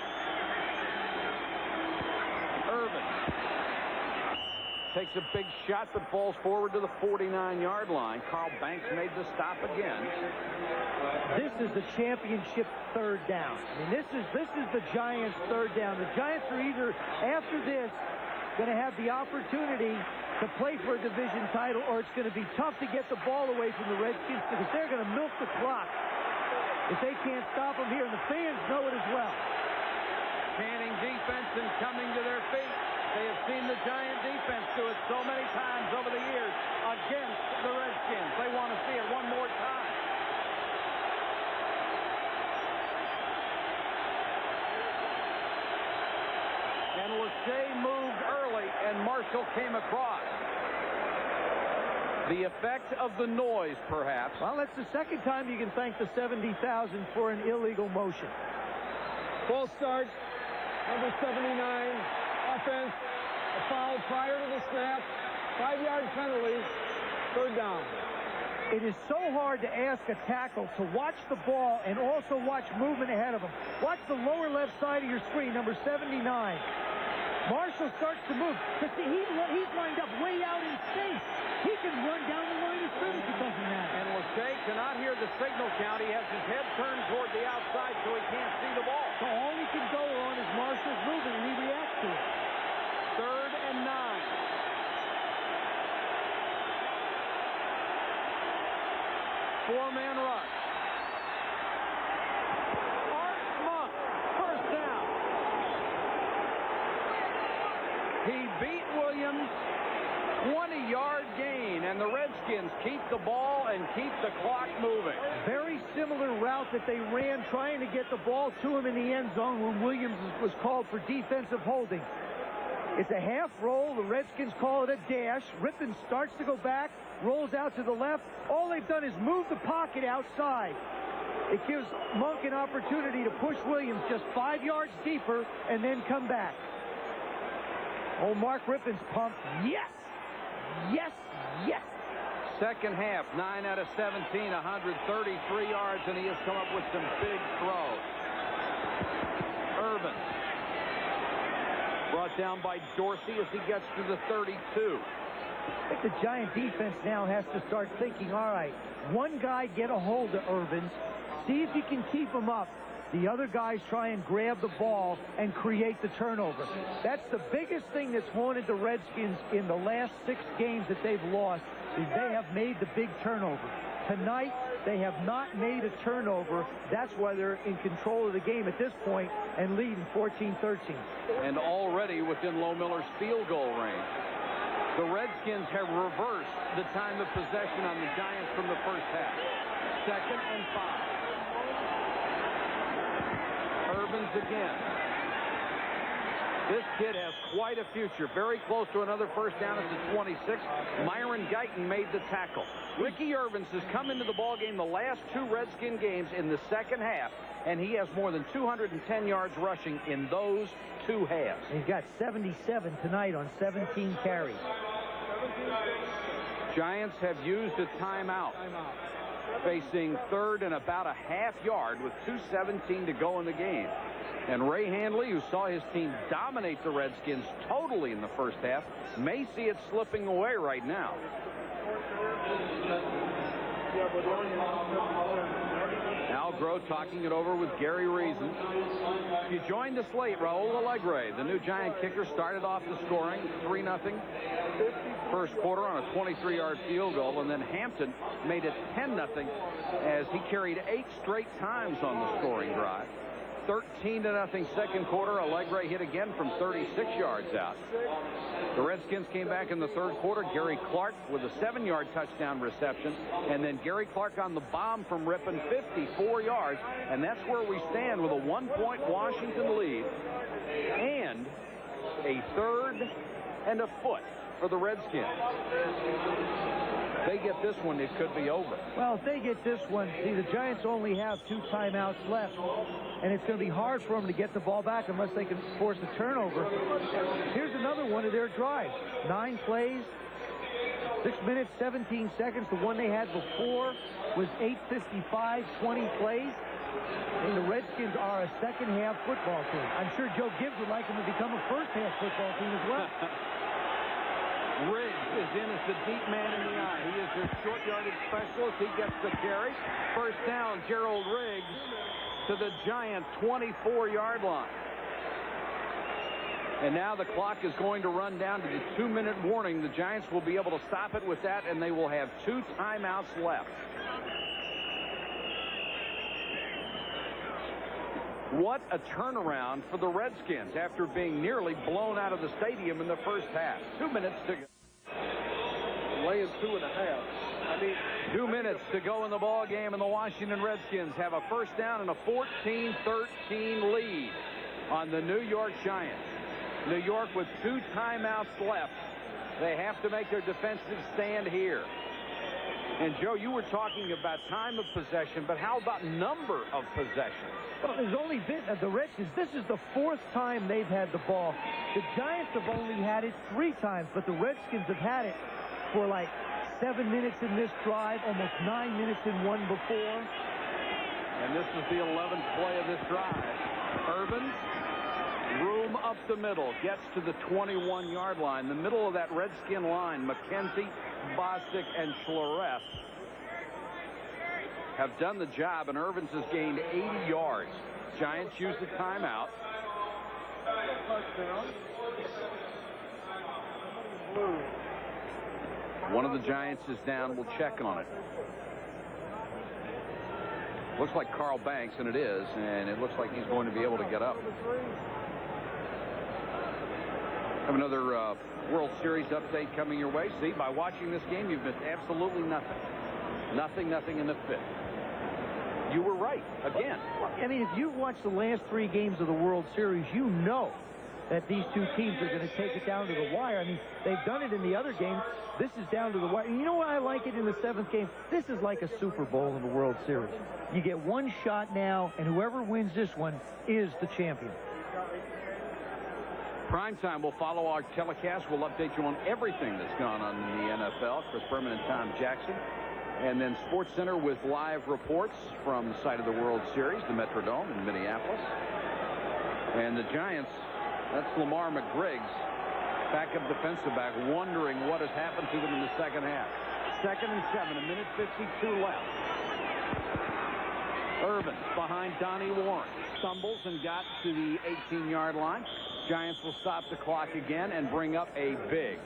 Speaker 1: Irvin takes a big shot but falls forward to the 49-yard line. Carl Banks made the stop again.
Speaker 4: This is the championship 3rd down. I mean, this is the Giants' 3rd down. The Giants are either, after this, going to have the opportunity to play for a division title, or it's going to be tough to get the ball away from the Redskins because they're going to milk the clock if they can't stop them here, and the fans know it as well.
Speaker 1: Canning defense and coming to their feet. They have seen the Giant defense do it so many times over the years against the Redskins. They want to see it one more time. And Lachey moved early, and Marshall came across. The effect of the noise, perhaps.
Speaker 4: Well, that's the 2nd time you can thank the 70,000 for an illegal motion.
Speaker 3: Ball start. Number 79. Offense. A foul prior to the snap. 5-yard penalty. 3rd down.
Speaker 4: It is so hard to ask a tackle to watch the ball and also watch movement ahead of him. Watch the lower left side of your screen, number 79. Marshall starts to move. But see, he's lined up way out in space. He can run down the line of scrimmage. It doesn't matter.
Speaker 1: And Lachey cannot hear the signal count. He has his head turned toward the outside, so he can't see the ball.
Speaker 4: So all he can go on is Marshall's movement, and he reacts to it.
Speaker 1: 3rd and 9. Four-man rush. Art Monk, 1st down. He beat Williams. 20-yard gain, and the Redskins keep the ball and keep the clock moving.
Speaker 4: Very similar route that they ran trying to get the ball to him in the end zone when Williams was called for defensive holding. It's a half roll. The Redskins call it a dash. Rypien starts to go back, rolls out to the left. All they've done is move the pocket outside. It gives Monk an opportunity to push Williams just 5 yards deeper and then come back. Oh, Mark Rypien's pumped. Yes! Yes! Yes!
Speaker 1: 2nd half, 9 out of 17, 133 yards, and he has come up with some big throws. Irvin. Brought down by Dorsey as he gets to the 32.
Speaker 4: I think the Giant defense now has to start thinking, all right, one guy get a hold of Irvin, see if you can keep him up. The other guys try and grab the ball and create the turnover. That's the biggest thing that's haunted the Redskins in the last 6 games that they've lost, is they have made the big turnover. Tonight, they have not made a turnover. That's why they're in control of the game at this point and leading 14-13.
Speaker 1: And already within Low Miller's field goal range. The Redskins have reversed the time of possession on the Giants from the 1st half. 2nd and 5. Irvin's again. This kid has quite a future. Very close to another 1st down at the 26. Myron Guyton made the tackle. Ricky Irvins has come into the ballgame the last 2 Redskin games in the 2nd half, and he has more than 210 yards rushing in those 2 halves.
Speaker 4: He's got 77 tonight on 17 carries.
Speaker 1: Giants have used a timeout, facing third and about a half yard with 2:17 to go in the game. And Ray Handley, who saw his team dominate the Redskins totally in the first half, may see it slipping away right now. Al Groh talking it over with Gary Reason. If you joined us late, Raul Allegre, the new Giant kicker, started off the scoring 3-0 first quarter on a 23-yard field goal, and then Hampton made it 10-0 as he carried 8 straight times on the scoring drive. 13-0 second quarter. Allegre hit again from 36 yards out. The Redskins came back in the third quarter. Gary Clark with a 7-yard touchdown reception, and then Gary Clark on the bomb from Rypien, 54 yards, and that's where we stand with a 1-point Washington lead and a 3rd and a foot for the Redskins. If they get this one, it could be over.
Speaker 4: Well, if they get this one, see, the Giants only have 2 timeouts left, and it's going to be hard for them to get the ball back unless they can force a turnover. Here's another one of their drives. 9 plays, 6 minutes, 17 seconds. The one they had before was 8:55, 20 plays. And the Redskins are a second-half football team. I'm sure Joe Gibbs would like them to become a first-half football team as well.
Speaker 1: Riggs is in as the deep man in the eye. He is their short yardage specialist. He gets the carry. First down, Gerald Riggs to the Giant 24-yard line. And now the clock is going to run down to the 2-minute warning. The Giants will be able to stop it with that, and they will have 2 timeouts left. What a turnaround for the Redskins after being nearly blown out of the stadium in the first half. 2 minutes to go.
Speaker 3: Laying 2.5. I mean,
Speaker 1: 2 minutes to go in the ball game, and the Washington Redskins have a first down and a 14-13 lead on the New York Giants. New York with 2 timeouts left. They have to make their defensive stand here. And, Joe, you were talking about time of possession, but how about number of possessions?
Speaker 4: Well, there's only been the Redskins. This is the 4th time they've had the ball. The Giants have only had it 3 times, but the Redskins have had it for like 7 minutes in this drive, almost 9 minutes in one before.
Speaker 1: And this is the 11th play of this drive. Irvin, room up the middle, gets to the 21-yard line. The middle of that Redskin line, McKenzie, Bostic, and Schlereth have done the job, and Irvins has gained 80 yards. Giants use the timeout. One of the Giants is down. We'll check on it. Looks like Carl Banks, and it is, and it looks like he's going to be able to get up. Have another World Series update coming your way. See, by watching this game, you've missed absolutely nothing. Nothing in the 5th. You were right again.
Speaker 4: I mean, if you've watched the last 3 games of the World Series, you know that these 2 teams are going to take it down to the wire. I mean, they've done it in the other games. This is down to the wire. And you know why I like it in the 7th game? This is like a Super Bowl in the World Series. You get one shot now, and whoever wins this one is the champion.
Speaker 1: Primetime will follow our telecast. We'll update you on everything that's gone on in the NFL. Chris Berman and Tom Jackson. And then Sports Center with live reports from the site of the World Series, the Metrodome in Minneapolis. And the Giants, that's Lamar McGriggs, backup defensive back, wondering what has happened to them in the second half. 2nd and 7, 1:52 left. Irvin behind Donnie Warren. Stumbles and got to the 18-yard line. Giants will stop the clock again and bring up a big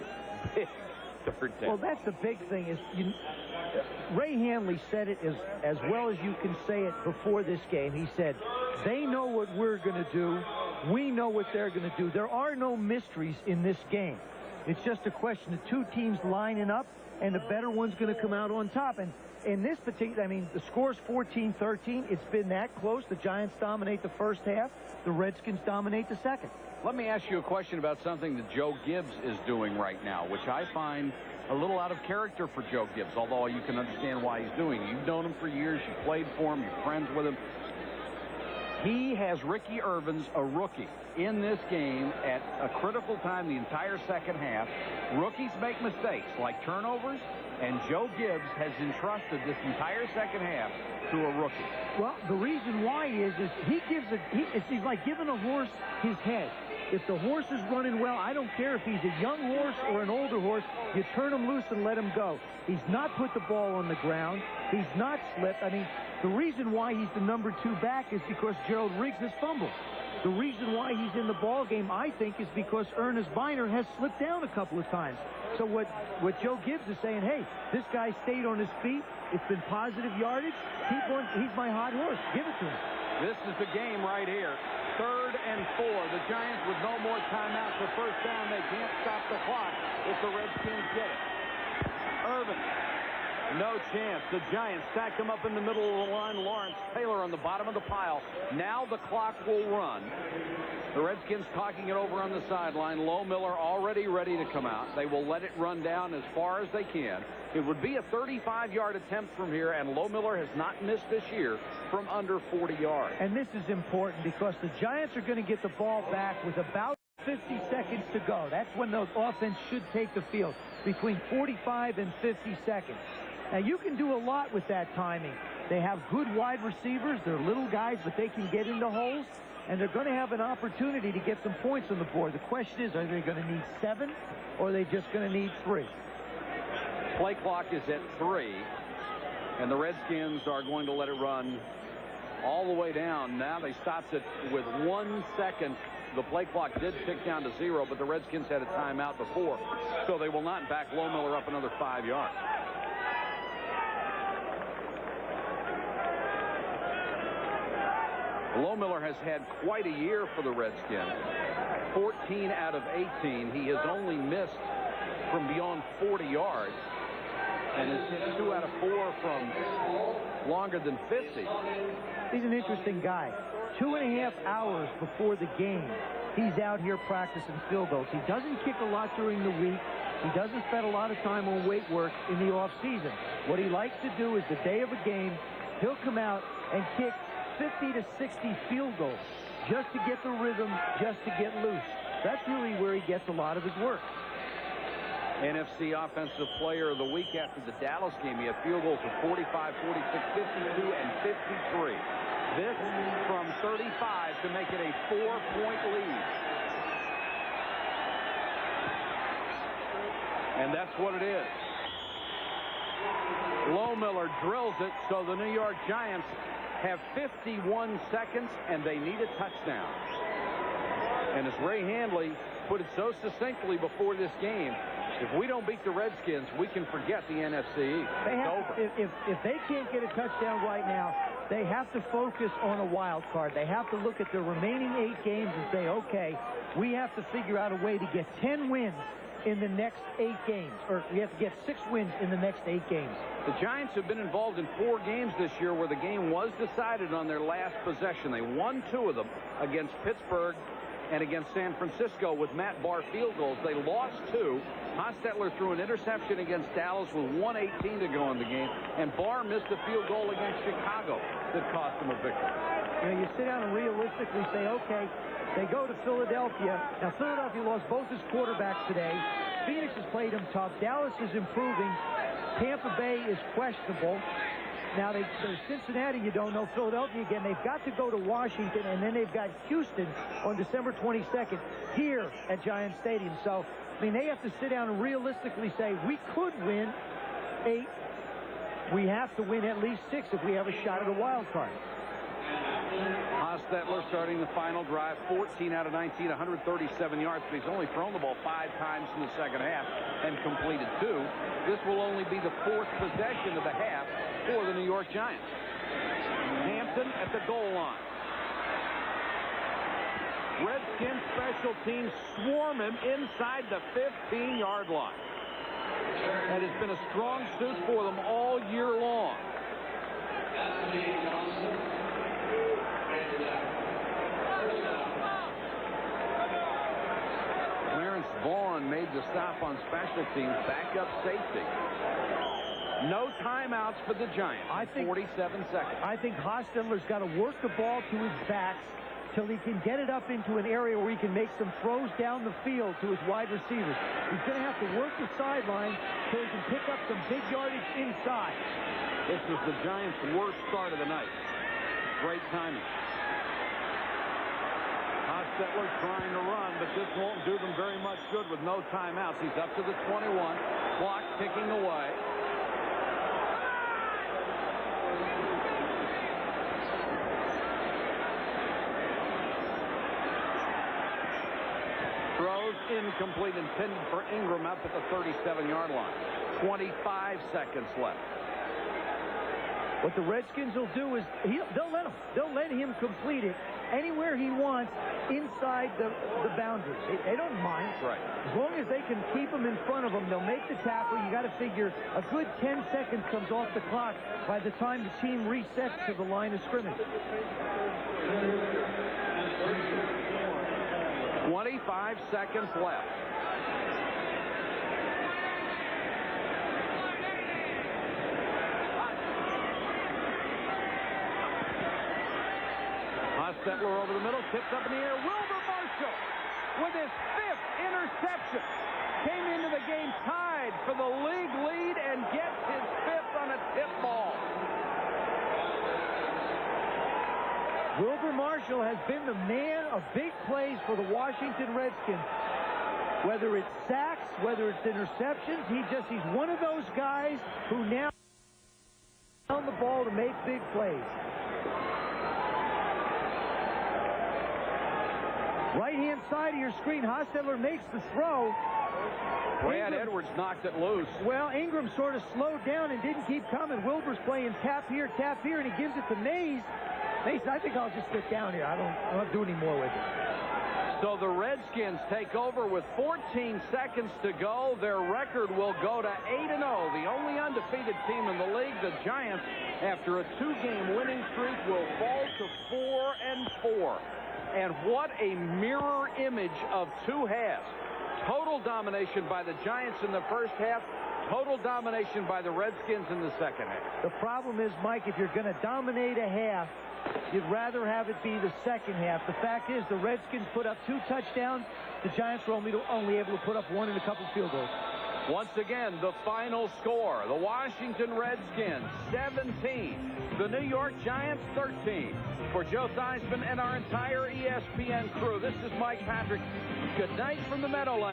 Speaker 1: 3rd down.
Speaker 4: Well, that's the big thing is Ray Handley said it as well as you can say it before this game. He said, they know what we're going to do. We know what they're going to do. There are no mysteries in this game. It's just a question of 2 teams lining up, and the better one's going to come out on top. And in this particular, I mean, the score's 14-13. It's been that close. The Giants dominate the first half. The Redskins dominate the second.
Speaker 1: Let me ask you a question about something that Joe Gibbs is doing right now, which I find a little out of character for Joe Gibbs, although you can understand why he's doing it. You've known him for years. You played for him. You're friends with him. He has Ricky Irvins, a rookie, in this game at a critical time the entire second half, Rookies make mistakes like turnovers, and Joe Gibbs has entrusted this entire second half to a rookie.
Speaker 4: Well, the reason why is it's like giving a horse his head. If the horse is running well, I don't care if he's a young horse or an older horse, you turn him loose and let him go. He's not put the ball on the ground. He's not slipped. I mean, the reason why he's the number 2 back is because Gerald Riggs has fumbled. The reason why he's in the ball game, I think, is because Ernest Biner has slipped down a couple of times. So what Joe Gibbs is saying, hey, this guy stayed on his feet. It's been positive yardage. Keep on. He's my hot horse. Give it to him.
Speaker 1: This is the game right here. 3rd and 4. The Giants with no more timeouts for first down. They can't stop the clock if the Redskins get it. Irvin. No chance. The Giants stack him up in the middle of the line. Lawrence Taylor on the bottom of the pile. Now the clock will run. The Redskins talking it over on the sideline. Low Miller already ready to come out. They will let it run down as far as they can. It would be a 35-yard attempt from here, and Low Miller has not missed this year from under 40 yards.
Speaker 4: And this is important because the Giants are going to get the ball back with about 50 seconds to go. That's when the offense should take the field, between 45 and 50 seconds. Now, you can do a lot with that timing. They have good wide receivers. They're little guys, but they can get into holes, and they're going to have an opportunity to get some points on the board. The question is, are they going to need 7, or are they just going to need 3?
Speaker 1: Play clock is at 3, and the Redskins are going to let it run all the way down. Now they stopped it with 1 second. The play clock did tick down to 0, but the Redskins had a timeout before, so they will not back Low Miller up another 5 yards. Low Miller has had quite a year for the Redskins. 14 out of 18. He has only missed from beyond 40 yards, and has hit 2 out of 4 from longer than 50.
Speaker 4: He's an interesting guy. 2.5 hours before the game, he's out here practicing field goals. He doesn't kick a lot during the week. He doesn't spend a lot of time on weight work in the off-season. What he likes to do is the day of a game, he'll come out and kick 50 to 60 field goals just to get the rhythm, just to get loose. That's really where he gets a lot of his work.
Speaker 1: NFC Offensive Player of the Week after the Dallas game. He had field goals of 45, 46, 52, and 53. This from 35 to make it a 4-point lead. And that's what it is. Low Miller drills it, so the New York Giants have 51 seconds, and they need a touchdown. And as Ray Handley put it so succinctly before this game, if we don't beat the Redskins, we can forget the NFC.
Speaker 4: If they can't get a touchdown right now, they have to focus on a wild card. They have to look at the remaining 8 games and say, okay, we have to figure out a way to get 10 wins in the next 8 games, or we have to get 6 wins in the next 8 games.
Speaker 1: The Giants have been involved in 4 games this year where the game was decided on their last possession. They won 2 of them against Pittsburgh and against San Francisco with Matt Barr field goals. They lost 2. Hostetler threw an interception against Dallas with 1:18 to go in the game, and Barr missed a field goal against Chicago that cost him a victory.
Speaker 4: You know, you sit down and realistically say, okay, they go to Philadelphia. Now, Philadelphia lost both his quarterbacks today. Phoenix has played him tough. Dallas is improving. Tampa Bay is questionable. Now, there's Cincinnati, you don't know. Philadelphia again. They've got to go to Washington, and then they've got Houston on December 22nd here at Giant Stadium. So, I mean, they have to sit down and realistically say, we could win 8. We have to win at least 6 if we have a shot at a wild card.
Speaker 1: Hostetler starting the final drive, 14 out of 19, 137 yards, but he's only thrown the ball 5 times in the second half and completed 2. This will only be the 4th possession of the half for the New York Giants. Hampton at the goal line. Redskins special teams swarm him inside the 15-yard line. That has been a strong suit for them all year long. Clarence Vaughn made the stop on special teams, backup safety. No timeouts for the Giants. 47 seconds.
Speaker 4: I think Hostetler's got to work the ball to his backs till he can get it up into an area where he can make some throws down the field to his wide receivers. He's going to have to work the sideline so he can pick up some big yardage inside.
Speaker 1: This is the Giants' worst start of the night. Great timing. Hostetler trying to run, but this won't do them very much good with no timeouts. He's up to the 21. Clock ticking away. Throws incomplete, intended for Ingram up at the 37-yard line. 25 seconds left.
Speaker 4: What the Redskins will do is they'll let him complete it anywhere he wants inside the boundaries. They don't mind.
Speaker 1: Right.
Speaker 4: As long as they can keep him in front of them, they'll make the tackle. You got to figure a good 10 seconds comes off the clock by the time the team resets to the line of scrimmage.
Speaker 1: 25 seconds left. Hostetler over the middle, tipped up in the air. Wilbur Marshall with his 5th interception. Came into the game tied for the league lead and gets his 5th on a tip ball.
Speaker 4: Wilbur Marshall has been the man of big plays for the Washington Redskins. Whether it's sacks, whether it's interceptions, he's one of those guys who now on the ball to make big plays. Right-hand side of your screen, Hostetler makes the throw.
Speaker 1: Brad Edwards knocked it loose.
Speaker 4: Well, Ingram sort of slowed down and didn't keep coming. Wilbur's playing tap here, and he gives it to Mays. Mays, I think I'll just sit down here. I'm not doing any more with it.
Speaker 1: So the Redskins take over with 14 seconds to go. Their record will go to 8-0, the only undefeated team in the league. The Giants, after a 2-game winning streak, will fall to 4-4. And what a mirror image of two halves. Total domination by the Giants in the first half. Total domination by the Redskins in the second half.
Speaker 4: The problem is, Mike, if you're going to dominate a half, you'd rather have it be the second half. The fact is, the Redskins put up 2 touchdowns. The Giants were only able to put up 1 and a couple field goals.
Speaker 1: Once again, the final score. The Washington Redskins, 17. The New York Giants, 13. For Joe Theismann and our entire ESPN crew, this is Mike Patrick. Good night from the Meadowlands.